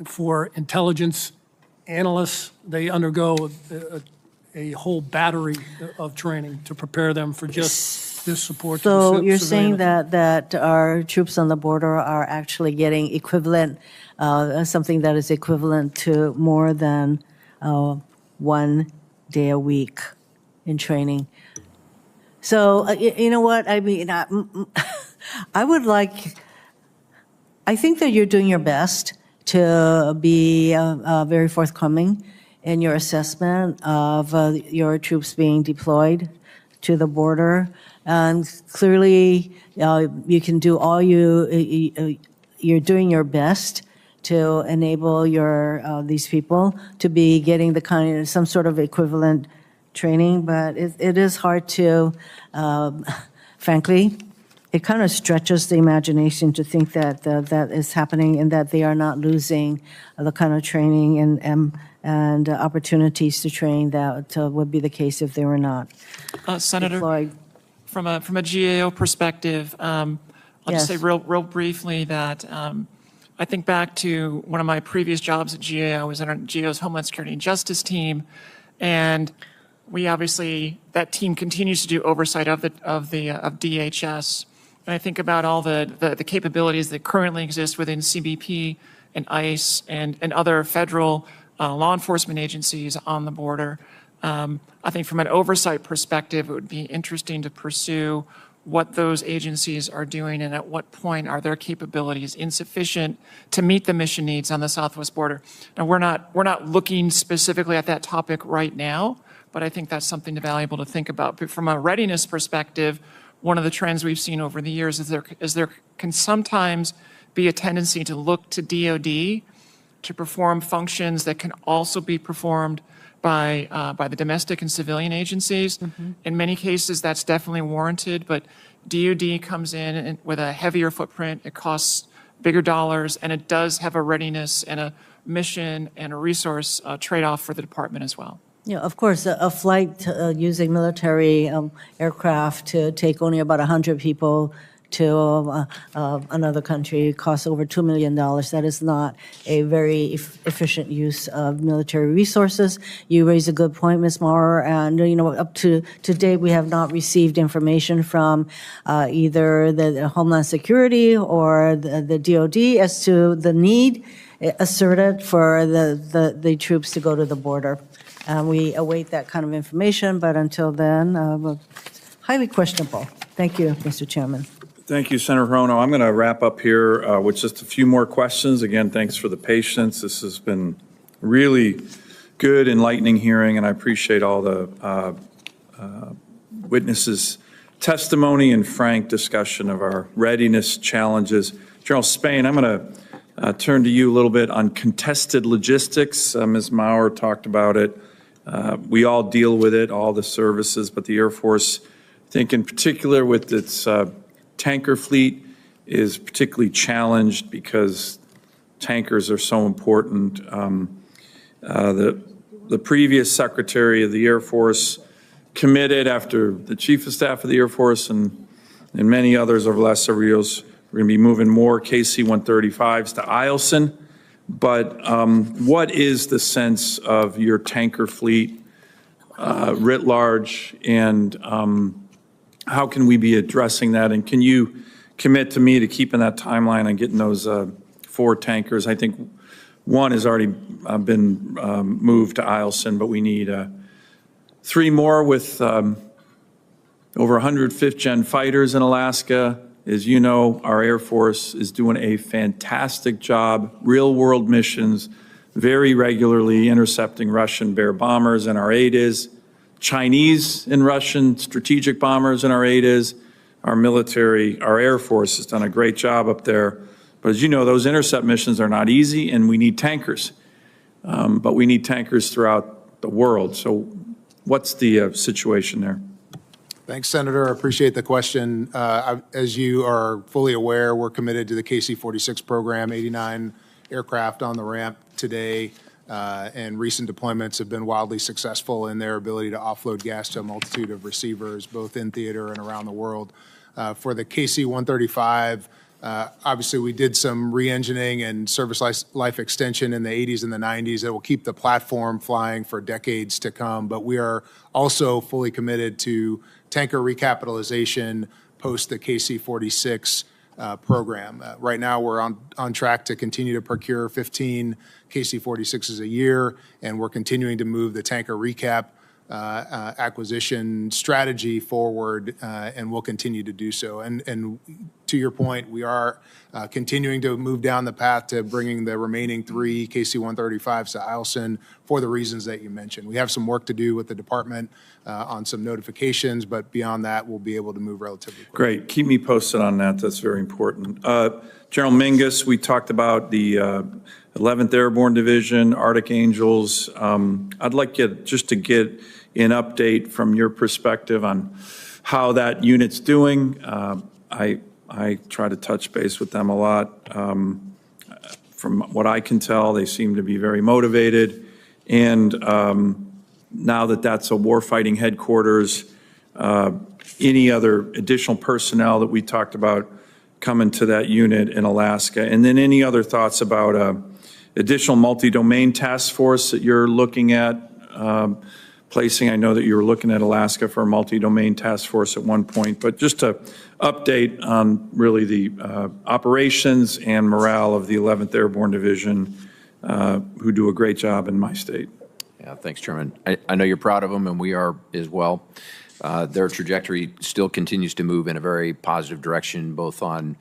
for intelligence analysts, they undergo a whole battery of training to prepare them for just this support. So you're saying that our troops on the border are actually getting equivalent, something that is equivalent to more than 1 day a week in training. So you know what, I mean, I think that you're doing your best to be very forthcoming in your assessment of your troops being deployed to the border. And clearly, you can do all you're doing your best to enable these people to be getting the kind of some sort of equivalent training, but it is hard to, frankly, it kind of stretches the imagination to think that that is happening and that they are not losing the kind of training and opportunities to train that would be the case if they were not Senator, deployed. From a GAO perspective, I'll just say real briefly that I think back to one of my previous jobs at GAO. I was in our GAO's Homeland Security and Justice team, and we obviously, that team continues to do oversight of DHS. And I think about all the capabilities that currently exist within CBP and ICE and other federal law enforcement agencies on the border. I think from an oversight perspective, it would be interesting to pursue what those agencies are doing and at what point are their capabilities insufficient to meet the mission needs on the southwest border. Now, we're not looking specifically at that topic right now, but I think that's something valuable to think about. But from a readiness perspective, one of the trends we've seen over the years is there can sometimes be a tendency to look to DoD to perform functions that can also be performed by the domestic and civilian agencies. In many cases, that's definitely warranted, but DoD comes in with a heavier footprint, it costs bigger dollars, and it does have a readiness and a mission and a resource trade-off for the department as well. Yeah, of course, a flight using military aircraft to take only about 100 people to another country costs over $2 million. That is not a very efficient use of military resources. You raise a good point, Ms. Maurer, and up to date, we have not received information from either the Homeland Security or the DoD as to the need asserted for the troops to go to the border. We await that kind of information, but until then, highly questionable. Thank you, Mr. Chairman. Thank you, Senator Hirono. I'm going to wrap up here with just a few more questions. Again, thanks for the patience. This has been really good, enlightening hearing, and I appreciate all the witnesses' testimony and frank discussion of our readiness challenges. General Spain, I'm going to turn to you a little bit on contested logistics. Ms. Maurer talked about it. We all deal with it, all the services, but the Air Force, I think in particular with its tanker fleet, is particularly challenged because tankers are so important. The previous Secretary of the Air Force committed, after the Chief of Staff of the Air Force and many others over the last several years, we're going to be moving more KC-135s to Eielson. But what is the sense of your tanker fleet writ large, and how can we be addressing that? And can you commit to me to keeping that timeline on getting those 4 tankers? I think one has already been moved to Eielson, but we need 3 more with over 100 fifth-gen fighters in Alaska. As you know, our Air Force is doing a fantastic job, real-world missions, very regularly intercepting Russian Bear bombers in our ADIZ, Chinese and Russian strategic bombers in our ADIZ. Our military, our Air Force has done a great job up there. But as you know, those intercept missions are not easy, and we need tankers. But we need tankers throughout the world. So what's the situation there? Thanks, Senator. I appreciate the question. As you are fully aware, we're committed to the KC-46 program, 89 aircraft on the ramp today, and recent deployments have been wildly successful in their ability to offload gas to a multitude of receivers, both in theater and around the world. For the KC-135, obviously, we did some re-engineering and service life extension in the 80s and the 90s that will keep the platform flying for decades to come. But we are also fully committed to tanker recapitalization post the KC-46 program. Right now, we're on track to continue to procure 15 KC-46s a year, and we're continuing to move the tanker recap acquisition strategy forward, and we'll continue to do so. And to your point, we are continuing to move down the path to bringing the remaining 3 KC-135s to Eielson for the reasons that you mentioned. We have some work to do with the department on some notifications, but beyond that, we'll be able to move relatively quickly. Great. Keep me posted on that. That's very important. General Mingus, we talked about the 11th Airborne Division, Arctic Angels. I'd like you just to get an update from your perspective on how that unit's doing. I try to touch base with them a lot. From what I can tell, they seem to be very motivated. And now that that's a warfighting headquarters, any other additional personnel that we talked about coming to that unit in Alaska? And then any other thoughts about additional multi-domain task force that you're looking at placing? I know that you were looking at Alaska for a multi-domain task force at one point, but just to update on really the operations and morale of the 11th Airborne Division, who do a great job in my state. Yeah, thanks, Chairman. I know you're proud of them, and we are as well. Their trajectory still continues to move in a very positive direction, both on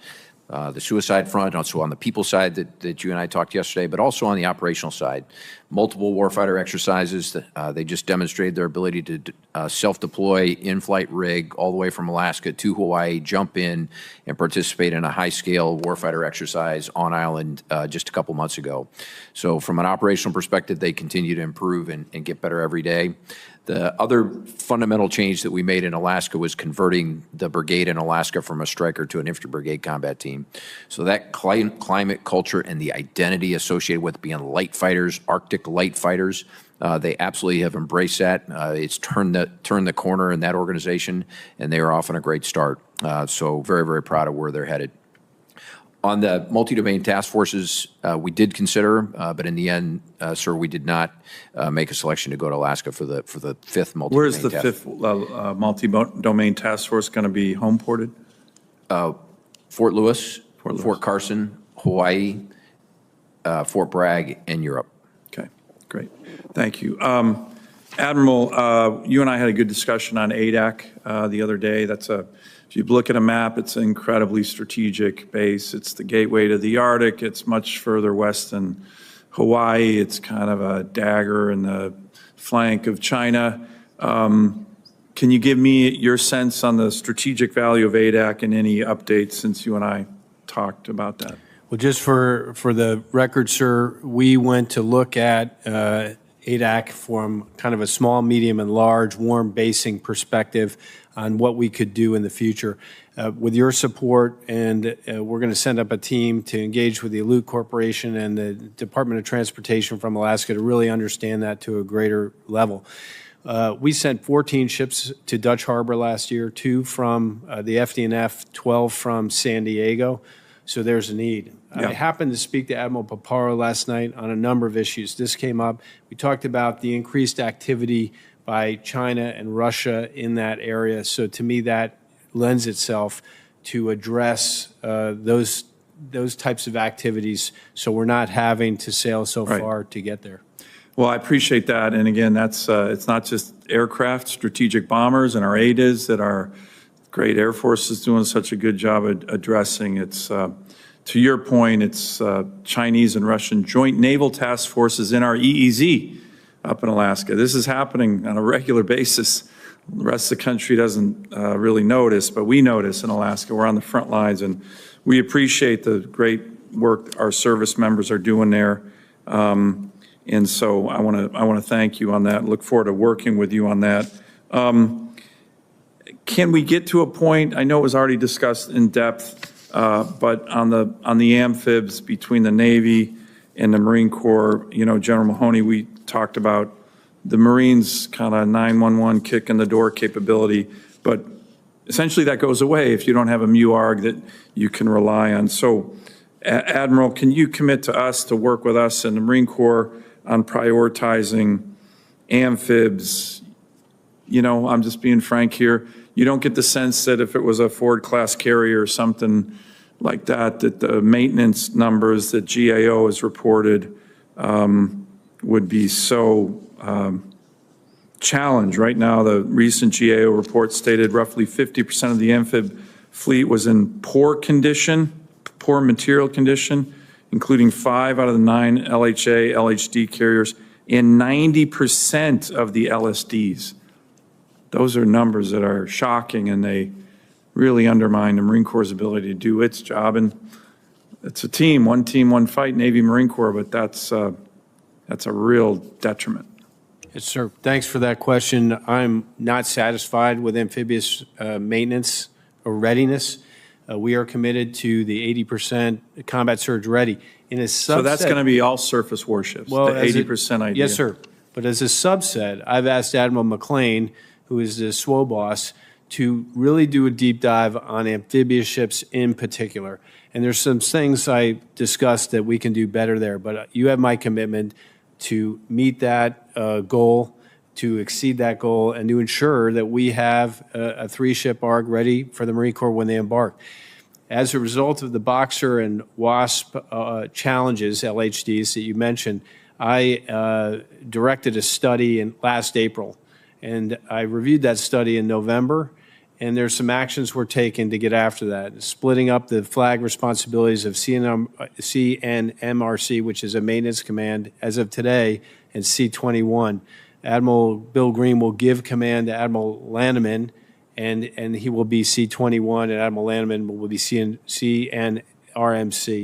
the suicide front, also on the people side that you and I talked yesterday, but also on the operational side. Multiple warfighter exercises. They just demonstrated their ability to self-deploy in-flight rig all the way from Alaska to Hawaii, jump in and participate in a high-scale warfighter exercise on island just a couple months ago. So from an operational perspective, they continue to improve and get better every day. The other fundamental change that we made in Alaska was converting the brigade in Alaska from a Stryker to an infantry brigade combat team. So that climate, culture, and the identity associated with being light fighters, Arctic light fighters, they absolutely have embraced that. It's turned the corner in that organization, and they are off on a great start. So very, very proud of where they're headed. On the multi-domain task forces, we did consider, but in the end, sir, we did not make a selection to go to Alaska for the 5th multi-domain. Where's the 5th multi-domain task force going to be home ported? Fort Lewis, Fort Carson, Hawaii, Fort Bragg in Europe. Okay, great. Thank you. Admiral, you and I had a good discussion on ADAC the other day. If you look at a map, it's an incredibly strategic base. It's the gateway to the Arctic. It's much further west than Hawaii. It's kind of a dagger in the flank of China. Can you give me your sense on the strategic value of ADAC and any updates since you and I talked about that? Well, just for the record, sir, we went to look at ADAC from kind of a small, medium, and large warm basing perspective on what we could do in the future. With your support, and we're going to send up a team to engage with the Alute Corporation and the Department of Transportation from Alaska to really understand that to a greater level. We sent 14 ships to Dutch Harbor last year, 2 from the FDNF, 12 from San Diego. So there's a need. Yeah. I happened to speak to Admiral Paparo last night on a number of issues. This came up. We talked about the increased activity by China and Russia in that area. So to me, that lends itself to address those types of activities, so we're not having to sail so far to get there. Well, I appreciate that. And again, that's it's not just aircraft, strategic bombers, and our ADAs that our great Air Force is doing such a good job at addressing. It's, to your point, it's Chinese and Russian joint naval task forces in our EEZ up in Alaska. This is happening on a regular basis. The rest of the country doesn't really notice, but we notice in Alaska. We're on the front lines, and we appreciate the great work our service members are doing there. And so I want to thank you on that. Look forward to working with you on that. Can we get to a point? I know it was already discussed in depth, but on the amphibs between the Navy and the Marine Corps, you know, General Mahoney, we talked about the Marines kind of 911 kick in the door capability, but essentially that goes away if you don't have a MUARG that you can rely on. So, Admiral, can you commit to us to work with us in the Marine Corps on prioritizing amphibs? You know, I'm just being frank here. You don't get the sense that if it was a Ford-class carrier or something like that, that the maintenance numbers that GAO has reported would be so challenged. Right now, the recent GAO report stated roughly 50% of the amphib fleet was in poor condition, poor material condition, including 5 out of the 9 LHA, LHD carriers, and 90% of the LSDs. Those are numbers that are shocking, and they really undermine the Marine Corps' ability to do its job. And it's a team, one fight, Navy, Marine Corps, but that's a real detriment. Yes, sir. Thanks for that question. I'm not satisfied with amphibious maintenance or readiness. We are committed to the 80% combat surge ready. In a subset, so that's going to be all surface warships, well, the 80% idea. Yes, sir. But as a subset, I've asked Admiral McLean, who is the SWO boss, to really do a deep dive on amphibious ships in particular. And there's some things I discussed that we can do better there. But you have my commitment to meet that goal, to exceed that goal, and to ensure that we have a 3-ship ARG ready for the Marine Corps when they embark. As a result of the Boxer and WASP challenges, LHDs, that you mentioned, I directed a study in last April, and I reviewed that study in November, and there's some actions we're taking to get after that, splitting up the flag responsibilities of CNMRC, which is a maintenance command as of today, and C-21. Admiral Bill Green will give command to Admiral Lanneman, and he will be C-21, and Admiral Lanneman will be CNRMC.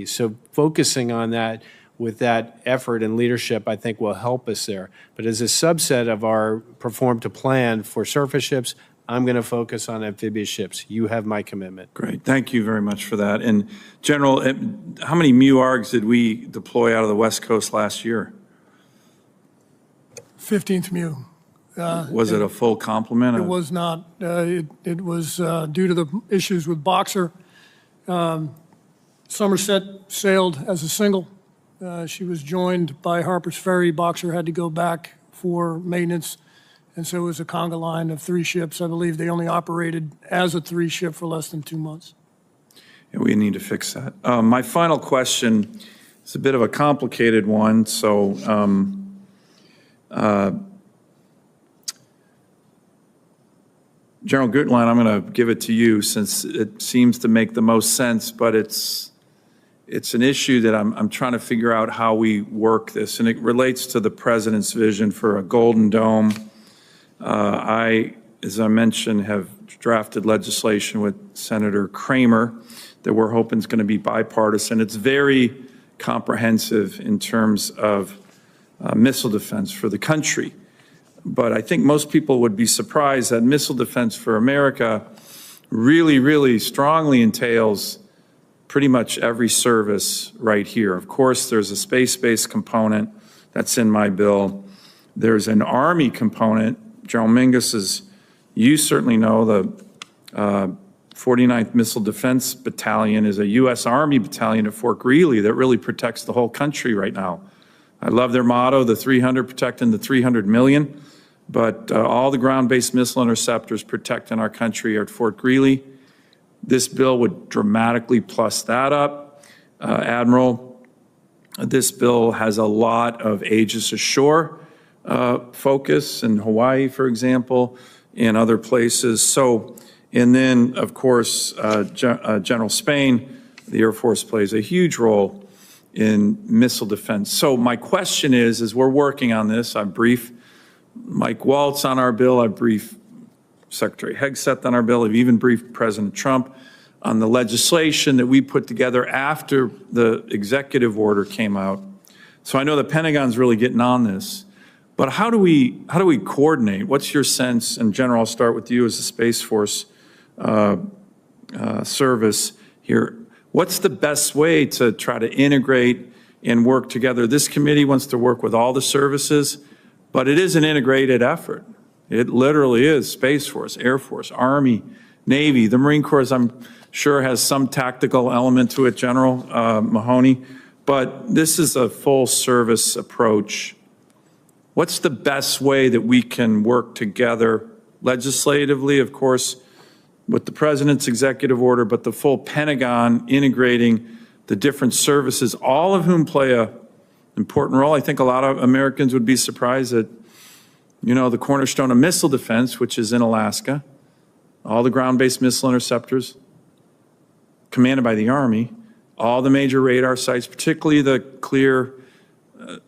So focusing on that with that effort and leadership, I think will help us there. But as a subset of our perform to plan for surface ships, I'm going to focus on amphibious ships. You have my commitment. Great. Thank you very much for that. And General, how many MUARGs did we deploy out of the West Coast last year? 15th MU. Was it a full complement? It was not. It was due to the issues with Boxer. Somerset sailed as a single. She was joined by Harper's Ferry. Boxer had to go back for maintenance, and so it was a conga line of 3 ships. I believe they only operated as a 3-ship for less than 2 months. Yeah, we need to fix that. My final question It's a bit of a complicated one, so General Gutlein, I'm going to give it to you since it seems to make the most sense, but it's an issue that I'm trying to figure out how we work this, and it relates to the president's vision for a Golden Dome. I, as I mentioned, have drafted legislation with Senator Kramer that we're hoping is going to be bipartisan. It's very comprehensive in terms of missile defense for the country. But I think most people would be surprised that missile defense for America really, really strongly entails pretty much every service right here. Of course, there's a space-based component that's in my bill. There's an Army component. General Mingus, as you certainly know, the 49th Missile Defense Battalion is a U.S. Army battalion at Fort Greely that really protects the whole country right now. I love their motto, the 300 protecting the 300 million, but all the ground-based missile interceptors protecting our country are at Fort Greely. This bill would dramatically plus that up. Admiral, this bill has a lot of Aegis Ashore focus in Hawaii, for example, and other places. So, and then, of course, General Spain, the Air Force plays a huge role in missile defense. So my question is, as we're working on this, I brief Mike Waltz on our bill, I brief Secretary Hegseth on our bill, I've even briefed President Trump on the legislation that we put together after the executive order came out. So I know the Pentagon's really getting on this, but how do we coordinate? What's your sense? And General, I'll start with you as a Space Force service here. What's the best way to try to integrate and work together? This committee wants to work with all the services, but it is an integrated effort. It literally is Space Force, Air Force, Army, Navy. The Marine Corps, as I'm sure, has some tactical element to it, General Mahoney, but this is a full service approach. What's the best way that we can work together legislatively, of course, with the President's executive order, but the full Pentagon integrating the different services, all of whom play an important role? I think a lot of Americans would be surprised that, you know, the cornerstone of missile defense, which is in Alaska, all the ground-based missile interceptors commanded by the Army, all the major radar sites, particularly the Clear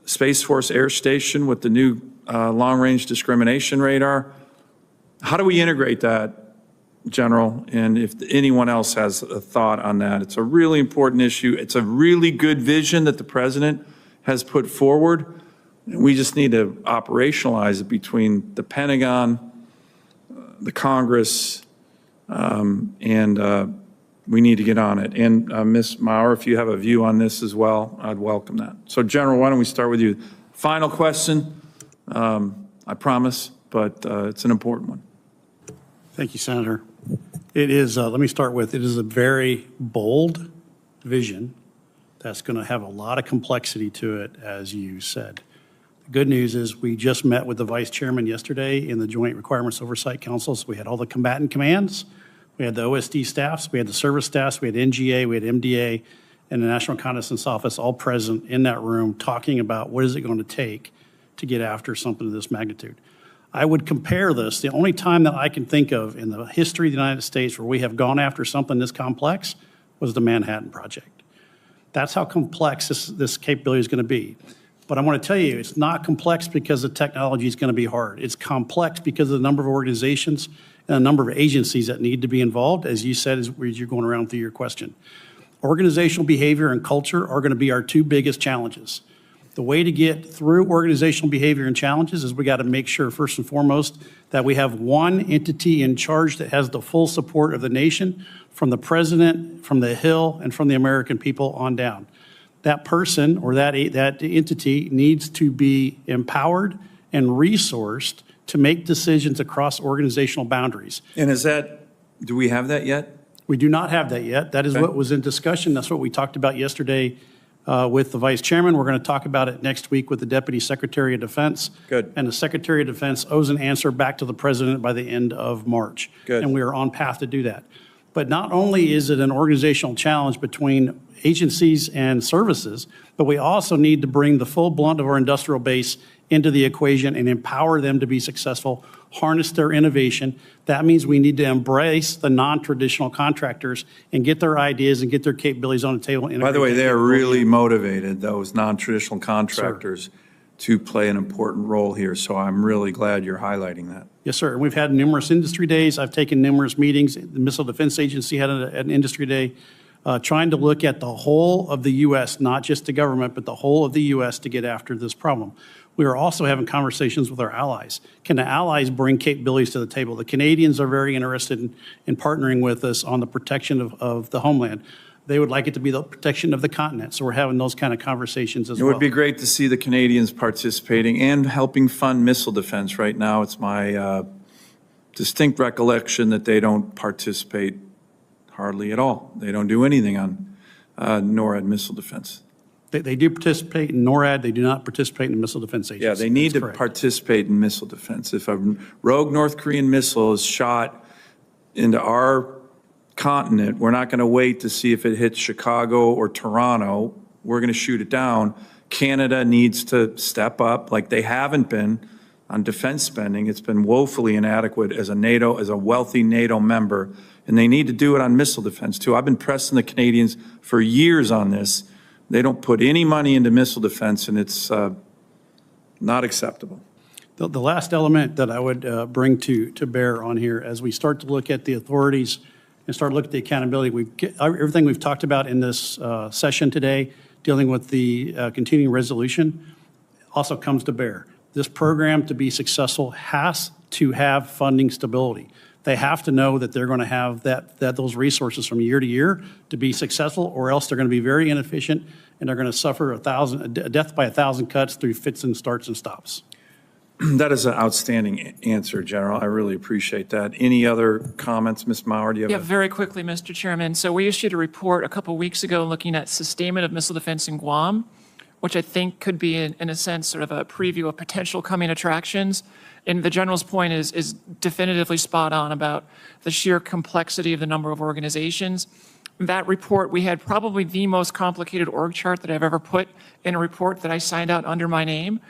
Space Force Air Station with the new long-range discrimination radar. How do we integrate that, General? And if anyone else has a thought on that, it's a really important issue. It's a really good vision that the President has put forward. And we just need to operationalize it between the Pentagon, the Congress, and we need to get on it. And Ms. Maurer, if you have a view on this as well, I'd welcome that. So, General, why don't we start with you? Final question, I promise, but it's an important one. Thank you, Senator. It is, let me start with, it is a very bold vision that's going to have a lot of complexity to it, as you said. The good news is we just met with the Vice Chairman yesterday in the Joint Requirements Oversight Council. So we had all the combatant commands, we had the OSD staffs, we had the service staffs, we had NGA, we had MDA, and the National Reconnaissance Office all present in that room talking about what is it going to take to get after something of this magnitude. I would compare this, the only time that I can think of in the history of the United States where we have gone after something this complex was the Manhattan Project. That's how complex this capability is going to be. But I want to tell you, it's not complex because the technology is going to be hard. It's complex because of the number of organizations and the number of agencies that need to be involved, as you said, as you're going around through your question. Organizational behavior and culture are going to be our two biggest challenges. The way to get through organizational behavior and challenges is we got to make sure, first and foremost, that we have one entity in charge that has the full support of the nation, from the President, from the Hill, and from the American people on down. That person or that entity needs to be empowered and resourced to make decisions across organizational boundaries. And is that, do we have that yet? We do not have that yet. That is what was in discussion. That's what we talked about yesterday with the Vice Chairman. We're going to talk about it next week with the Deputy Secretary of Defense. Good. And the Secretary of Defense owes an answer back to the President by the end of March. Good. And we are on path to do that. But not only is it an organizational challenge between agencies and services, but we also need to bring the full blunt of our industrial base into the equation and empower them to be successful, harness their innovation. That means we need to embrace the non-traditional contractors and get their ideas and get their capabilities on the table. By the way, they are really motivated, those non-traditional contractors, to play an important role here. So I'm really glad you're highlighting that. Yes, sir. We've had numerous industry days. I've taken numerous meetings. The Missile Defense Agency had an industry day trying to look at the whole of the U.S., not just the government, but the whole of the U.S. to get after this problem. We are also having conversations with our allies. Can the allies bring capabilities to the table? The Canadians are very interested in partnering with us on the protection of the homeland. They would like it to be the protection of the continent. So we're having those kind of conversations as well. It would be great to see the Canadians participating and helping fund missile defense. Right now, it's my distinct recollection that they don't participate hardly at all. They don't do anything on NORAD missile defense. They do participate in NORAD. They do not participate in the Missile Defense Agency. Yeah, they need to participate in missile defense. If a rogue North Korean missile is shot into our continent, we're not going to wait to see if it hits Chicago or Toronto. We're going to shoot it down. Canada needs to step up like they haven't been on defense spending. It's been woefully inadequate as a wealthy NATO member, and they need to do it on missile defense too. I've been pressing the Canadians for years on this. They don't put any money into missile defense, and it's not acceptable. The last element that I would bring to bear on here as we start to look at the authorities and start looking at the accountability, everything we've talked about in this session today, dealing with the continuing resolution, also comes to bear. This program, to be successful, has to have funding stability. They have to know that they're going to have those resources from year to year to be successful, or else they're going to be very inefficient and they're going to suffer a death by 1,000 cuts through fits and starts and stops. That is an outstanding answer, General. I really appreciate that. Any other comments, Ms. Maurer? Do you have very quickly, Mr. Chairman. So we issued a report a couple weeks ago looking at sustainment of missile defense in Guam, which I think could be, in a sense, sort of a preview of potential coming attractions. And the General's point is definitively spot on about the sheer complexity of the number of organizations. That report, we had probably the most complicated org chart that I've ever put in a report that I signed out under my name.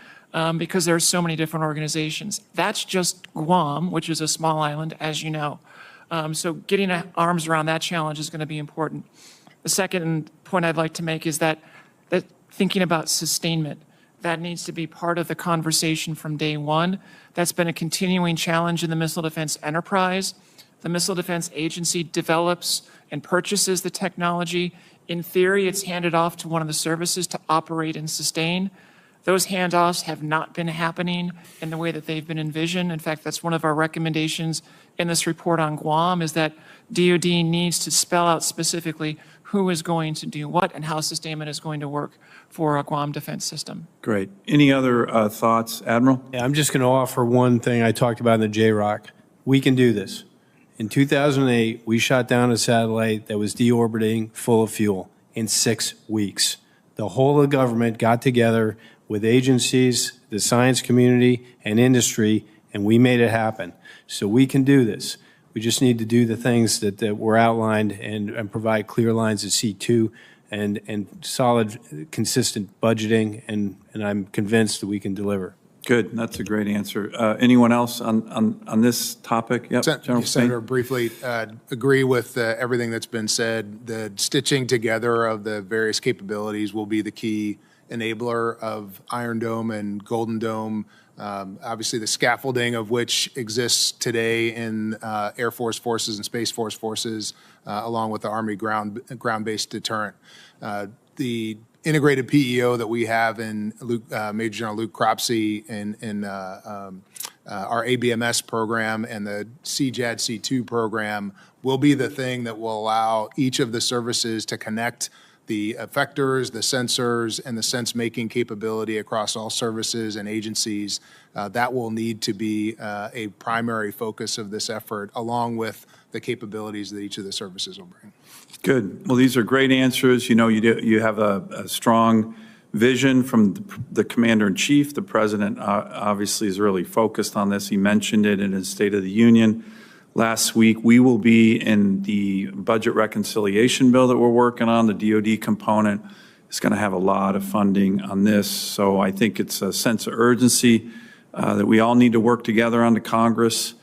Because there are so many different organizations. That's just Guam, which is a small island, as you know. So getting arms around that challenge is going to be important. The second point I'd like to make is that thinking about sustainment, that needs to be part of the conversation from day one. That's been a continuing challenge in the missile defense enterprise. The Missile Defense Agency develops and purchases the technology. In theory, it's handed off to one of the services to operate and sustain. Those handoffs have not been happening in the way that they've been envisioned. In fact, that's one of our recommendations in this report on Guam, is that DoD needs to spell out specifically who is going to do what and how sustainment is going to work for a Guam defense system. Great. Any other thoughts, Admiral? Yeah, I'm just going to offer one thing I talked about in the JROC. We can do this. In 2008, we shot down a satellite that was deorbiting full of fuel in 6 weeks. The whole of the government got together with agencies, the science community, and industry, and we made it happen. So we can do this. We just need to do the things that were outlined and provide clear lines at C2 and solid, consistent budgeting, and I'm convinced that we can deliver. Good. That's a great answer. Anyone else on this topic? Yep, General Senator, briefly agree with everything that's been said. The stitching together of the various capabilities will be the key enabler of Iron Dome and Golden Dome. Obviously, the scaffolding of which exists today in Air Force forces and Space Force forces, along with the Army ground-based deterrent. The integrated PEO that we have in Major General Luke Cropsey in our ABMS program and the CJAD C2 program will be the thing that will allow each of the services to connect the effectors, the sensors, and the sense-making capability across all services and agencies. That will need to be a primary focus of this effort, along with the capabilities that each of the services will bring. Good. Well, these are great answers. You know, you have a strong vision from the Commander-in-Chief. The President obviously is really focused on this. He mentioned it in his State of the Union. last week. We will be in the budget reconciliation bill that we're working on. The DoD component is going to have a lot of funding on this. So I think it's a sense of urgency that we all need to work together on the Congress,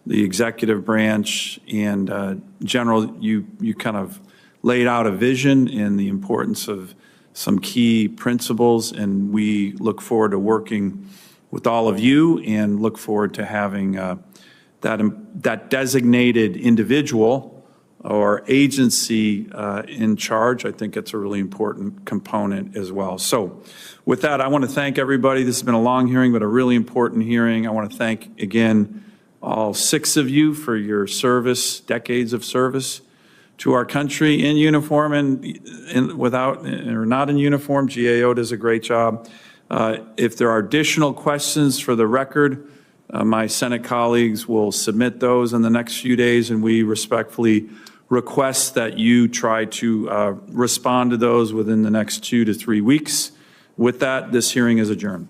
the executive branch, and General, you kind of laid out a vision and the importance of some key principles, and we look forward to working with all of you and look forward to having that designated individual or agency in charge. I think it's a really important component as well. So with that, I want to thank everybody. This has been a long hearing, but a really important hearing. I want to thank, again, all 6 of you for your service, decades of service to our country in uniform and without or not in uniform. GAO does a great job. If there are additional questions for the record, my Senate colleagues will submit those in the next few days, and we respectfully request that you try to respond to those within the next 2 to 3 weeks. With that, this hearing is adjourned.